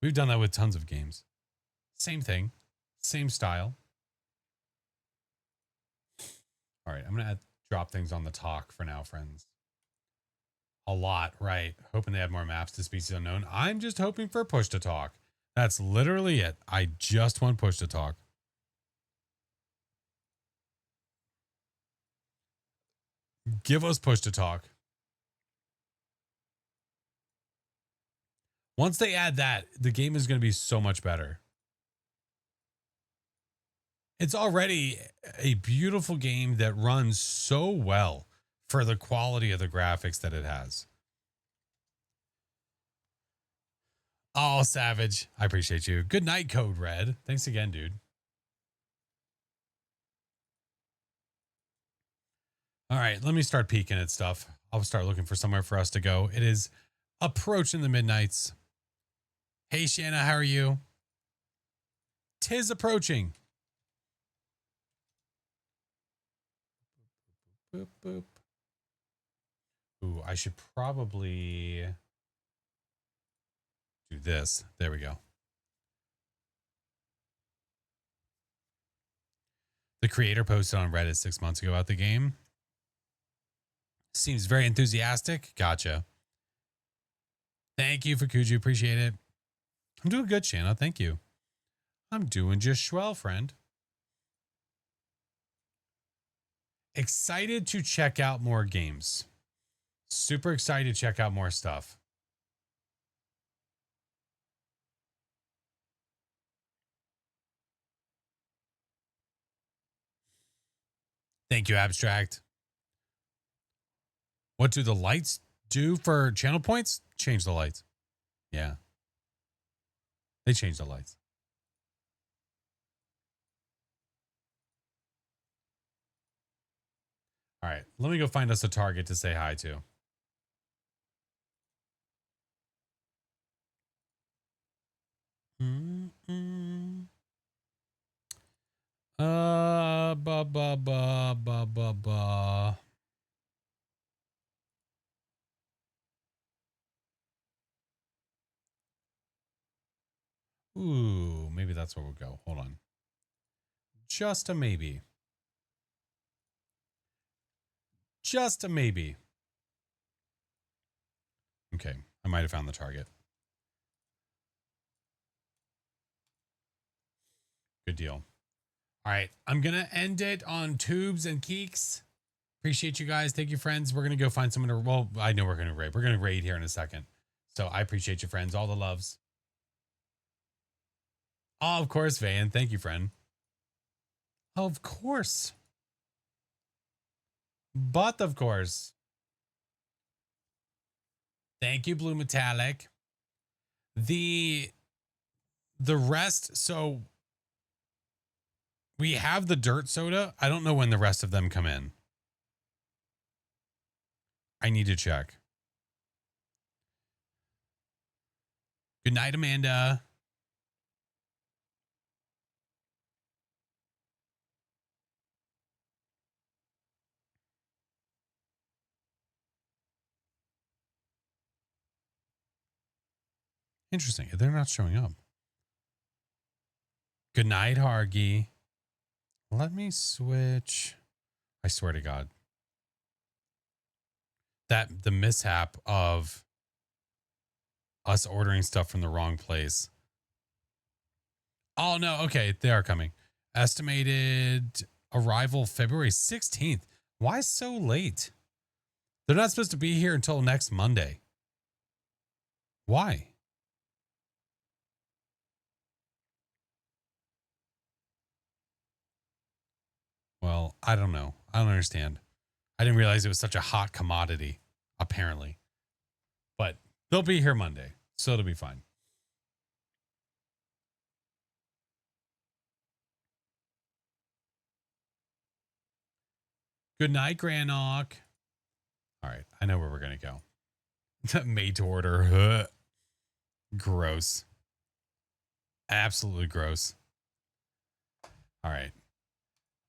Speaker 1: We've done that with tons of games. Same thing, same style. All right, I'm gonna drop things on the talk for now, friends. A lot, right? Hoping they have more maps to Species Unknown. I'm just hoping for push to talk. That's literally it. I just want push to talk. Give us push to talk. Once they add that, the game is going to be so much better. It's already a beautiful game that runs so well for the quality of the graphics that it has. Oh, Savage. I appreciate you. Good night, Code Red. Thanks again, dude. All right, let me start peeking at stuff. I'll start looking for somewhere for us to go. It is approaching the midnights. Hey, Shanna, how are you? 'Tis approaching. Boop, boop. Ooh, I should probably do this. There we go. The creator posted on Reddit 6 months ago about the game. Seems very enthusiastic. Gotcha. Thank you for Kuju. Appreciate it. I'm doing good, Shanna. Thank you. I'm doing just swell, friend. Excited to check out more games. Super excited to check out more stuff. Thank you, Abstract. What do the lights do for channel points? Change the lights. Yeah. They changed the lights. All right. Let me go find us a target to say hi to. Ba ba ba ba ba ba. Ooh, maybe that's where we'll go. Hold on. Just a maybe. Just a maybe. Okay, I might have found the target. Good deal. All right, I'm going to end it on tubes and keeks. Appreciate you guys. Thank you, friends. We're going to go find someone to, well, I know we're going to raid. We're going to raid here in a second. So I appreciate you, friends. All the loves. Oh, of course, Van. Thank you, friend. Of course. But of course. Thank you, Blue Metallic. The rest, so we have the dirt soda. I don't know when the rest of them come in. I need to check. Good night, Amanda. Interesting. They're not showing up. Good night, Hargy. Let me switch. I swear to God. The mishap of us ordering stuff from the wrong place. Oh, no. Okay. They are coming. Estimated arrival February 16th. Why so late? They're not supposed to be here until next Monday. Why? Well, I don't know. I don't understand. I didn't realize it was such a hot commodity, apparently. But they'll be here Monday, so it'll be fine. Good night, Granok. All right, I know where we're going to go. Made to order. Gross. Absolutely gross. All right.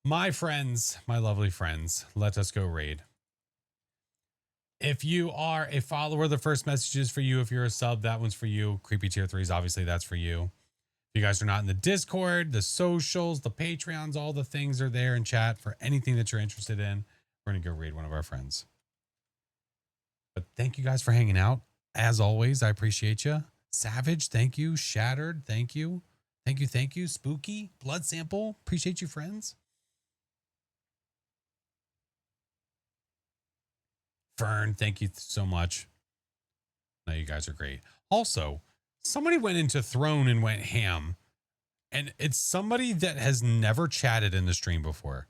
Speaker 1: My friends, my lovely friends, let us go raid. If you are a follower, the first message is for you. If you're a sub, that one's for you. Creepy tier 3s, obviously that's for you. If you guys are not in the Discord, the socials, the Patreons, all the things are there in chat for anything that you're interested in. We're going to go raid one of our friends. But thank you guys for hanging out. As always, I appreciate you. Savage, thank you. Shattered, thank you. Thank you, thank you. Spooky, Blood Sample, appreciate you, friends. Fern, thank you so much. No, you guys are great. Also, somebody went into Throne and went ham. And it's somebody that has never chatted in the stream before.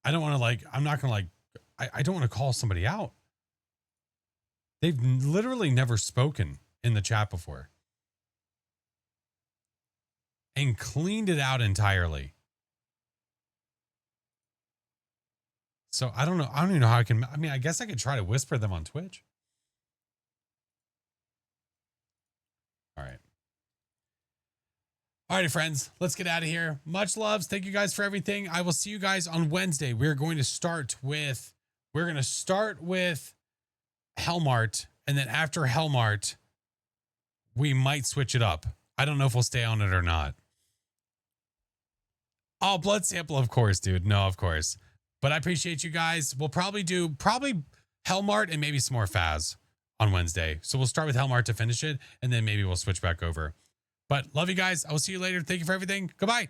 Speaker 1: I don't want to I'm not going to I don't want to call somebody out. They've literally never spoken in the chat before. And cleaned it out entirely. So I don't know. I don't even know how I guess I could try to whisper them on Twitch. All right. All right, friends, let's get out of here. Much loves. Thank you guys for everything. I will see you guys on Wednesday. We're going to start with Hellmart. And then after Hellmart, we might switch it up. I don't know if we'll stay on it or not. Oh, Blood Sample, of course, dude. No, of course. But I appreciate you guys. We'll probably do Hellmart and maybe some more Phas on Wednesday. So we'll start with Hellmart to finish it, and then maybe we'll switch back over. But love you guys. I will see you later. Thank you for everything. Goodbye.